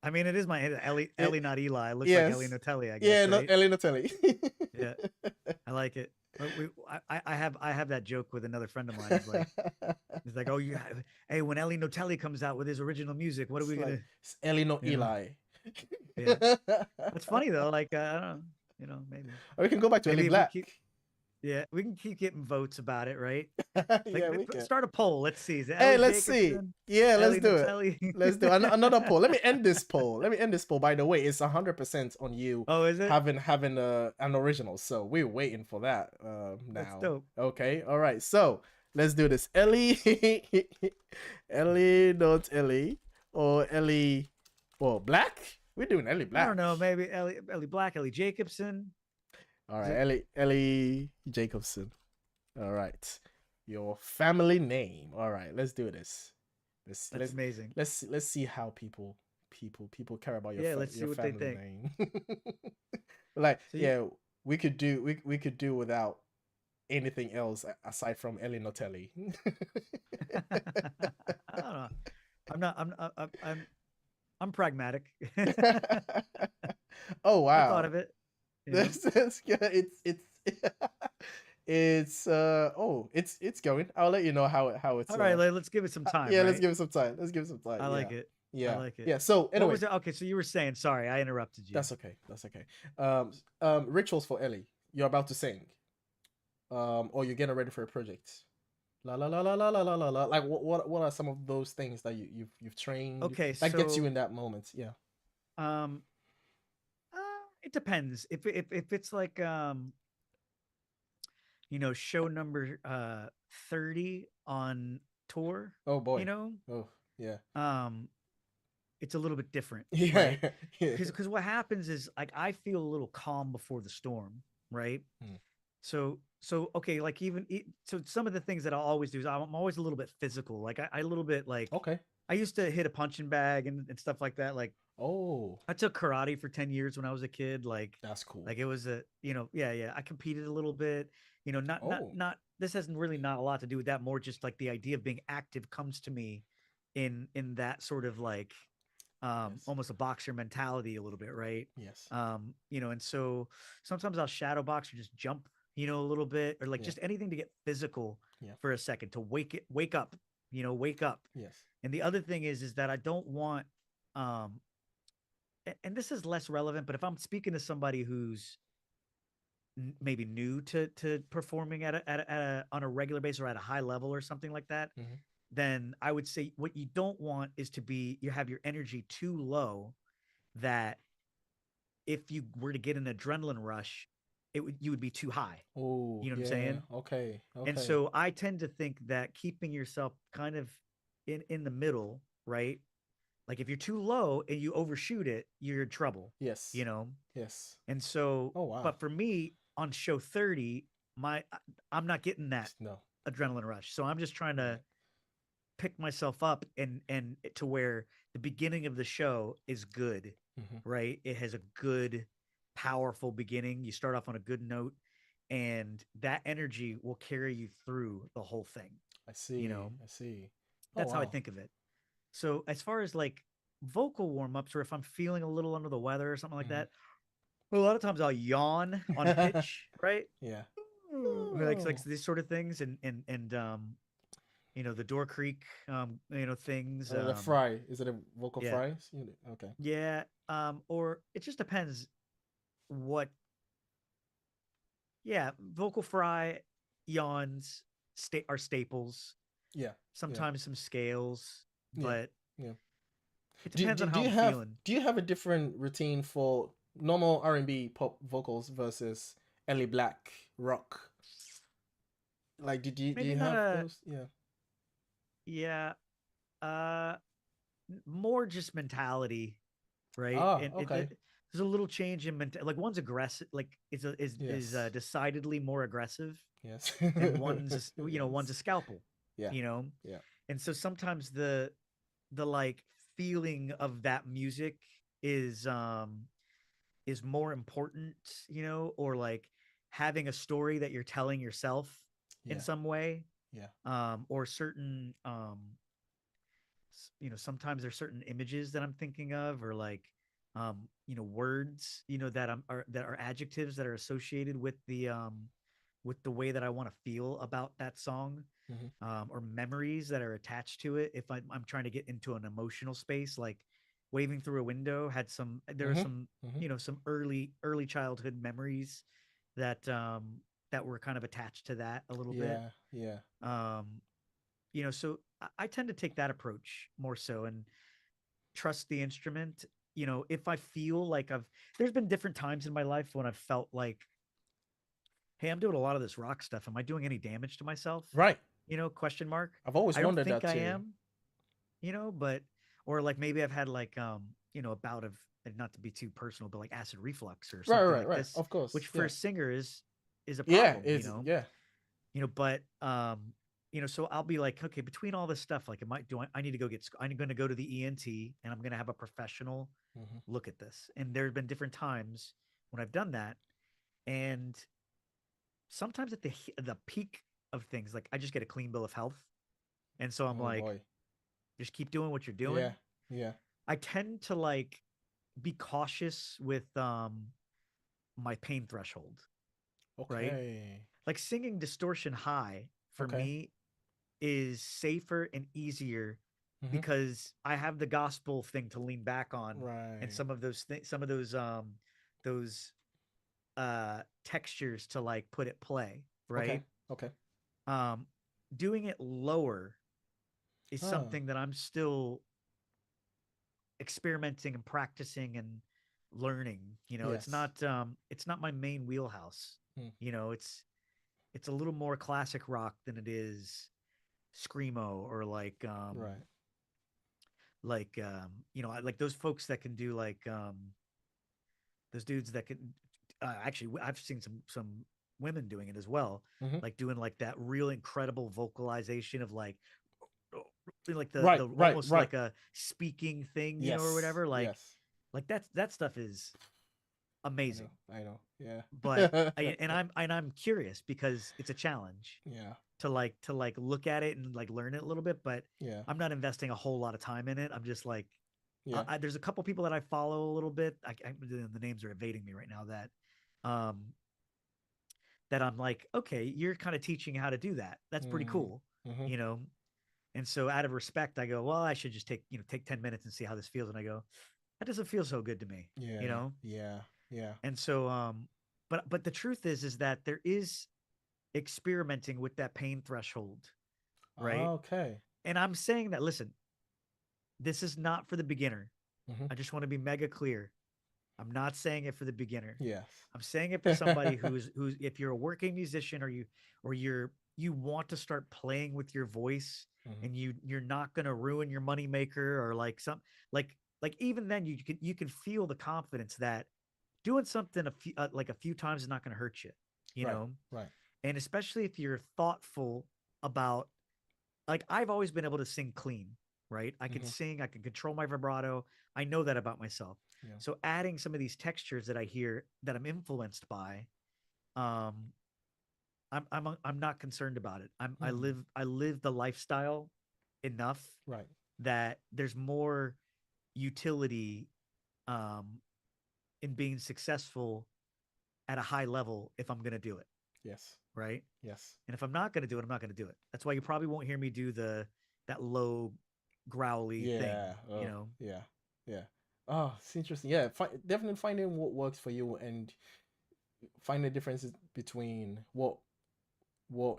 I mean, it is my Ellie, It- not Eli. It looks like Ellie yes. Notelli, I Yeah, guess, not right? Ellie, not Ellie. Yeah, I like it. But I have that joke with another friend of mine. He's like, oh, hey, when Ellie Notelli comes out with his original music, what are It's we like gonna, it's Ellie, not you know? Eli. Yeah, that's funny though. Like, I don't know, you know, Or we can go back to Ellie maybe if we Black. keep, yeah, we can keep getting votes about it, right? Yeah, we can. Start a poll. Let's see. Is it Hey, Ellie let's see. Jacobson, Yeah, let's Ellie do it. Notelli? Let's do another poll. Let me end this poll. Let me end this poll. By the way, it's 100% on you Oh, is it? having an original. So we're waiting for that That's now. dope. Okay. All right. So let's do this. Ellie, Ellie, not Ellie, or Ellie, well, Black. We're doing Ellie I don't Black. know. Maybe Ellie Black, Ellie Jacobson. All Is right, it? Ellie Jacobson. All right. Your family name. All right, let's do this. Let's That's let's amazing. let's see how people care about Yeah, let's see your what they family think. name. Like, So you, yeah, we could do without anything else aside from Ellie Notelli. I don't know. I'm not. I'm pragmatic. Oh I thought wow. of it. You know. That's good. It's going. I'll let you know how it's All right, let's give it some time. yeah, let's Right. give it some time. Let's give it some time. I Yeah. like it. I Yeah. like it. Yeah. So What anyway, was it? Okay, so you were saying. Sorry, I interrupted you. that's okay. That's okay. Rituals for Ellie. You're about to sing. Or you're getting ready for a project. La la la la la la la la la. Like what are some of those things that you've trained Okay, that gets you so in that moment? Yeah. um, it depends. If it's like you know, show number 30 on tour, Oh you boy. know, Oh yeah. um, it's a little bit different, Yeah. right? Yeah. Because what happens is like I feel a little calm before the storm, right? Hmm. So okay, like so some of the things that I'll always do is I'm always a little bit physical. Like I a little bit like Okay. I used to hit a punching bag and stuff like that. Like Oh, I took karate for 10 years when I was a kid. that's cool. Like it was a, you know, yeah, yeah. I competed a little bit, you know, Oh, not, this hasn't really not a lot to do with that. More just like the idea of being active comes to me in that sort of like, yes. almost a boxer mentality a little bit. Right. Yes. You know, and so sometimes I'll shadow box or just jump, you know, a little bit or like Yeah. just anything to get physical Yeah. for a second to wake up, you know, wake up. Yes. And the other thing is that I don't want, um, and this is less relevant, but if I'm speaking to somebody who's maybe new to performing on a regular basis or at a high level or something like that, Hmm. then I would say what you don't want is to be you have your energy too low that if you were to get an adrenaline rush, you would be too high. Oh, You know what I'm yeah. saying? Okay. And Okay. so I tend to think that keeping yourself kind of in the middle, right? Like if you're too low and you overshoot it, you're in trouble, Yes. you know? Yes. And so, Oh, wow. but for me on show 30, my I'm not getting that No. adrenaline rush. So I'm just trying to Right. pick myself up and to where the beginning of the show is good, Hmm. right? It has a good, powerful beginning. You start off on a good note, and that energy will carry you through the whole thing. I You see. know, I see. Oh, that's how I wow. think of it. So as far as like vocal warm ups, or if I'm feeling a little under the weather or something like Hmm. that, a lot of times I'll yawn on pitch, right? Yeah. Like Oh. these sort of things, and the Door Creek, things. The fry. Is it a vocal Yeah, fries? Okay. yeah. Or it just depends what. Yeah, vocal fry, yawns, are staples. Yeah. Yeah. Sometimes some scales, Yeah. but Yeah. it Do, depends do, on do how you I'm have feeling. do you have a different routine for normal R&B pop vocals versus Ellie Black rock? Like, do you Maybe not have a those? Yeah. yeah. Uh, More just mentality, right? Ah, And okay. there's a little change in like one's aggressive, like is Yes. decidedly more aggressive, Yes. and one's a Yes. scalpel, Yeah. you know. Yeah. And so sometimes the like feeling of that music is um is more important, or like having a story that you're telling yourself in Yeah. some way, Yeah. or certain sometimes there's certain images that I'm thinking of, or like words, that are adjectives that are associated with the way that I want to feel about that song, Hmm. or memories that are attached to it. If I'm trying to get into an emotional space, like Waving Through a Window there are Hmm. some, Hmm. some early childhood memories that were kind of attached to that a little bit. Yeah. Yeah. Um, so I tend to take that approach more so and trust the instrument. If I feel like there's been different times in my life when I've felt like, hey, I'm doing a lot of this rock stuff. Am I doing any damage to myself? Right. Question mark. I've always I don't wondered think that I too. am, but, or like maybe I've had like, a bout of, and not to be too personal, but like acid reflux or Right. something Right. like Right. this, Of course. which for Yeah. a singer is a Yeah. problem, Is yeah. but so I'll be like, okay, between all this stuff, like, I need to go I'm going to go to the ENT, and I'm going to have a professional Hmm. look at this. And there have been different times when I've done that, and sometimes at the peak of things, like I just get a clean bill of health, and so I'm Oh like, boy. just keep doing what you're Yeah. doing. Yeah. I tend to like be cautious with my pain threshold, right? Okay. Like singing distortion high for Okay. me is safer and easier Hmm. because I have the gospel thing to lean back on, and Right. some of those textures to like put at play, Okay. right? Okay. Um Doing it lower is Ah. something that I'm still experimenting and practicing and learning. Yes. It's not my main wheelhouse. Mm. It's a little more classic rock than it is screamo, or Right. like those folks that can do like those dudes that can actually I've seen some women doing it as well, Hmm. like doing like that real incredible vocalization of like Right. the Right. almost Right. like a speaking thing, or Yes. whatever, Yes. like that stuff is I know. amazing. I know. Yeah. But I'm curious because it's a challenge Yeah. to look at it and like learn it a little bit, but Yeah. I'm not investing a whole lot of time in it. I'm just like, Yeah. there's a couple people that I follow a little bit. The names are evading me right now. Um, that I'm like, okay, you're kind of teaching how to do that. That's pretty Mm. cool, Hmm. you know. And so, out of respect, I go, well, I should just take 10 minutes and see how this feels. And I go, that doesn't feel so good to me, you Yeah. know. Yeah. Yeah. And so, but the truth is that there is experimenting with that pain threshold, right? Okay. And I'm saying that, listen, this is not for the beginner. Hmm. I just want to be mega clear. I'm not saying it for the beginner. Yes. I'm saying it for somebody who's if you're a working musician, or you want to start playing with your voice, Hmm. and you're not going to ruin your moneymaker, or like some like even then you can feel the confidence that doing something a few times is not going to hurt you, you Right. know? Right. And especially if you're thoughtful about, like, I've always been able to sing clean, right? I can Hmm. sing, I can control my vibrato. I know that about myself. Yeah. So adding some of these textures that I hear that I'm influenced by, um, I'm not concerned about it. Hmm. I live the lifestyle enough Right. that there's more utility, um, in being successful at a high level if I'm gonna do it, Yes. right? Yes. And if I'm not gonna do it, I'm not gonna do it. That's why you probably won't hear me do that low growly thing, Yeah. you Oh, know. yeah. Yeah. Oh, it's interesting. Yeah. Definitely finding what works for you and find the differences between what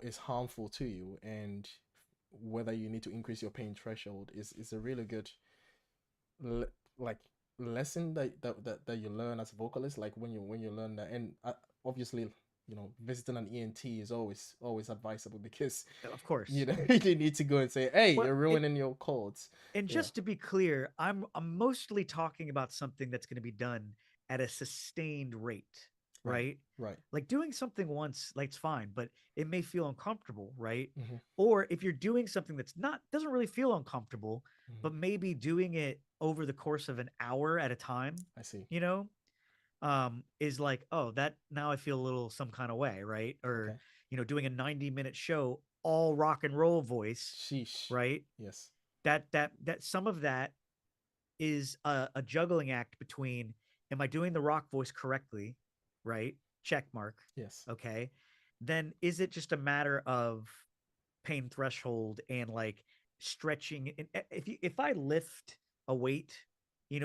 is harmful to you and whether you need to increase your pain threshold is a really good like lesson that you learn as a vocalist, like when you learn that. And obviously, visiting an ENT is always advisable because Of course. you know you need to go and say, hey, Well, you're ruining your chords. and Yeah. just to be clear, I'm mostly talking about something that's going to be done at a sustained rate, Right. right? Right. Like doing something once, like, it's fine, but it may feel uncomfortable, right? Hmm. Or if you're doing something that's not doesn't really feel uncomfortable, Hmm. but maybe doing it over the course of an hour at a time, I see. you know, is like, oh, that now I feel a little some kind of way, right? Or, Okay. doing a 90-minute show all rock and roll voice, Sheesh. right? Yes. That some of that is a juggling act between, am I doing the rock voice correctly, right? Check mark. Yes. Okay. Then is it just a matter of pain threshold and, like, stretching? And if I lift a weight,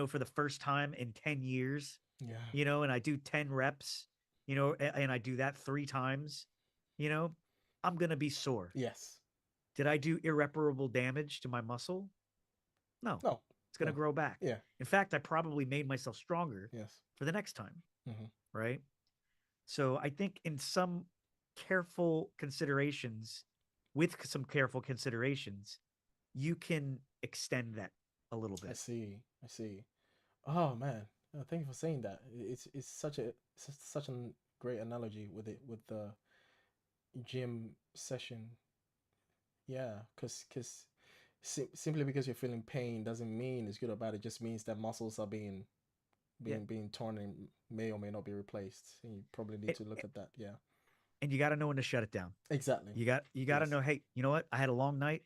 for the first time in 10 years, Yeah. and I do 10 reps, and I do that 3 times, you know, I'm going to be sore. Yes. Did I do irreparable damage to my muscle? No, No. it's going to No. grow back. Yeah. In fact, I probably made myself stronger Yes. for the next time, Hmm. right? So I think in some careful considerations, with some careful considerations, you can extend that a little I bit. see. I see. Oh man, thank you for saying that. It's such a great analogy with it with the gym session. Yeah, because simply because you're feeling pain doesn't mean it's good or bad. It just means that muscles are Yeah. being torn and may or may not be replaced. And you probably need It, to look at that. Yeah, and you got to know when to shut it down. exactly. You got to Yes. know, hey, you know what? I had a long night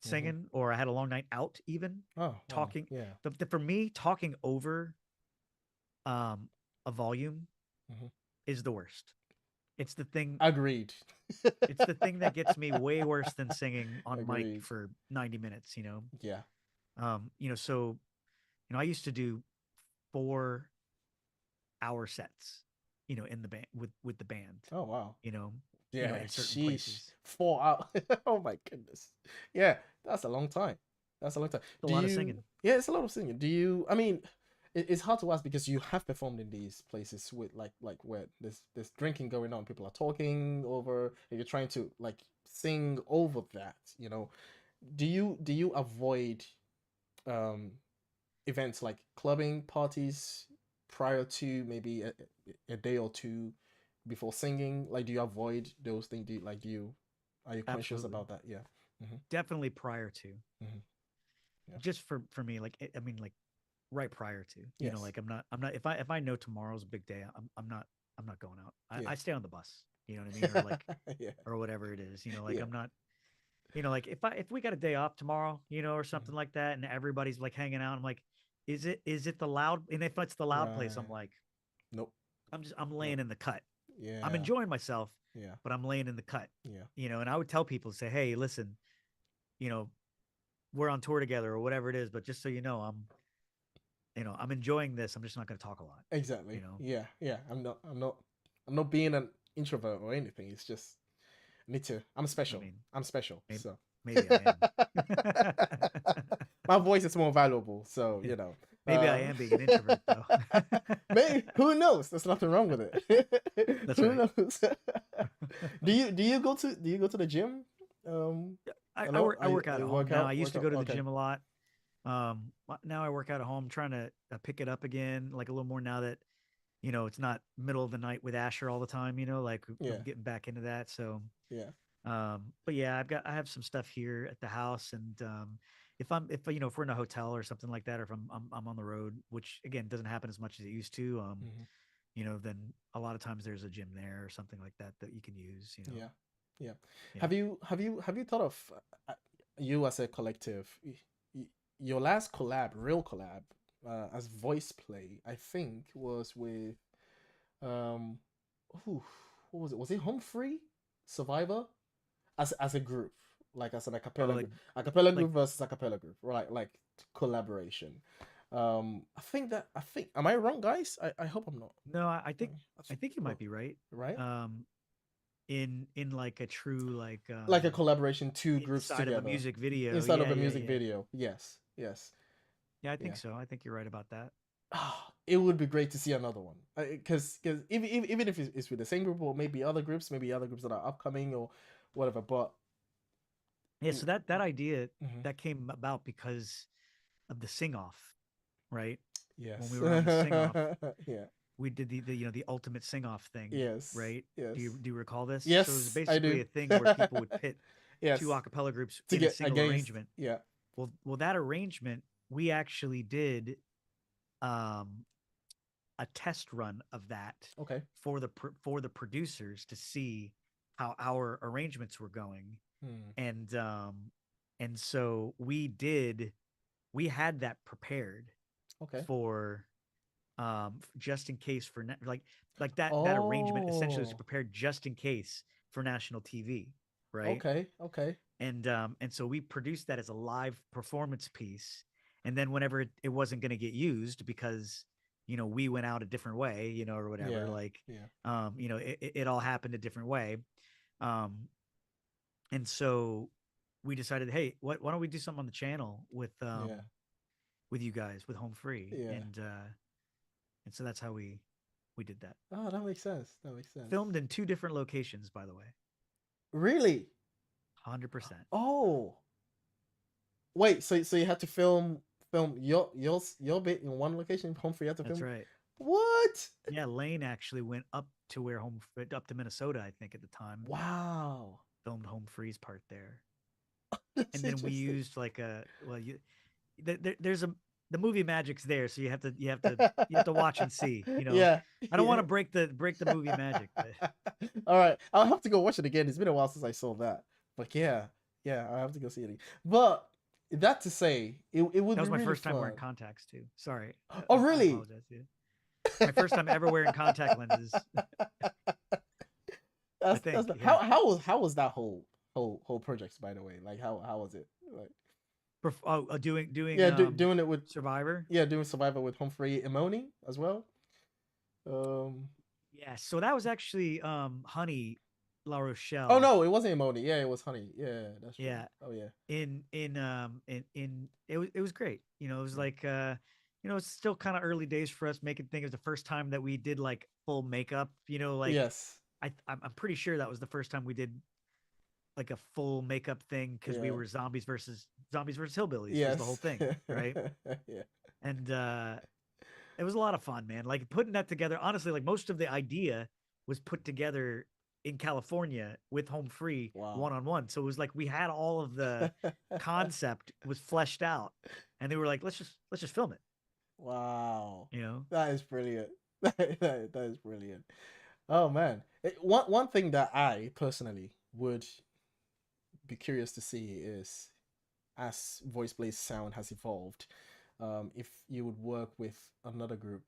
Mm-hmm. singing, or I had a long night out, even Oh wow. talking. Yeah. For me, talking over um a volume Mm-hmm. is the worst. It's the thing Agreed. it's the thing that gets me way worse than singing on mic Agreed. for 90 minutes, Yeah. So, I used to do 4-hour sets, in the band, with the band, Oh wow. you know, Yeah, in certain sheesh. places. 4 hours. Oh my goodness. Yeah, that's a long time. That's a long time. It's a Do lot of you? singing. Yeah, it's a lot of singing. Do you? I mean, it's hard to ask because you have performed in these places with like where there's drinking going on, people are talking over, and you're trying to like sing over that. Do you avoid um events like clubbing parties prior to maybe a day or two before singing? Like, do you avoid those things? Are you conscious Absolutely. about that? Yeah. Hmm. Definitely prior to. Hmm. Yeah. Just for me, like, I mean, like, right prior to, Yes. like, I'm not, if I know tomorrow's a big day, I'm not going out. Yeah. I stay on the bus, you know what I mean? Or like, Yeah. or whatever it is, like, Yeah. I'm not, like, if we got a day off tomorrow, or Hmm. something like that, and everybody's like hanging out, I'm like, is it the loud? And if it's the loud place, I'm Right. like, Nope. I'm laying Nope. in the cut. I'm Yeah. enjoying myself, Yeah. but I'm laying in the cut. Yeah. And I would tell people, say, hey, listen, you know, we're on tour together or whatever it is, but just so you know, I'm enjoying this. I'm just not going to talk a lot. You Exactly. know, Yeah. Yeah. I'm not. I'm not being an introvert or anything. It's just me too. I'm I special. mean, I'm special. maybe, So maybe I am. my voice is more valuable. So Yeah. you know. Maybe I Uh, am being an introvert though. maybe who knows? There's nothing wrong with it. That's Who right. knows? Do you go to the gym? Um, I, a I lot. work I work out at home Work now. I out. used Work to out. go to the Okay. gym a lot. Now I work out at home. I'm trying to pick it up again, like a little more now that it's not middle of the night with Asher all the time. Like I'm Yeah. getting back into that. So, Yeah. but yeah, I have some stuff here at the house, and if we're in a hotel or something like that, or if I'm on the road, which again doesn't happen as much as it used to. Hmm. Then a lot of times there's a gym there or something like that that you can use. Yeah. Yeah. Yeah. Have you thought of uh, you as a collective? Y- your last collab, real collab, as voice play, I think was with um, who, what was it? Was it Home Free Survivor as a group, like as an Oh, acapella group, acapella like group versus acapella group, right? Like collaboration. I think. Am I wrong, guys? I hope I'm not. no, I think That's I think you might be right. right. Um, in like a true like Like a collaboration, two groups inside of a together music video. inside Yeah, of a yeah, music yeah. video. Yes, yes, Yeah, I think yeah. so. I think you're right about that. It would be great to see another one, because even if it's with the same group or maybe other groups that are upcoming or whatever. But Yeah, so that idea mhm. that came about because of the sing off, right? When we Yes, were on the sing off, yeah, we did the ultimate sing off thing, yes, right? Do yes, you recall this? So it was yes, I basically do. a thing where people would pit two Yes, a cappella groups to in a get single against. arrangement. Yeah. Well, that arrangement we actually did um a test run of that Okay. for the producers to see how our arrangements were going, Hmm. and so we had that prepared Okay. for just in case for like that arrangement essentially was Oh. prepared just in case for national TV, right? Okay. Okay. And so we produced that as a live performance piece, and then whenever it wasn't going to get used because we went out a different way, or whatever, Yeah. like Yeah. it all happened a different way, um and so we decided, hey, why don't we do something on the channel Yeah. with you guys with Home Free, Yeah. and so that's how we did that. Oh, that makes sense. That makes sense. Filmed in two different locations, by the way. Really? 100%. Oh. Wait. So you had to film your bit in one location. Home free. You had to That's film. right. What? Yeah, Lane actually went up to up to Minnesota, I think, at the time. Wow. Filmed Home Free's part there, That's and then we interesting. used like there's the movie magic's there, so you have to watch and see. Yeah. I don't want Yeah. to break the movie magic, but All right. I'll have to go watch it again. It's been a while since I saw that. But yeah. Yeah. I have to go see it again. But that to say, it would that be was my really first time fun. wearing contacts too. Sorry, Oh, I really? apologize. Dude. My first time ever wearing contact lenses. I That's think, the, yeah. how was that whole project, by the way? Like how was it? Like Doing yeah, doing it with Survivor. yeah, doing Survivor with Humphrey Imoni as well. Um Yeah, so that was actually Honey La oh Rochelle. no, it wasn't Imoni. Yeah, it was Honey. Yeah, that's true. Yeah, Oh yeah. in it was great. It was Yeah. like it's still kind of early days for us making things. It was the first time that we did like full makeup. Like Yes. I'm pretty sure that was the first time we did like a full makeup thing because we Yeah. were zombies versus hillbillies was the whole Yes. thing, right? Yeah. And it was a lot of fun, man. Like putting that together. Honestly, like most of the idea was put together in California with Home Free Wow. one on one. So it was like we had all of the concept was fleshed out, and they were like, let's just film it. Wow. You know, That is brilliant. That is brilliant. Oh man. One thing that I personally would be curious to see is, as VoicePlay's sound has evolved, if you would work with another group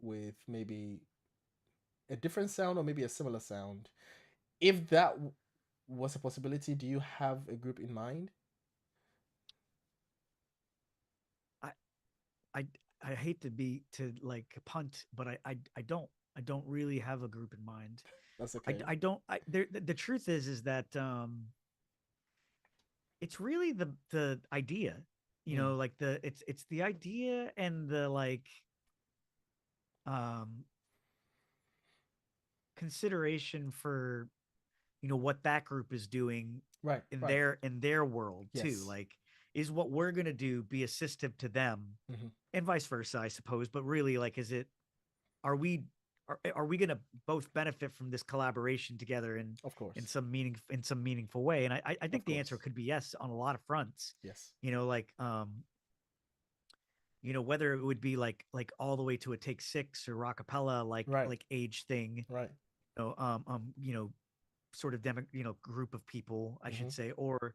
with maybe a different sound or maybe a similar sound. If that was a possibility, do you have a group in mind? I I I hate to be to like punt, but I don't. I don't really have a group in mind. That's okay. I don't. The truth is that it's really the idea, Mm. like it's the idea and the like um consideration for what that group is doing Right, in right. their world too. Yes. Like, is what we're gonna do be assistive to them, Hmm. and vice versa, I suppose. But really, like, is it are we are we gonna both benefit from this collaboration together Of in course. some meaningful way? And I Of think the answer course. could be yes on a lot of fronts. Yes. Like whether it would be like all the way to a Take Six or Rockapella, Right, like age thing, right. you know, um, um, you know, sort of group of people, I Hmm. should say, or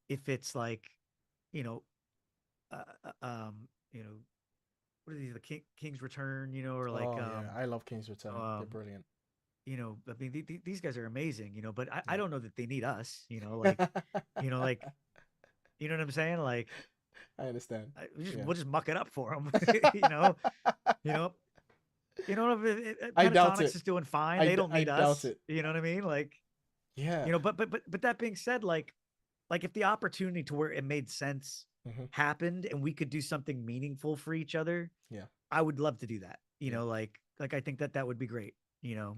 if it's like, you know, uh, uh, um, you know, what are these, the King's Return, or like, Oh yeah, I love King's Return. They're um, brilliant. I mean, these guys are amazing, but I Yeah. don't know that they need us, like, like, you know what I'm saying? Like, I understand. Yeah. we'll just muck it up for them, you know, you know, I doubt Pentatonics it. is doing fine. They don't I need doubt us. it. You know what I mean? Like, Yeah. but that being said, like if the opportunity to where it made sense Hmm. happened and we could do something meaningful for each other, Yeah. I would love to do that. Yeah. Like I think that would be great. Yeah.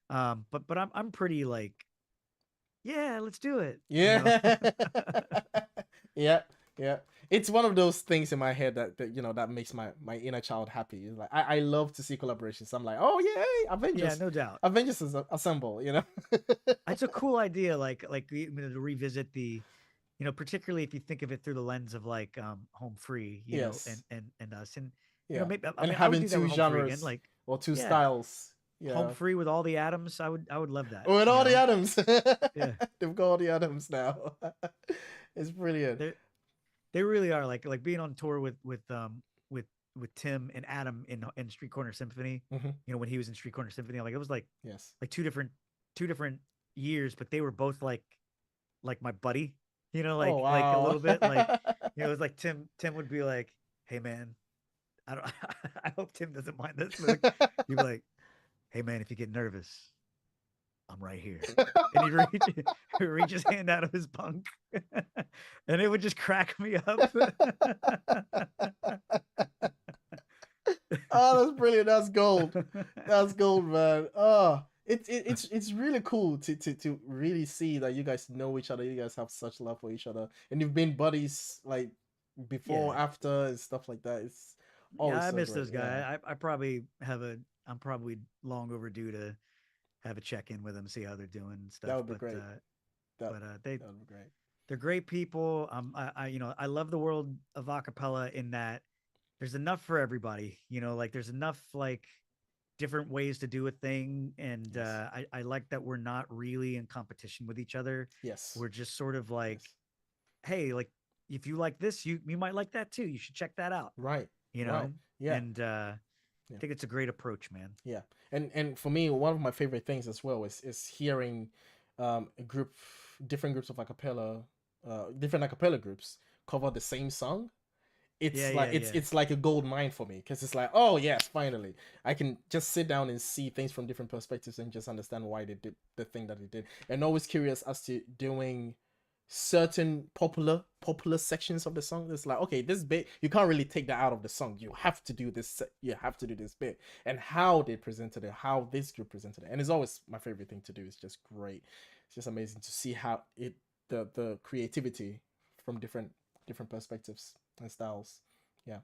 But I'm pretty like, yeah, let's do it. Yeah. Yeah. Yeah. It's one of those things in my head that makes my inner child happy. It's like I love to see collaborations. I'm like, oh yeah, hey, Yeah, Avengers, no doubt. Avengers assemble. It's a cool idea. Like to revisit the, particularly if you think of it through the lens of like Home Free, Yes. and us, and Yeah. maybe I And mean I would having do that two with Home Free again. genres Like, or two yeah, styles. Home Yeah. Free with all the atoms. I would love that. With all the atoms. Yeah, They've got all the atoms now. It's brilliant. they really are like being on tour with Tim and Adam in Street Corner Symphony. Hmm. When he was in Street Corner Symphony, like it was Yes. like two different years, but they were both like my buddy. Oh Like a wow. little bit like it was like Tim would be like, "Hey man, I don't I hope Tim doesn't mind this." But like, he'd be like, "Hey man, if you get nervous, I'm right here." And he'd reach his hand out of his bunk, and it would just crack me up. Oh, that's brilliant. That's gold. That's gold, man. Oh, it's really cool to really see that you guys know each other. You guys have such love for each other, and you've been buddies like before, Yeah, after, and stuff like that. It's yeah, always I so miss great. those Yeah, guys. I probably have a. I'm probably long overdue to have a check in with them, see how they're doing and that stuff. would be great. That They that would be great. they're great people. I love the world of acapella in that there's enough for everybody. Like there's enough like different ways to do a thing, and Yes. I like that we're not really in competition with each other. Yes. We're just sort of like, Yes. hey, like if you like this, you might like that too. You should check that out. Right. You Right. know, Yeah. and Yeah. I think it's a great approach, man. Yeah. And for me, one of my favorite things as well is hearing a group, different groups of acapella, different acapella groups cover the same song. Yeah, It's like yeah, yeah. it's like a gold mine for me because it's like, oh yes, finally I can just sit down and see things from different perspectives and just understand why they did the thing that they did, and always curious as to doing certain popular sections of the song. It's like, okay, this bit you can't really take that out of the song. You have to do this. You have to do this bit, and how they presented it, how this group presented it, and it's always my favorite thing to do. It's just great. It's just amazing to see how the creativity from different perspectives and styles. Yeah,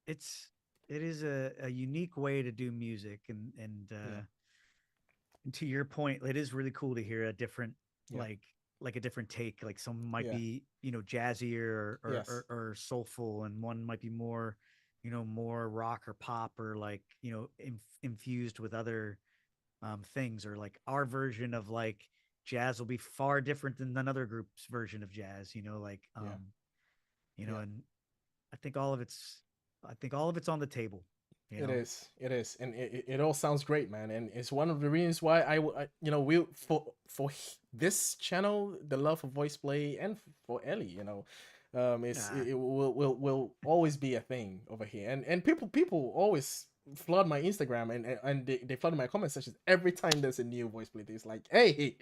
it's it is a unique way to do music, yeah, and to your point, it is really cool to hear a different yeah, like a different take. Like some might yeah. be jazzier Yes, or soulful, and one might be more more rock or pop, or like infused with other things, or like our version of like jazz will be far different than another group's version of jazz. Like yeah, yeah. and I think all of it's I think all of it's on the table. You It know. is, it is, and it all sounds great, man. And it's one of the reasons why we this channel, the love for voice play and for Ellie, Ah, it will always be a thing over here, and people always flood my Instagram and they flood my comment sections every time there's a new voice play. It's like, hey,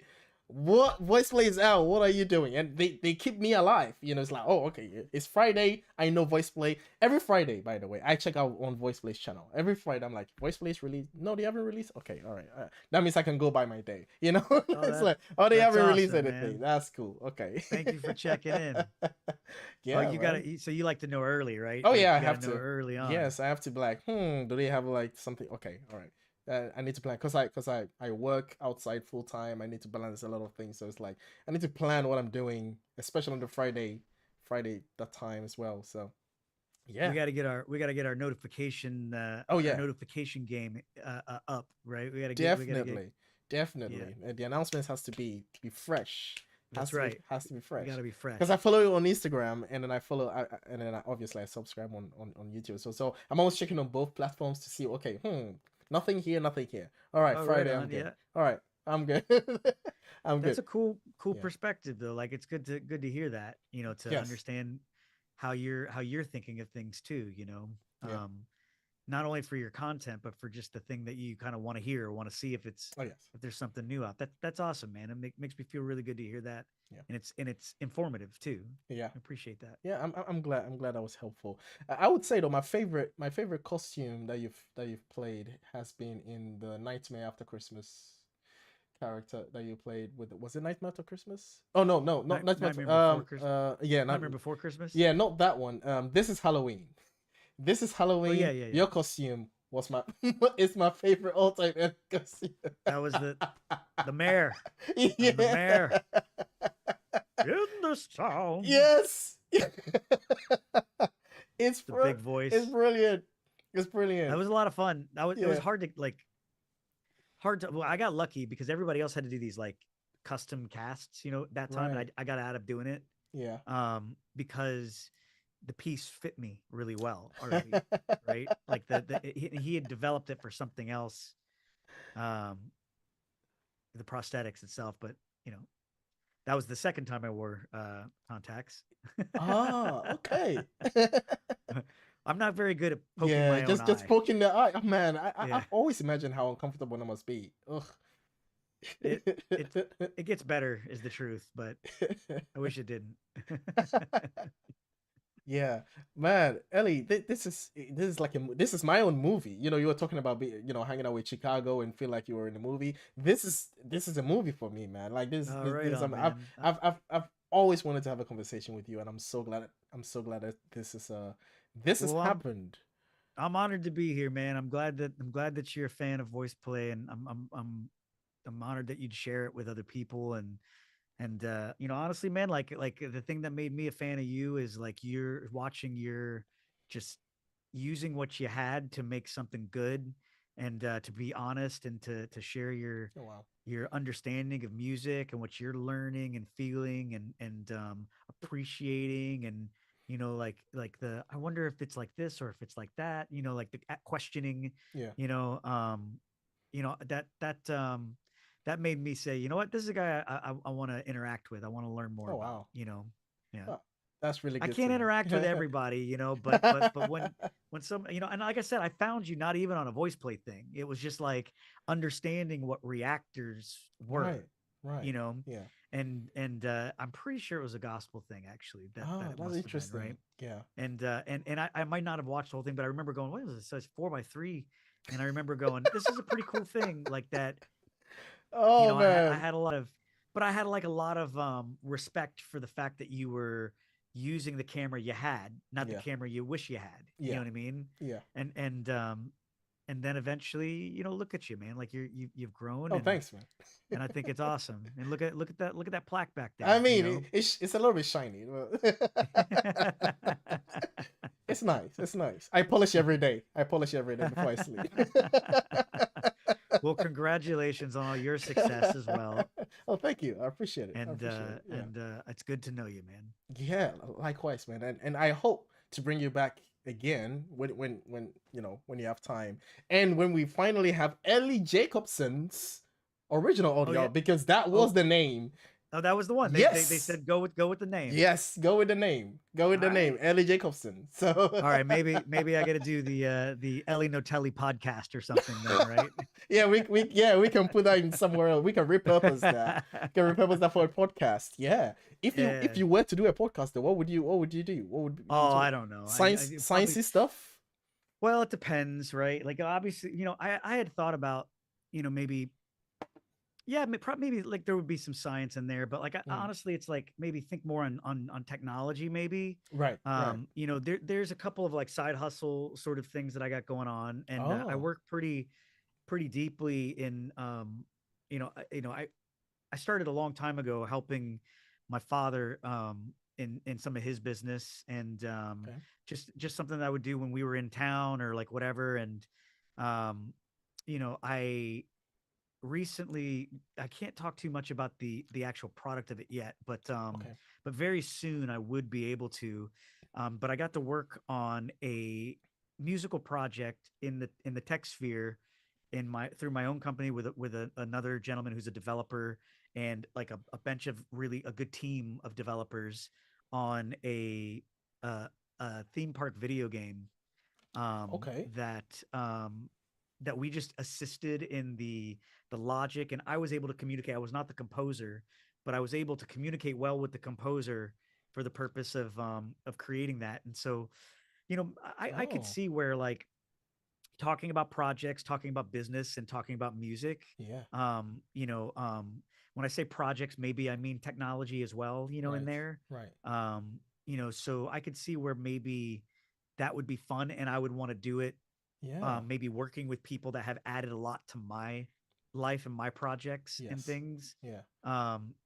what voice play is out? What are you doing? And they keep me alive. You know, it's like, oh, okay, it's Friday. I know voice play every Friday. By the way, I check out on voice play's channel every Friday. I'm like, voice play's released? No, they haven't released. Okay, all right, that means I can go by my day. You know, it's like, oh, they that's haven't released awesome, anything. man. That's cool. Okay. Thank you for checking in. Oh, Yeah, you man. gotta. So you like to know early, right? Oh Like yeah, I you gotta have know to. early on. Yes, I have to be like, do they have like something? Okay, all right. I need to plan because I work outside full time. I need to balance a lot of things. So it's like I need to plan what I'm doing, especially on the Friday that time as well. So yeah. We gotta get our notification Oh yeah, game up, right? We gotta get definitely, yeah. definitely. The announcements has to be fresh. That's right. Has to be We fresh. gotta be Because I fresh. follow you on Instagram and then and then obviously I subscribe on YouTube. So I'm always checking on both platforms to see. Okay, nothing here, nothing here. All right, Oh, right Friday I'm on. good. Yeah. All right, I'm good. I'm That's good. a cool Yeah. perspective though. Like it's good to hear that, to Yes. understand how you're thinking of things too. Yeah. Um not only for your content, but for just the thing that you kind of want to hear or want to see Oh yes. if there's something new out. That's awesome, man. It makes me feel really good to hear that. Yeah. And it's informative too. Yeah. I appreciate that. Yeah. I'm glad that was helpful. I would say though my favorite costume that you've played has been in the Nightmare After Christmas character that you played with. Was it Nightmare After Christmas? Oh no, no, not Nightmare. Nightmare Before Christmas. Yeah, not Nightmare Before Christmas. yeah, not that one. This is Halloween. This is Oh Halloween. yeah. Your costume was my it's my favorite all time costume. That was the mayor. I'm the Yeah. mayor in this town. Yes. The big voice. It's brilliant. It's That brilliant. was a lot of fun. It was Yeah. hard to. Well, I got lucky because everybody else had to do these like custom casts, that time, and Right. I got out of doing it. Yeah. Because the piece fit me really well already, right? Like he had developed it for something else, um, the prosthetics itself, but that was the second time I wore contacts. Okay. I'm not very good at poking Yeah, my own just eye. poking the eye. Oh, man, Yeah, I've always imagined how uncomfortable that must be. Ugh. it it it gets better is the truth, but I wish it didn't. Yeah, man, Ellie, this is like this is my own movie. You were talking about hanging out with Chicago and feel like you were in a movie. This is a movie for me, man. Like All right, this on man. I've always wanted to have a conversation with you, and I'm so glad that this has Well, happened. I'm honored to be here, man. I'm glad that you're a fan of voice play, and I'm honored that you'd share it with other people. And honestly, man, like the thing that made me a fan of you is like you're watching your just using what you had to make something good, and to be honest, and to share Oh wow. your understanding of music and what you're learning and feeling and appreciating, and like I wonder if it's like this or if it's like that, like the questioning, Yeah. you know um that made me say, you know what, this is a guy I want to interact with, I want to learn more Oh about, wow. yeah. Oh, that's really I good can't to interact with know. everybody, but when some, and like I said, I found you not even on a voice play thing. It was just like understanding what reactors were, Right. Right. you know, Yeah. and I'm pretty sure it was a gospel thing actually that Oh, it that's must have been, right? interesting. Yeah. And I might not have watched the whole thing, but I remember going, what is this? It says 4x3, and I remember going, this is a pretty cool thing, like that. Oh I man. had a lot of, but I had like a lot of respect for the fact that you were using the camera you had, not the Yeah. camera you wish you had. You know Yeah. what I mean? Yeah. And then eventually, look at you, man. Like you've grown, Oh, thanks, man. and I think it's awesome. And look at that plaque back I there. mean, it's a little bit shiny. It's nice. It's nice. I polish every day. I polish every day before I sleep. Well, congratulations on all your success as well. Oh, thank you. I appreciate it. I And appreciate it. Yeah. it's good to know you, man. Yeah, likewise, man. And I hope to bring you back again when you have time. And when we finally have Eli Jacobson's original Oh audio, yeah. because that was Oh the name. Oh, that was the one. They Yes. said go with the name. Yes, go with the name. Go with All the right. name, Ellie Jacobson. So All right, maybe I got to do the Ellie Notelli podcast or something then, right? yeah, we can put that in somewhere else. We can repurpose that. We can repurpose that for a podcast. Yeah. If Yeah. you were to do a podcast, then what would you do? What would you Oh, talk? I don't know. I probably Sciencey stuff? well, it depends, right? Like obviously, I had thought about, maybe yeah, maybe like there would be some science in there, but like Mm. honestly, it's like maybe think more on technology, maybe. Right, right. There's a couple of like side hustle sort of things that I got going on, and I Oh, work pretty deeply in I started a long time ago helping my father in some of his business, and okay. just something that I would do when we were in town or like whatever, and um I recently, I can't talk too much about the actual product of it yet, Okay. but very soon I would be able to. But I got to work on a musical project in the tech sphere in my through my own company with another gentleman who's a developer, and like a bunch of really a good team of developers on uh, a theme park video game um, Okay. that um, that we just assisted in the logic, and I was able to communicate. I was not the composer, but I was able to communicate well with the composer for the purpose of creating that. And so, I could Oh, see where like talking about projects, talking about business, and talking about music. yeah. Um, you know, um, when I say projects, maybe I mean technology as well. In Right. there. Right. So I could see where maybe that would be fun, and I would want to do it. Yeah. Maybe working with people that have added a lot to my life and my projects and Yes. things, Yeah.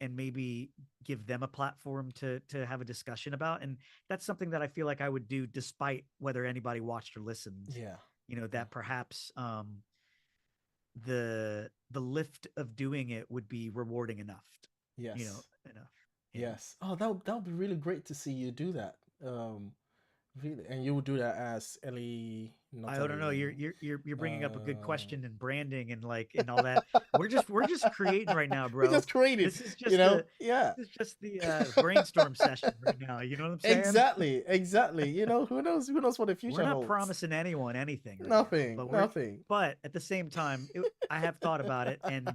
and maybe give them a platform to have a discussion about. And that's something that I feel like I would do despite whether anybody watched or listened. Yeah. Yeah. That perhaps the lift of doing it would be rewarding enough. Yes. Enough. Yeah. Yes. Oh, that would be really great to see you do that. Really, and you would do that as Ellie, not I don't know. You're Ellie. you're you're you're bringing up a good Uh, question, and branding and like and all that. We're just creating right now, we bro. just created, This is you just know. the Yeah. this is just the brainstorm session right now. You know what I'm saying? Exactly. Exactly. Who knows? Who knows what the We're future not holds? promising anyone anything right now, Nothing. Nothing. but at the same time, I have thought about it, and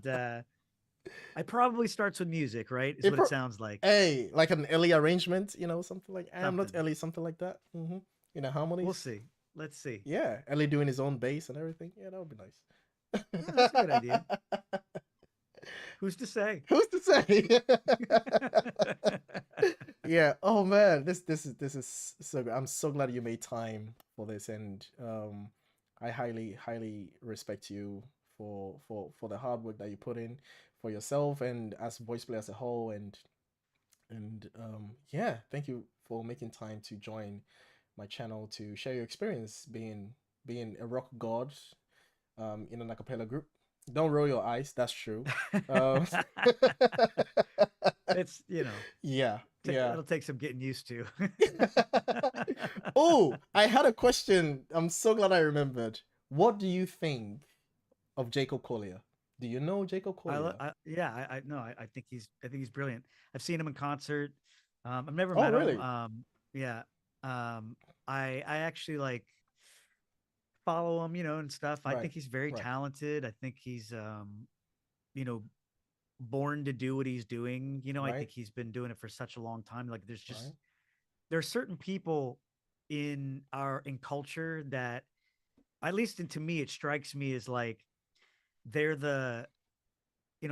it probably starts with music, right? Is It what it pro- sounds like. hey, like an Ellie arrangement, something like I am not Something. Ellie, something like that. We'll Harmonies. see. Let's see. Yeah, Ellie doing his own bass and everything. Yeah, that would be Yeah, that's a good idea. nice. Who's to say? Who's to say? Yeah. Oh man, this is so good. I'm so glad you made time for this, and I highly respect you for the hard work that you put in for yourself and as VoicePlay as a whole, and yeah, thank you for making time to join my channel to share your experience being a rock god in an acapella group. Don't roll your eyes. That's true. Um, It's yeah, yeah. it'll take some getting used to. Oh, I had a question. I'm so glad I remembered. What do you think of Jacob Collier? Do you know Jacob Collier? Yeah, I no, I think he's brilliant. I've seen him in concert. I've never Oh, met him. really? Yeah. Um, I actually like follow him, and stuff. I Right, think he's very right, talented. I think he's you know, born to do what he's doing. I right, think he's been doing it for such a long time. Like right, there are certain people in culture that, at least to me, it strikes me as like they're the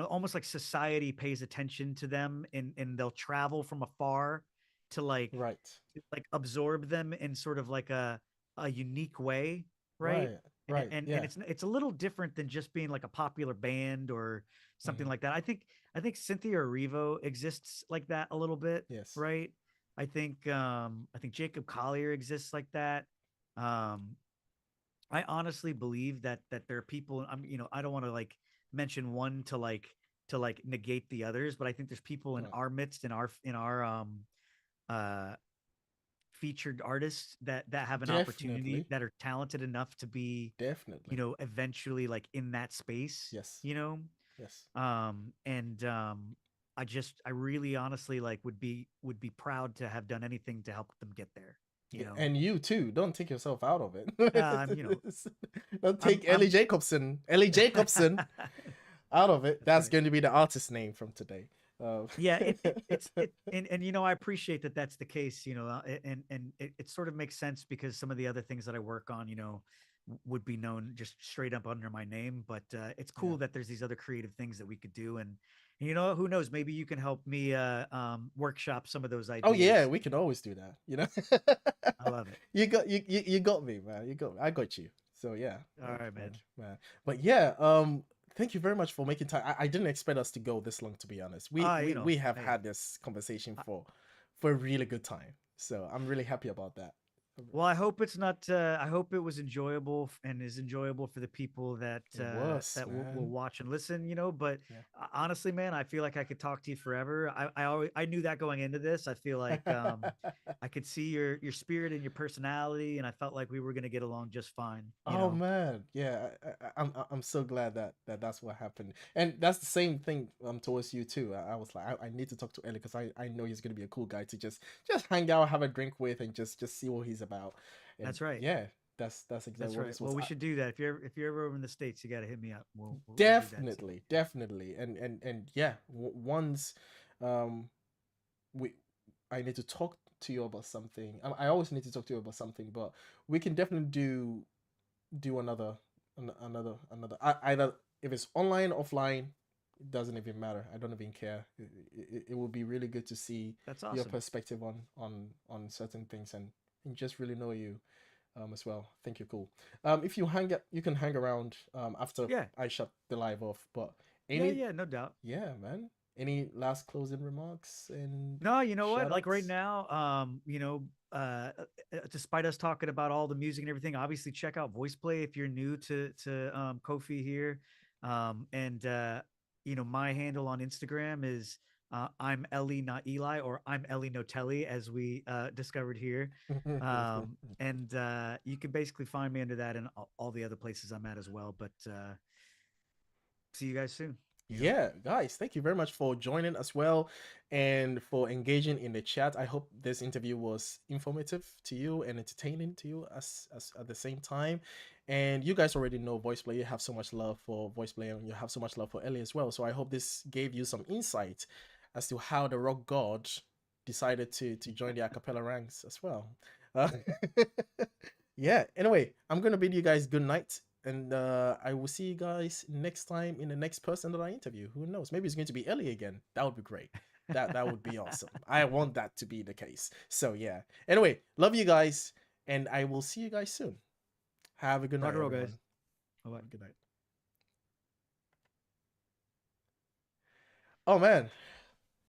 almost like society pays attention to them, and they'll travel from afar to right, absorb them in sort of like a unique way, right? right, And right. and Yeah. it's a little different than just being like a popular band or something Hmm. like that. I think Cynthia Erivo exists like that a little bit, Yes. right? I think Jacob Collier exists like that. Um, I honestly believe that there are people. I don't want to like mention one to negate the others, but I think there's people in Right. our midst, in our uh featured artists that have an opportunity, Definitely. that are talented enough to be, Definitely. eventually like in that space, Yes. you know. Yes. And I really honestly like would be proud to have done anything to help them get there. You Yeah, know, and you too. Don't take yourself out of I'm you know it. Don't take I'm Ellie Jacobson out of it. that's That's right. going to be the artist name from today. Yeah, and I appreciate that that's the case, and it sort of makes sense because some of the other things that I work on, would be known just straight up under my name. But it's Yeah. cool that there's these other creative things that we could do, and who knows, maybe you can help me workshop some of those Oh yeah, ideas. we can always do that. I love it. You got me, man. You got me. I got you. So yeah, All right, man, man. man. But yeah, thank you very much for making time. I didn't expect us to go this long, to be honest. We have Hey, had this conversation for a really good time. So I'm really happy about that. well, I hope it's not. I hope it was enjoyable and is enjoyable for the people that It was, will man. watch and listen. But honestly, man, I feel like I could talk to you forever. I knew that going into this. I feel like Yeah. I could see your spirit and your personality, and I felt like we were gonna get along just fine. Oh man, yeah, I'm so glad that's what happened, and that's the same thing towards you too. I was like, I need to talk to Ellie because I know he's gonna be a cool guy to just hang out, have a drink with, and just see what he's about, and That's right. yeah, that's exactly That's what right. this Well, was. we should do that. If you're ever over in the States, you got to hit me up. We'll do that too. Definitely, definitely, and yeah, once um we I need to talk to you about something. I always need to talk to you about something, but we can definitely do another either if it's online offline, it doesn't even matter. I don't even care. It will be really good to see That's your awesome. perspective on certain things and just really know you as well. Think you're cool. If you hang up, you can hang around after Yeah. I shut the live off. But Yeah. any Yeah. No doubt. yeah, man, any last closing remarks and No, you know what? shout Like right outs? now, despite us talking about all the music and everything, obviously check out VoicePlay if you're new to Qofy here. And my handle on Instagram is I'm Ellie, not Eli, or I'm Ellie Notelli, as we discovered here. And you can basically find me under that and all the other places I'm at as well. But see you guys soon. Yeah, guys, thank you very much for joining as well and for engaging in the chat. I hope this interview was informative to you and entertaining to you as at the same time. And you guys already know VoicePlay. You have so much love for VoicePlay and you have so much love for Ellie as well. So I hope this gave you some insight as to how the rock god decided to join the Acappella ranks as well. Uh, yeah, anyway, I'm gonna bid you guys good night and I will see you guys next time in the next person that I interview. Who knows? Maybe it's going to be Ellie again. That would be great. That would be awesome. I want that to be the case. So yeah. Anyway, love you guys, and I will see you guys soon. Have a good Rock night, and roll, guys. everyone. Bye bye. Have a good night. Oh man.